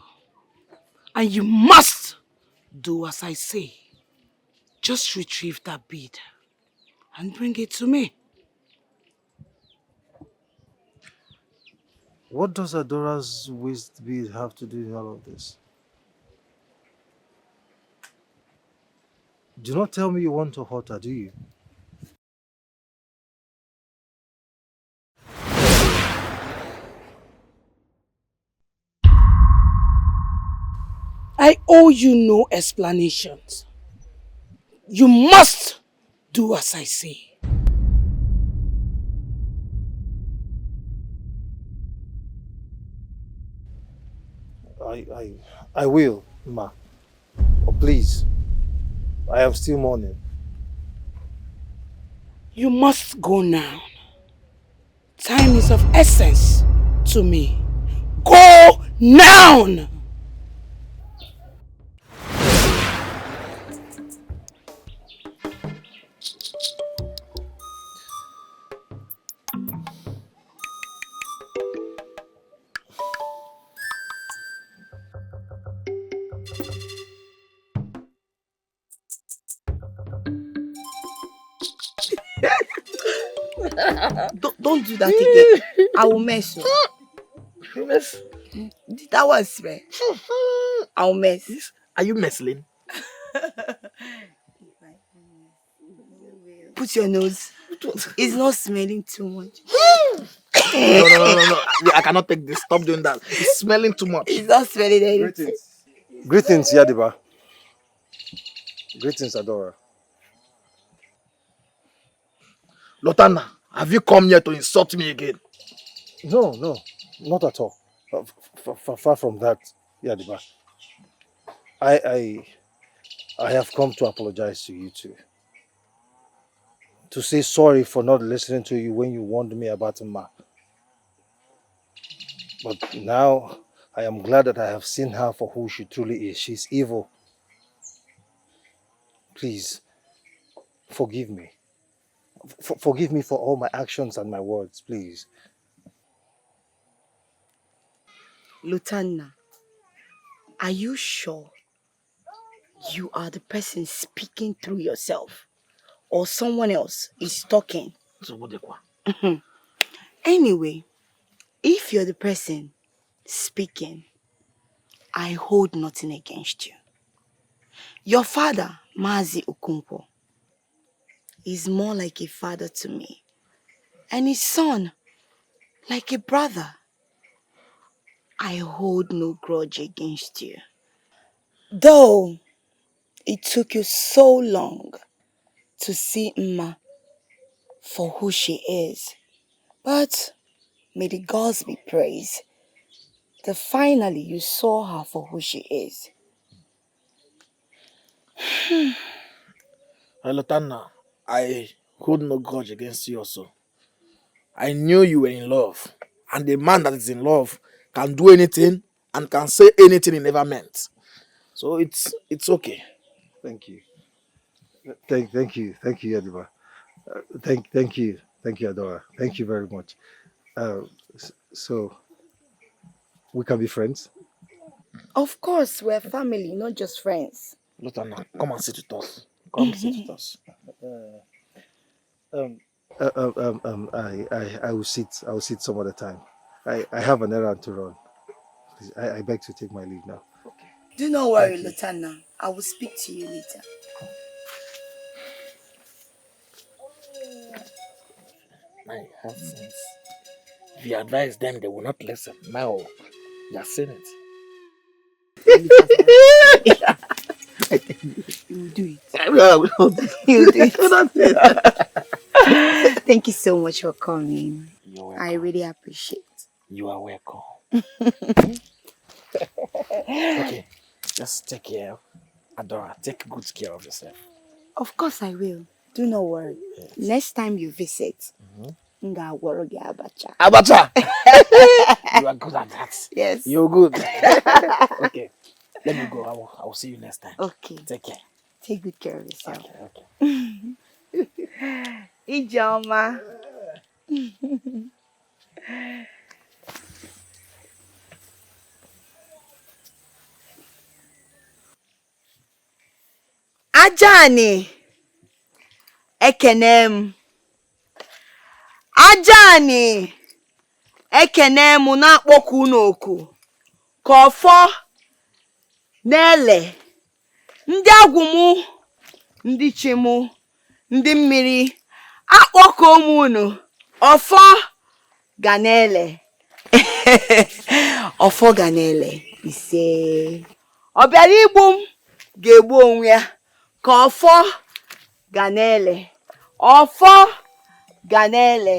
And you must do as I say. Just retrieve that bead and bring it to me. What does Adora's waist bead have to do with all of this? Do not tell me you want to hurt her, do you? I owe you no explanations. You must do as I say. I will, Ma. Oh, please. I am still mourning. You must go now. Time is of essence to me. Go now! Don't do that again. I will mess you. You mess? That was smell. I will mess. Are you messling? Put your nose. It's not smelling too much. No. I cannot take this. Stop doing that. It's smelling too much. It's not smelling anything. Greetings, Yadiba. Greetings, Adora. Lotana, have you come here to insult me again? No, not at all. Far from that, Yadiba. I have come to apologize to you too. To say sorry for not listening to you when you warned me about Ma. But now I am glad that I have seen her for who she truly is. She's evil. Please, forgive me. Forgive me for all my actions and my words, please. Lutana, are you sure you are the person speaking through yourself? Or someone else is talking? Anyway, if you're the person speaking, I hold nothing against you. Your father, Mazi Okonkwo, is more like a father to me. And his son, like a brother. I hold no grudge against you. Though it took you so long to see Mma for who she is. But may the gods be praised that finally you saw her for who she is. Lotana, I hold no grudge against you also. I knew you were in love. And the man that is in love can do anything and can say anything he never meant. So it's okay. Thank you. Thank you, Yadiba. Thank you, Adora. Thank you very much. So we can be friends. Of course, we're family, not just friends. Lotana, come and sit with us. Come sit with us. I will sit. I will sit some other time. I have an errand to run. Please, I beg to take my leave now. Okay. Do not worry, Lutana. I will speak to you later. I have sense. If you advise them, they will not listen. Now, you are saying it. You will do it. I will do it. You will do it. Thank you so much for coming. You're welcome. I really appreciate it. You are welcome. Okay, just take care. Adora, take good care of yourself. Of course I will. Do not worry. Yes. Next time you visit, Abacha. Abacha! You are good at that. Yes. You're good. Okay, let me go. I will see you next time. Okay. Take care. Take good care of yourself. Okay. Ijoma. Ajani. Ekenem. Ajani. Ekenem na-akpọku n'oku. Ka ọfọ na-ele. Ndị agwụmụ, ndị chimụ, ndị mmiri, akpọku unu. Ọfọ ga na-ele. Ọfọ ga na-ele. Ise. Ọ bịara igbu m ga-egbu onwe ya. Ka ọfọ ga na-ele. Ọfọ ga na-ele.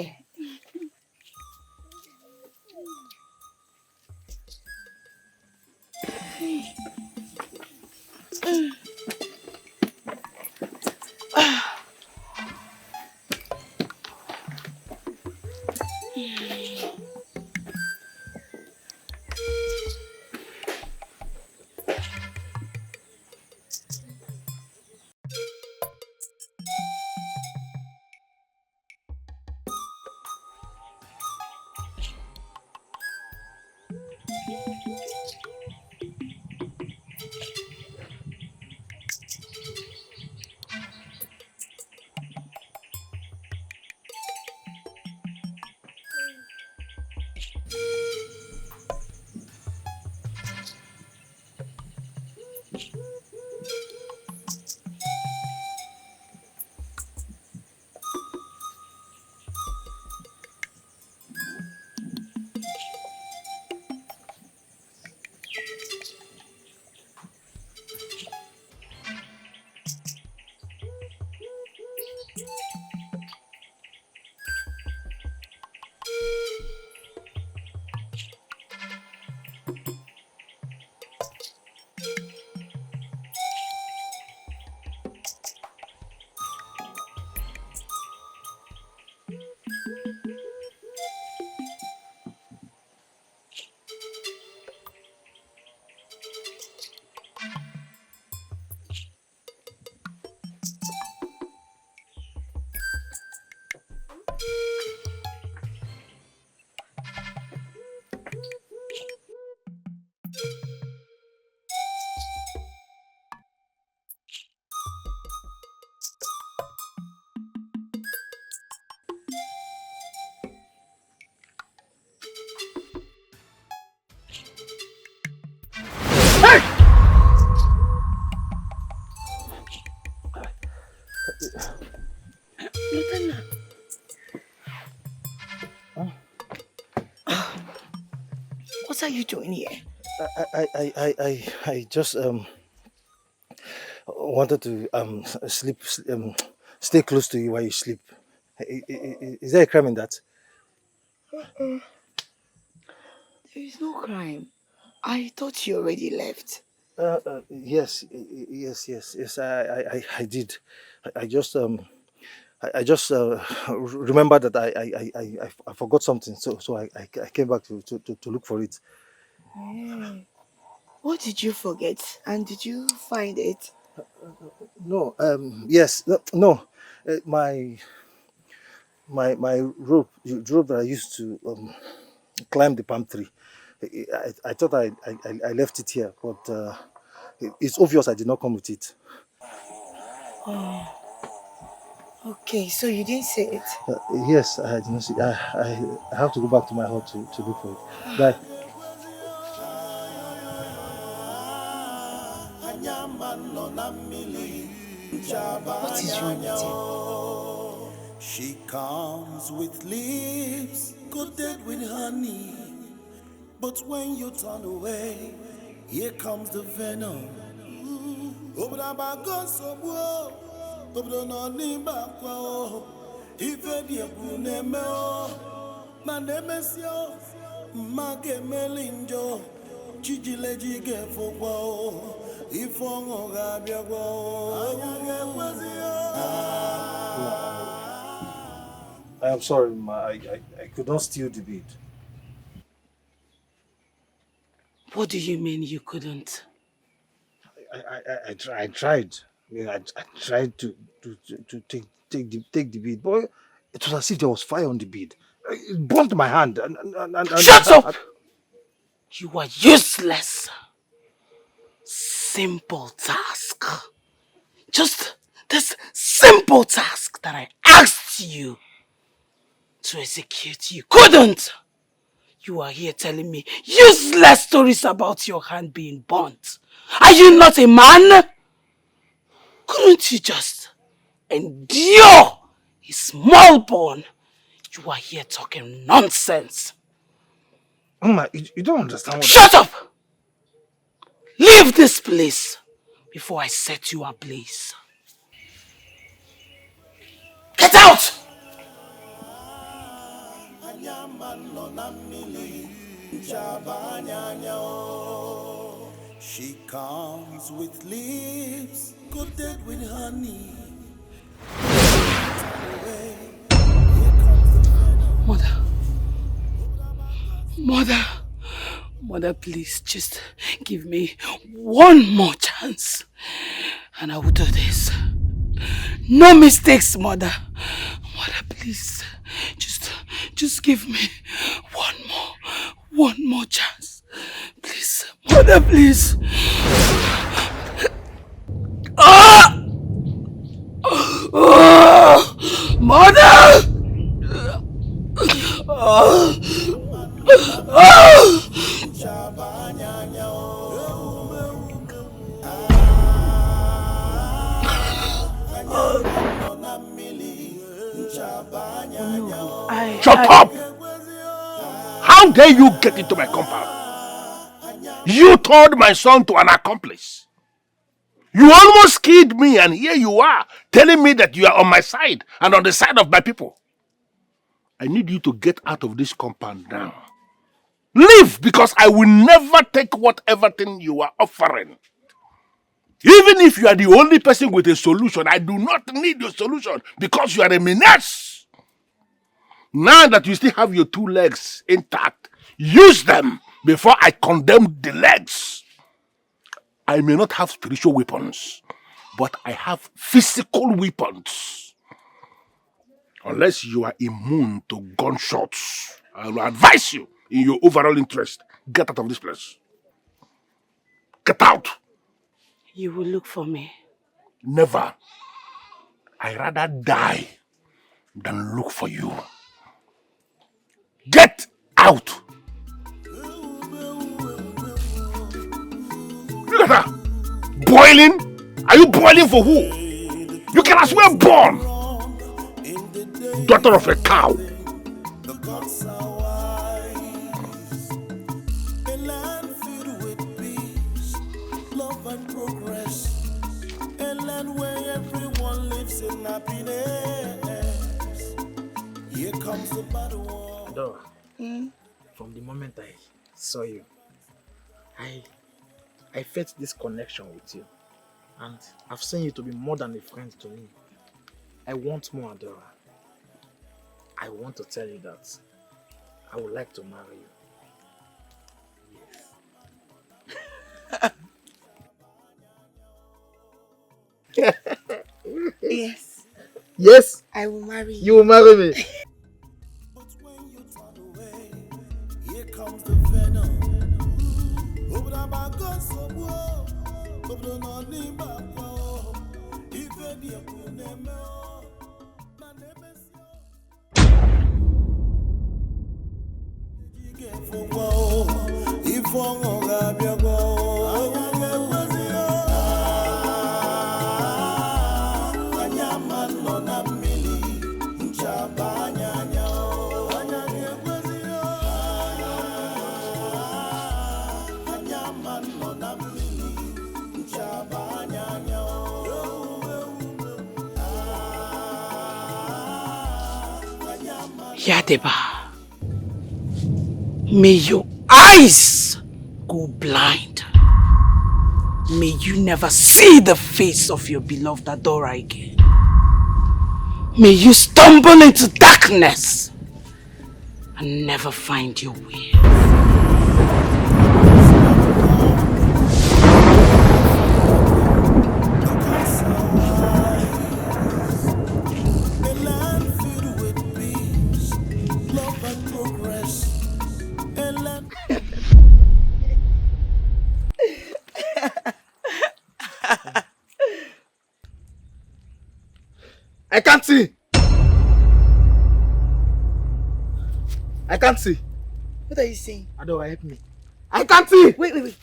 Lieutenant. What are you doing here? I just wanted to stay close to you while you sleep. Is there a crime in that? There is no crime. I thought you already left. Yes, yes. I did. I just remember that I forgot something, so I came back to look for it. Hey. What did you forget? And did you find it? No, yes, no, my rope, the rope that I used to climb the palm tree. I thought I left it here, but it's obvious I did not come with it. Oh, okay. So you didn't say it? Yes, I did not see. I have to go back to my hall to look for it. Bye. What is wrong with you? She comes with lips coated with honey, but when you turn away, here comes the venom. I am sorry, Ma. I could not steal the bead. What do you mean you couldn't? I tried. I mean, I tried to take the bead. Boy, it was as if there was fire on the bead. It burnt my hand. Shut up! You are useless. Simple task. Just this simple task that I asked you to execute. You couldn't. You are here telling me useless stories about your hand being burnt. Are you not a man? Couldn't you just endure a small burn? You are here talking nonsense. Mama, you don't understand what Shut up! Leave this place before I set you ablaze. Get out! She comes with lips coated with honey. Mother, please just give me one more chance and I will do this. No mistakes, Mother. Mother, please, just give me one more chance. Please, Mother, please. Ah! Oh! Mother! Oh! Oh! Shut up! How dare you get into my compound? You turned my son to an accomplice. You almost killed me, and here you are telling me that you are on my side and on the side of my people. I need you to get out of this compound now. Leave, because I will never take whatever thing you are offering. Even if you are the only person with a solution, I do not need your solution because you are a menace. Now that you still have your two legs intact, use them before I condemn the legs. I may not have spiritual weapons, but I have physical weapons. Unless you are immune to gunshots, I will advise you, in your overall interest, get out of this place. Get out! You will look for me. Never. I rather die than look for you. Get out! Look at that! Boiling? Are you boiling for who? You can as well burn! Daughter of a cow. Where everyone lives in happiness. Here comes the battle. Dora, from the moment I saw you, I felt this connection with you. And I've seen you to be more than a friend to me. I want more, Dora. I want to tell you that I would like to marry you. Yes. Yes? I will marry you. You will marry me. Here comes the venom. Yadeba, may your eyes go blind. May you never see the face of your beloved Adora again. May you stumble into darkness and never find your way. I can't see. What are you saying? Adora, help me. I can't see. Wait.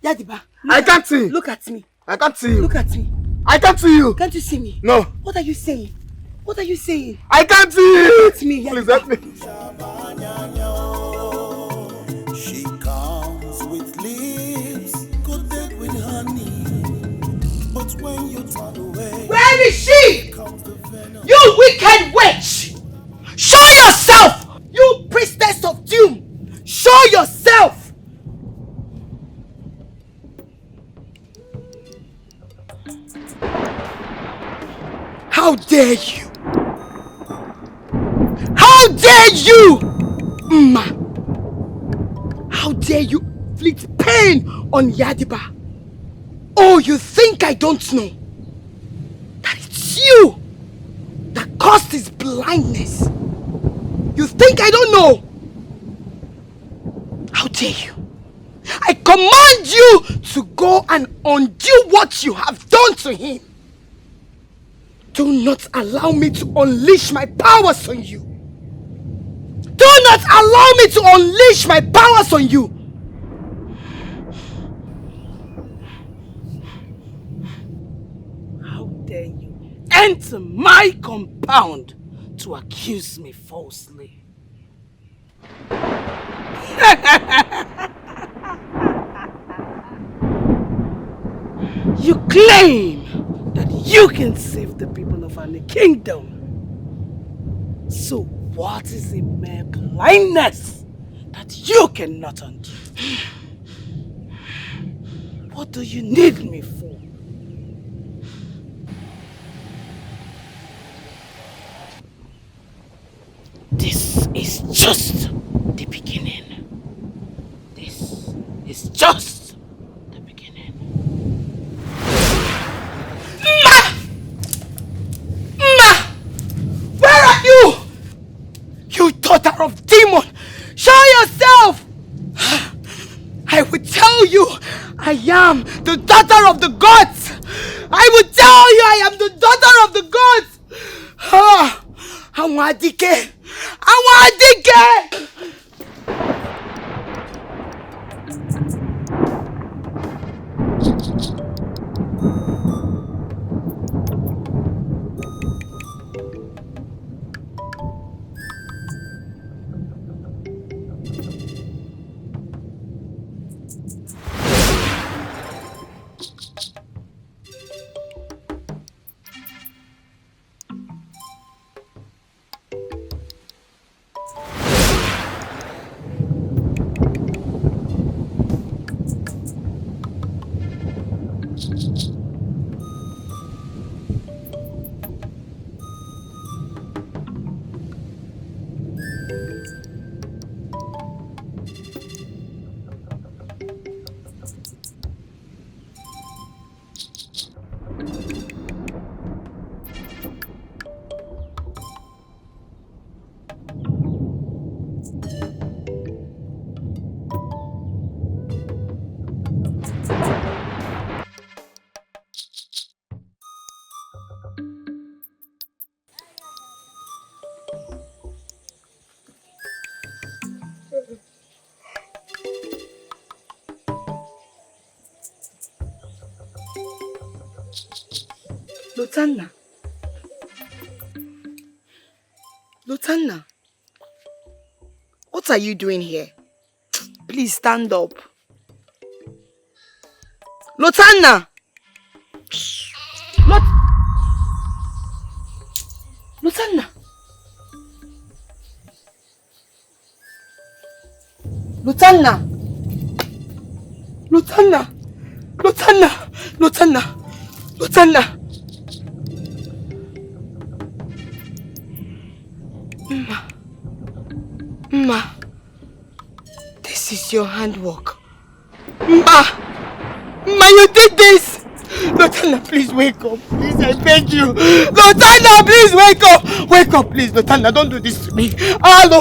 Yadiba. I can't see. Look at me. I can't see you. Look at me. I can't see you. Can't you see me? No. What are you saying? What are you saying? I can't see. Look at me, Please help me. She comes with lips coated with honey, but when you turn away, Where is she? comes the venom. You wicked witch! Show yourself! You priestess of doom! Show yourself! How dare you? How dare you? How dare you inflict pain on Yadiba? Oh, you think I don't know that it's you that caused his blindness? You think I don't know? How dare you? I command you to go and undo what you have done to him. Do not allow me to unleash my powers on you. Do not allow me to unleash my powers on you. How dare you enter my compound to accuse me falsely? You claim that you can save the people of our kingdom. So what is a mere blindness that you cannot undo? What do you need me for? This is just the beginning. This is just the beginning. Where are you? You daughter of demon! Show yourself! I will tell you, I am the daughter of the gods! I will tell you, I am the daughter of the gods! Àwọn Adike! Àwọn Adike! Lotanna. Lotanna. What are you doing here? Please stand up. Lotanna! Lotanna! Lotanna! Lotanna! Lotanna! Lotanna! Lotanna! Ma, this is your handwork. Ma, you did this! Lotanna, please wake up. Please, I beg you. Lotanna, please wake up. Wake up, please. Lotanna, don't do this to me. Hello,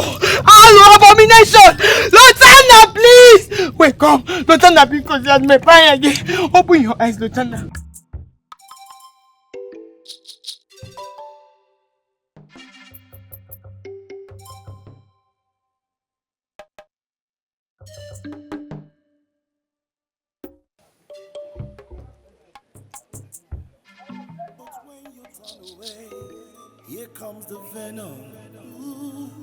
abomination. Lotanna, please. Wake up. Lotanna, because you had my fire again. Open your eyes, Lotanna. Here comes the venom.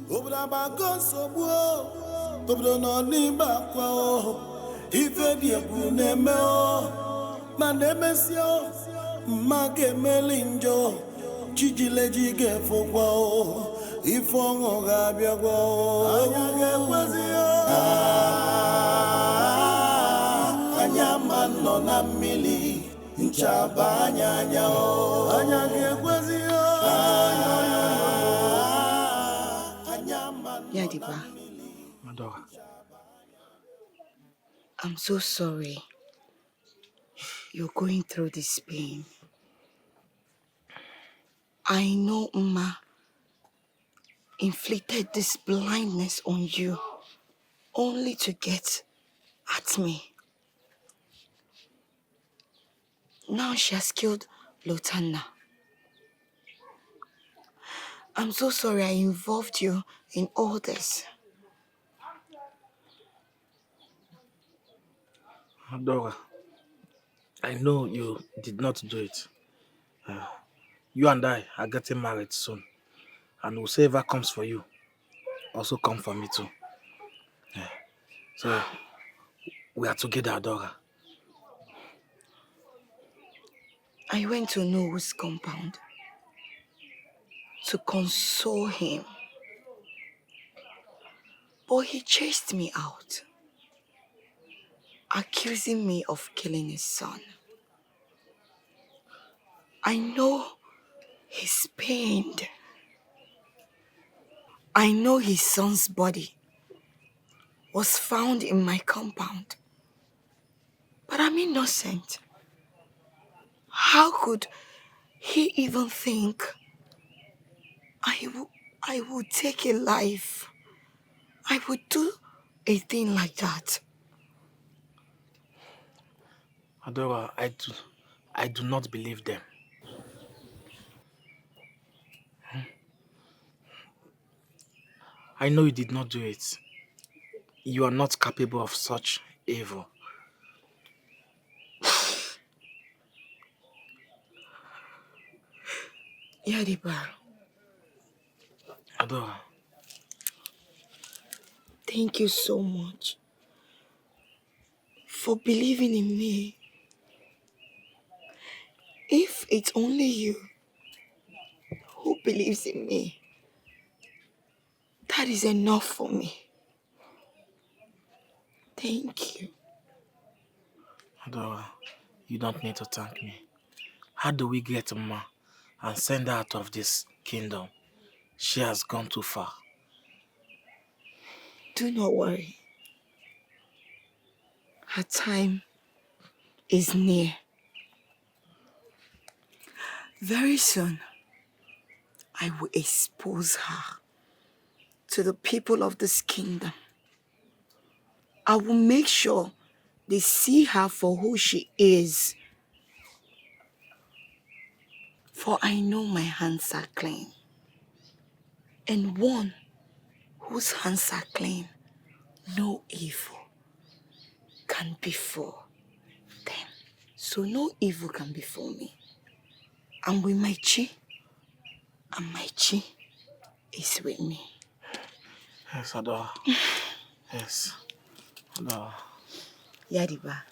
Obrabago sobo, obro no nimba kwao. Ife diebu neme o, manemesio, mage melinjo, chijile jige fokwao. Ifongo gabia kwao, anyage kwazio. Anyaman no na mili, nchaba anyanya o, anyage kwazio. Yadiba, Adora. I'm so sorry you're going through this pain. I know Uma inflicted this blindness on you only to get at me. Now she has killed Lotana. I'm so sorry I involved you in all this. Adora, I know you did not do it. You and I are getting married soon. And whoever comes for you, also come for me too. So, we are together, Adora. I went to Noah's compound to console him. But he chased me out, accusing me of killing his son. I know he's pained. I know his son's body was found in my compound. But I'm innocent. How could he even think I would take a life? I would do a thing like that. Adora, I do not believe them. I know you did not do it. You are not capable of such evil. Yadiba, Adora. thank you so much for believing in me. If it's only you who believes in me, that is enough for me. Thank you. Adora, you don't need to thank me. How do we get Ma and send her out of this kingdom? She has gone too far. Do not worry. Her time is near. Very soon, I will expose her to the people of this kingdom. I will make sure they see her for who she is. For I know my hands are clean. And one whose hands are clean, no evil can befall them. So no evil can befall me. I'm with my chi, and my chi is with me. Yes, Adora. Yes, Adora. Yadiba,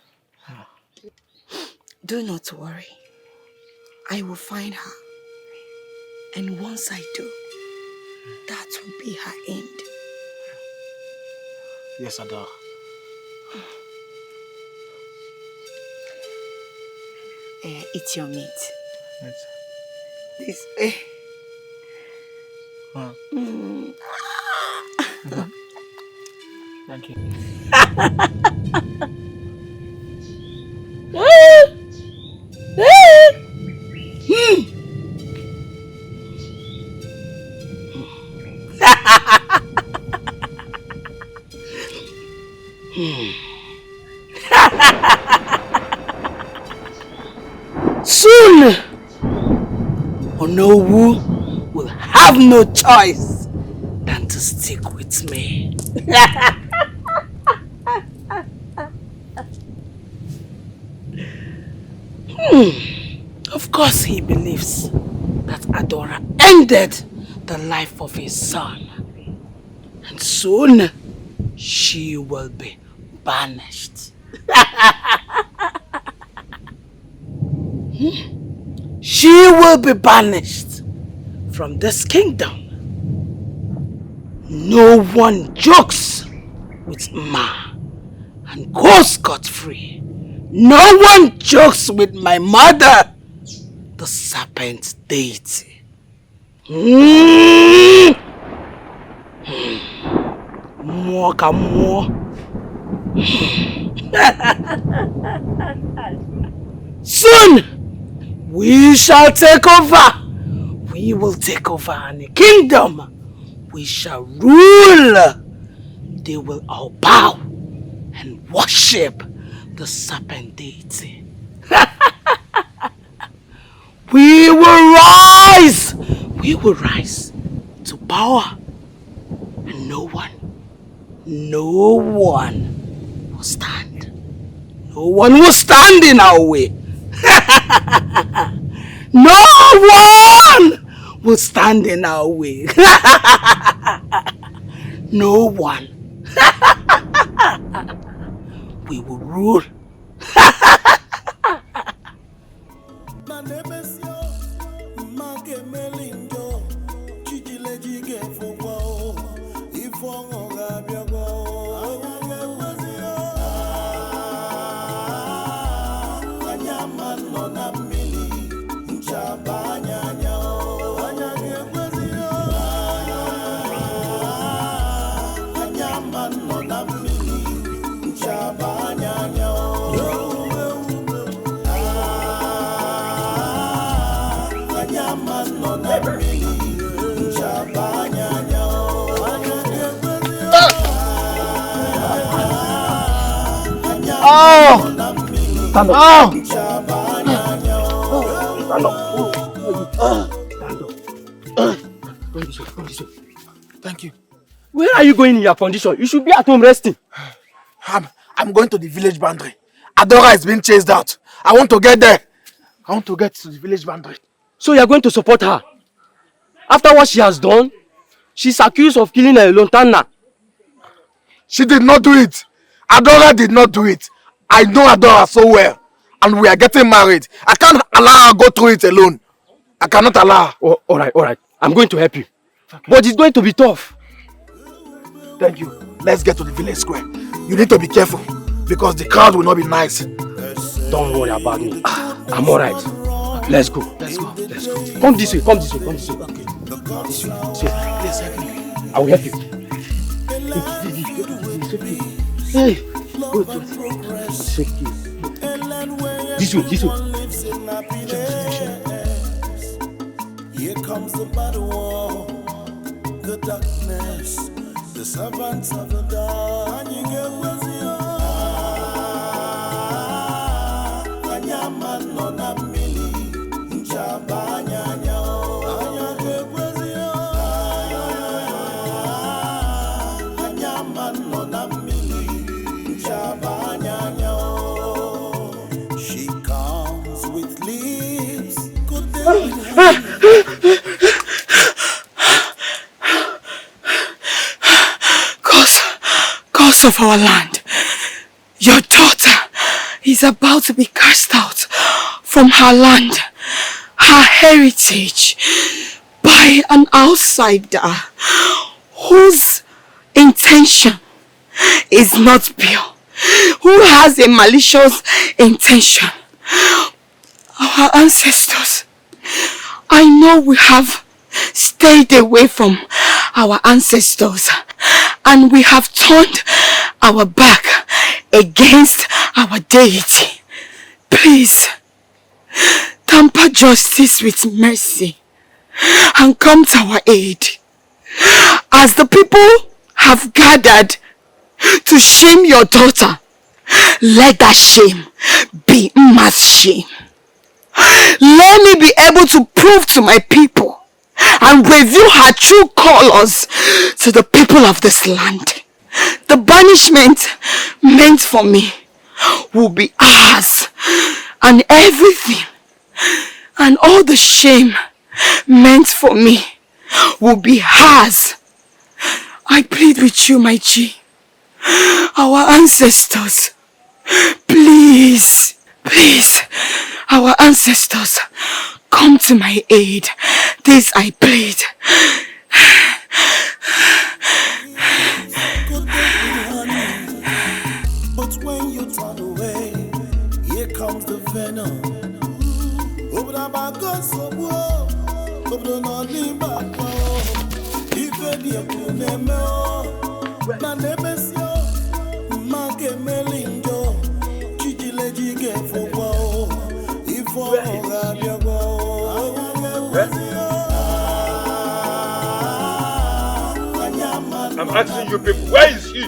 do not worry. I will find her. And once I do, that will be her end. Yes, Adora. It's your meat. Yes. This way. Thank you. Soon, Onowu will have no choice than to stick with me. because he believes that Adora ended the life of his son. And soon she will be banished. She will be banished from this kingdom. No one jokes with Ma and goes scot-free. No one jokes with my mother, the serpent deity. More come more. Soon we shall take over. We will take over the kingdom. We shall rule. They will all bow and worship the serpent deity. We will rise. We will rise to power. And no one will stand. No one will stand in our way. No one will stand in our way. No one. We will rule. Oh! Stand up. Oh! Stand up. Come this way. Come this way. Thank you. Where are you going in your condition? You should be at home resting. I'm going to the village boundary. Adora is being chased out. I want to get there. I want to get to the village boundary. So you are going to support her? After what she has done, she's accused of killing a Lontana. She did not do it. Adora did not do it. I know Adora so well. And we are getting married. I can't allow her to go through it alone. I cannot allow her. Oh, alright. I'm going to help you. Okay. But it's going to be tough. Thank you. Let's get to the village square. You need to be careful. Because the crowd will not be nice. Don't worry about me. I'm alright. Okay. Let's go. Come this way. Okay. This way. Please help me. I will help you. Hey. Go. This way. Here comes the bad war, the darkness, the servants of the dark. She comes with leaves. Good day. Cause of our land, your daughter is about to be cast out from her land, her heritage, by an outsider whose intention is not pure, who has a malicious intention. Our ancestors, I know we have stayed away from our ancestors and we have turned our back against our deity. Please, temper justice with mercy and come to our aid. As the people have gathered to shame your daughter, let that shame be mass shame. Let me be able to prove to my people and reveal her true colors to the people of this land. The banishment meant for me will be ours, and everything And all the shame meant for me will be hers. I plead with you, my G. Our ancestors. Please, please. Our ancestors. Come to my aid. This I plead. But when you turn away, here comes the venom. I'm asking you people, where is he?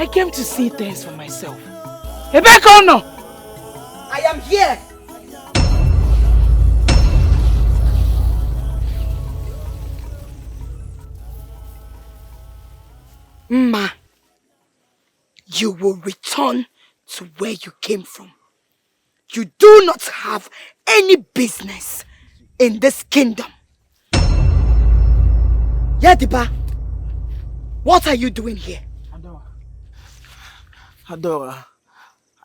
I came to see things for myself. Rebecca, no! I am here. Ma, you will return to where you came from. You do not have any business in this kingdom. Yadiba, what are you doing here? Adora,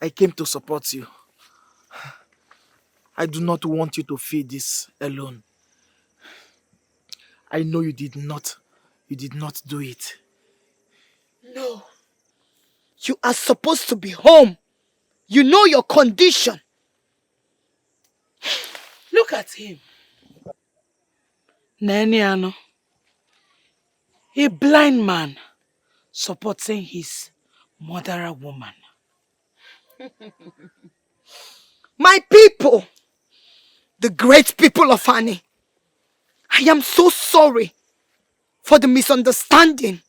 I came to support you. I do not want you to feel this alone. I know you did not do it. No. You are supposed to be home. You know your condition. Look at him. Neniano. A blind man supporting his murderer woman. My people, the great people of Ani, I am so sorry for the misunderstanding.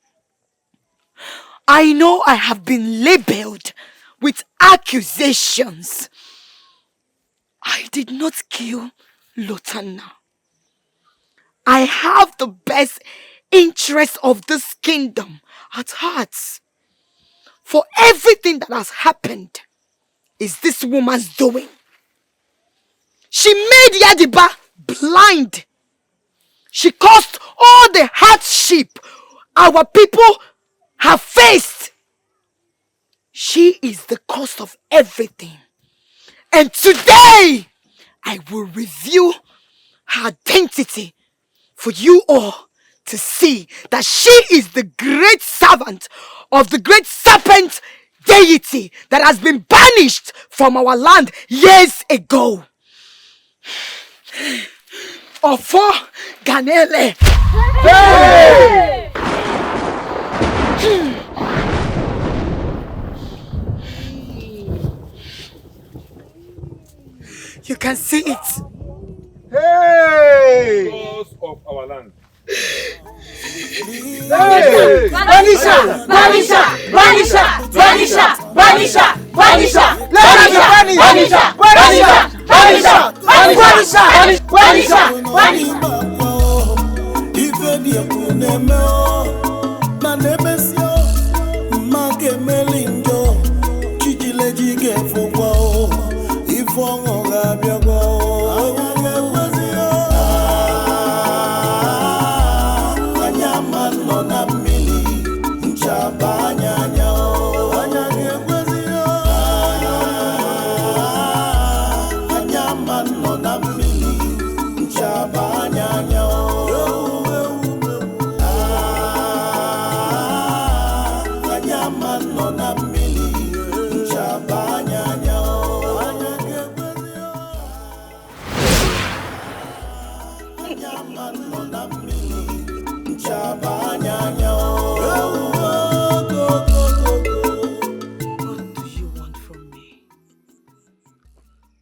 I know I have been labeled with accusations. I did not kill Lotana. I have the best interest of this kingdom at heart. For everything that has happened is this woman's doing. She made Yadiba blind. She caused all the hardship our people have faced. She is the cause of everything. And today, I will reveal her identity for you all to see that she is the great servant of the great serpent deity that has been banished from our land years ago. Ofo Ganele. Hey! You can see it. Hey! Laws of our land. Hey! Vanisha! Vanisha! Vanisha! Vanisha! Vanisha! Vanisha! Vanisha! Vanisha! Vanisha!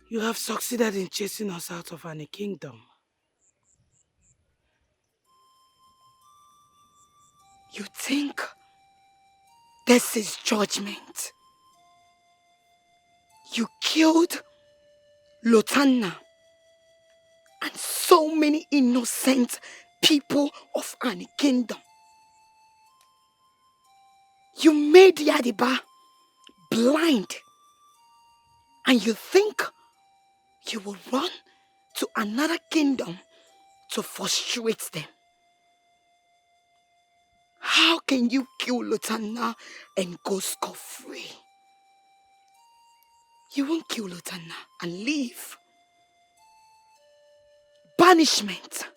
You have succeeded in chasing us out of any kingdom. You think this is judgment? You killed Lotana and so many innocent people of Ani kingdom. You made Yadiba blind, and you think you will run to another kingdom to frustrate them. How can you kill Lutana and go scot-free? You won't kill Lutana and leave. Banishment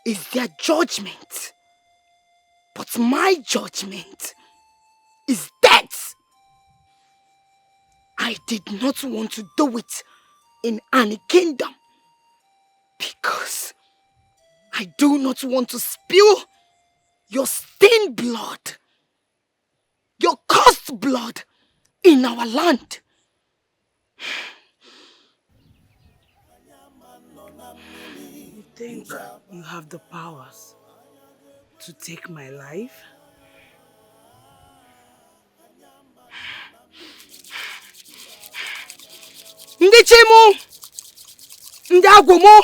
is their judgment. But my judgment is death. I did not want to do it in any kingdom because I do not want to spill your stained blood, your cursed blood in our land. You think you have the powers to take my life? Ndị chi mụ, ndị agwụ mụ,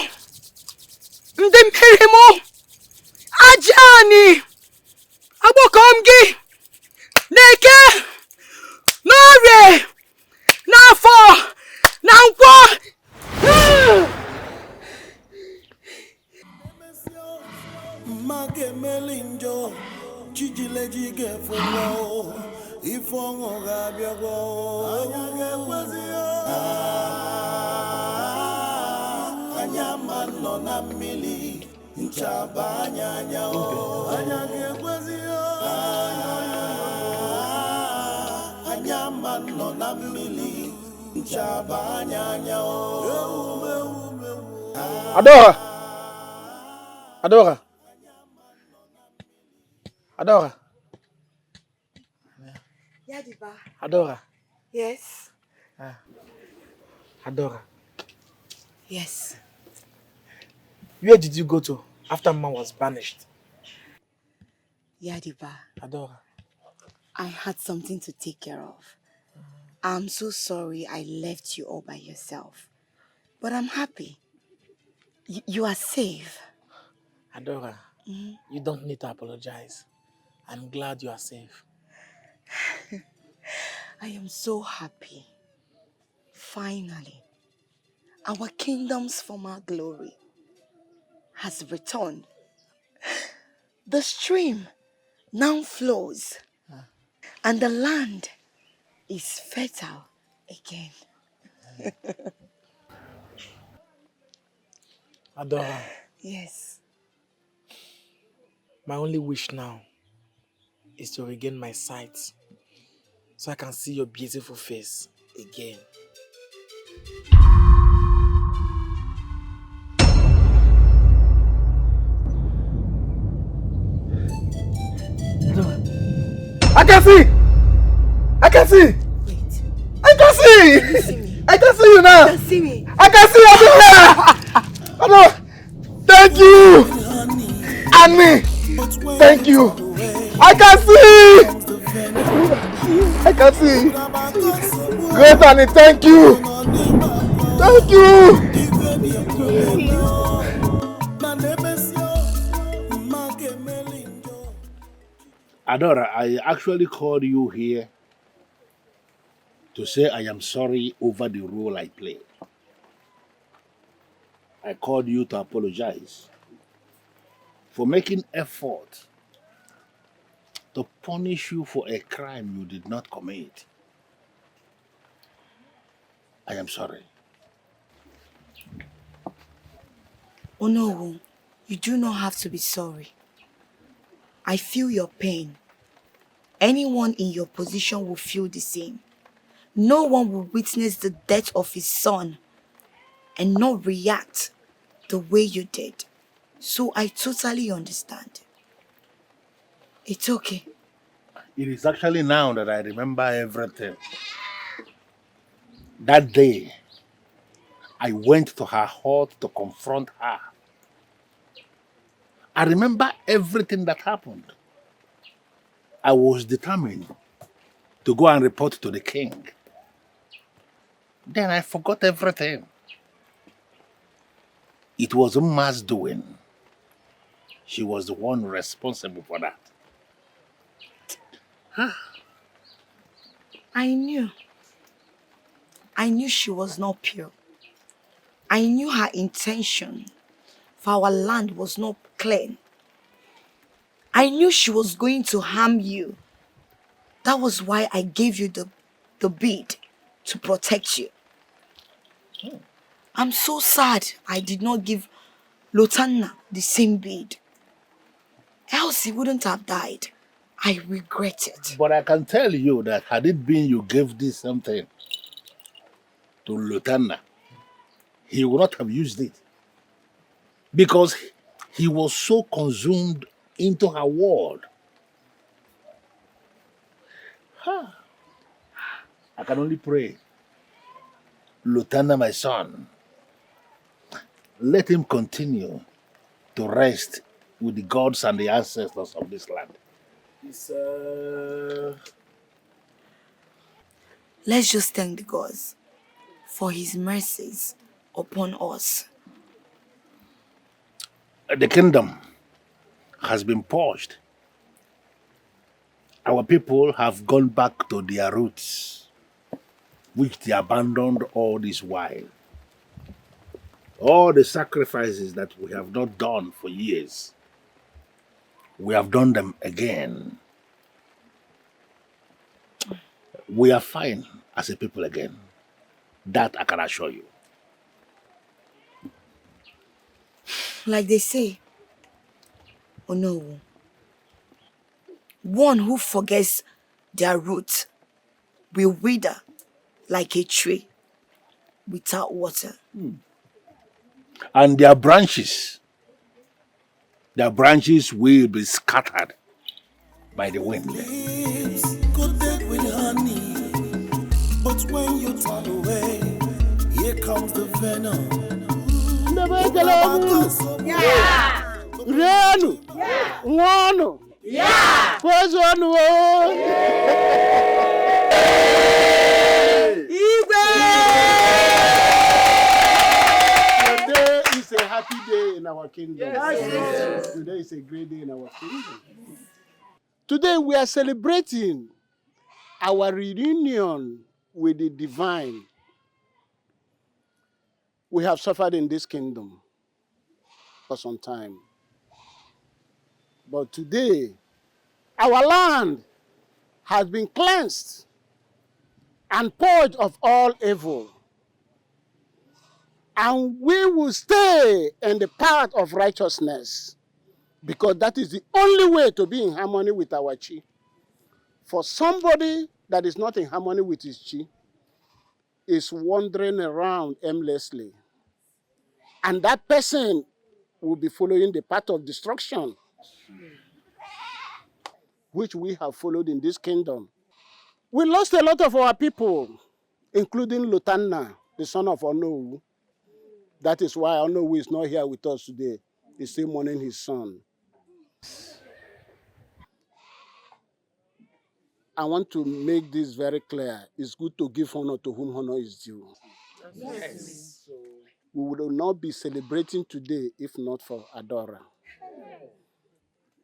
ndị mmiri mụ, aja anyị, agbọkọm gị, n'eke, n'orie, n'afọ, na nkwọ. Mage melinjo, chijileji gefugo, ifongo gabiago, anyage kwezio. Anyama no na mili, nchaba anyanyao, anyage kwezio. Anyama no na mili, nchaba anyanyao. Adora! Adora! Adora! Yadiba. Adora! Yes. Adora! Yes. Where did you go to after Mama was banished? Yadiba. Adora! I had something to take care of. I'm so sorry I left you all by yourself. But I'm happy. You are safe. Adora, you don't need to apologize. I'm glad you are safe. I am so happy. Finally, our kingdom's former glory has returned. The stream now flows, and the land is fertile again. Adora. Yes. My only wish now is to regain my sight so I can see your beautiful face again. I can see! I can see! Wait. I can see! Can you see me? I can see you now! You can see me? I can see you everywhere! Hello! Thank you! And me! Thank you! I can see! I can see! Great Annie, thank you! Thank you! Adora, I actually called you here to say I am sorry over the role I played. I called you to apologize for making effort to punish you for a crime you did not commit. I am sorry. Oh no, you do not have to be sorry. I feel your pain. Anyone in your position will feel the same. No one will witness the death of his son and not react the way you did. So I totally understand. It's okay. It is actually now that I remember everything. That day, I went to her hut to confront her. I remember everything that happened. I was determined to go and report to the king. Then I forgot everything. It was Umma's doing. She was the one responsible for that. I knew. I knew she was not pure. I knew her intention for our land was not clean. I knew she was going to harm you. That was why I gave you the bead to protect you. I'm so sad I did not give Lotanna the same bead. Else he wouldn't have died. I regret it. But I can tell you that had it been you gave this something to Lutanna, he would not have used it. Because he was so consumed into her world. I can only pray. Lutanna, my son, let him continue to rest with the gods and the ancestors of this land. Let's just thank the gods for his mercies upon us. The kingdom has been purged. Our people have gone back to their roots, which they abandoned all this while. All the sacrifices that we have not done for years, we have done them again. We are fine as a people again. That I can assure you. Like they say, oh no, one who forgets their root will wither like a tree without water. And their branches will be scattered by the wind. Coated with honey, but when you turn away, here comes the venom. Yeah. Renu. Yeah. Wano. Yeah. Where's Wano? Today is a happy day in our kingdom. Yes. Today is a great day in our kingdom. Today we are celebrating our reunion with the divine. We have suffered in this kingdom for some time. But today, our land has been cleansed and purged of all evil. And we will stay in the path of righteousness because that is the only way to be in harmony with our chi. For somebody that is not in harmony with his chi is wandering around aimlessly. And that person will be following the path of destruction, which we have followed in this kingdom. We lost a lot of our people, including Lutanna, the son of Onowu. That is why Onowu is not here with us today. He's still mourning his son. I want to make this very clear. It's good to give honor to whom honor is due. Yes. We would not be celebrating today if not for Adora.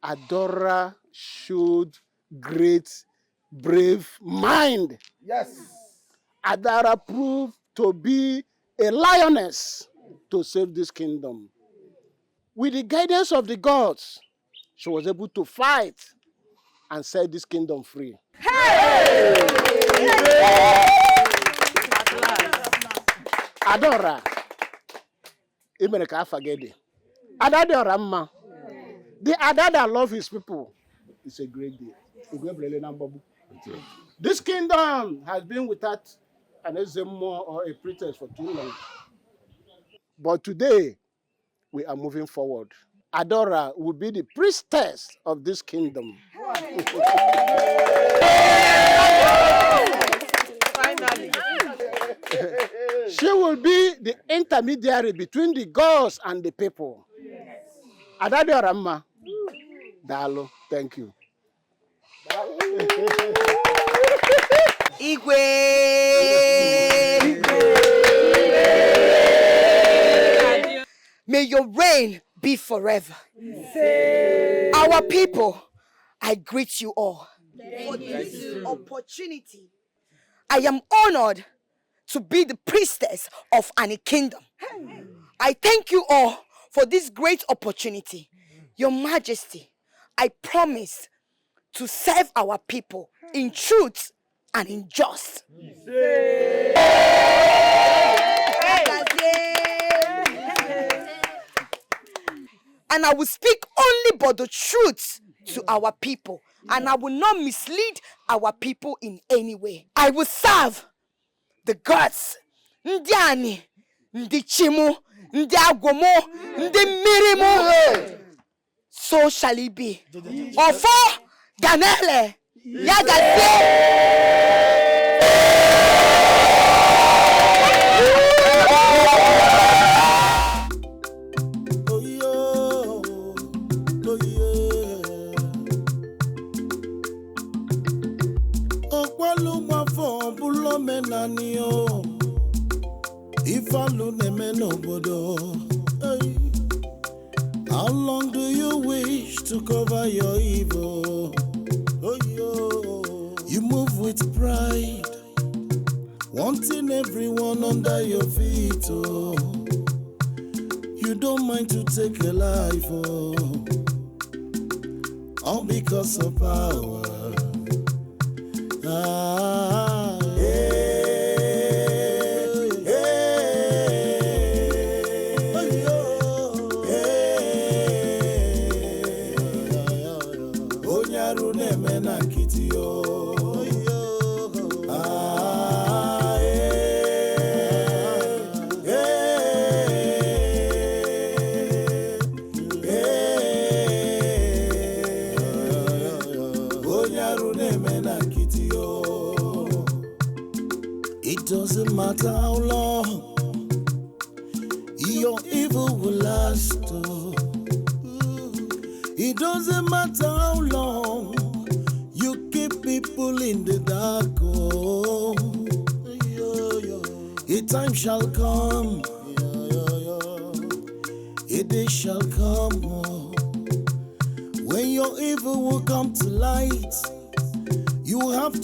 Adora showed great, brave mind. Yes. Adora proved to be a lioness to save this kingdom. With the guidance of the gods, she was able to fight and set this kingdom free. Hey! Adora, Imereka forget it. Adora Mma. The Ada that loves his people is a great deal. This kingdom has been without an Ezemo or a priestess for too long. But today, we are moving forward. Adora will be the priestess of this kingdom. Finally. She will be the intermediary between the gods and the people. Adora Mma. Dalo, thank you. Igwe! May your reign be forever. Our people, I greet you all. For this opportunity, I am honored to be the priestess of any kingdom. I thank you all for this great opportunity. Your Majesty, I promise to serve our people in truth and in just. And I will speak only but the truth to our people, and I will not mislead our people in any way. I will serve the gods, ndị ani, ndị chimu, ndị agwomo, ndị mirimu. So shall it be. Ofo Ganele Yagase. How long do you wish to cover your evil? You move with pride, wanting everyone under your feet. You don't mind to take a life, all because of power. It doesn't matter how long your evil will last. It doesn't matter how long you keep people in the dark. A time shall come, a day shall come, when your evil will come to light. You have to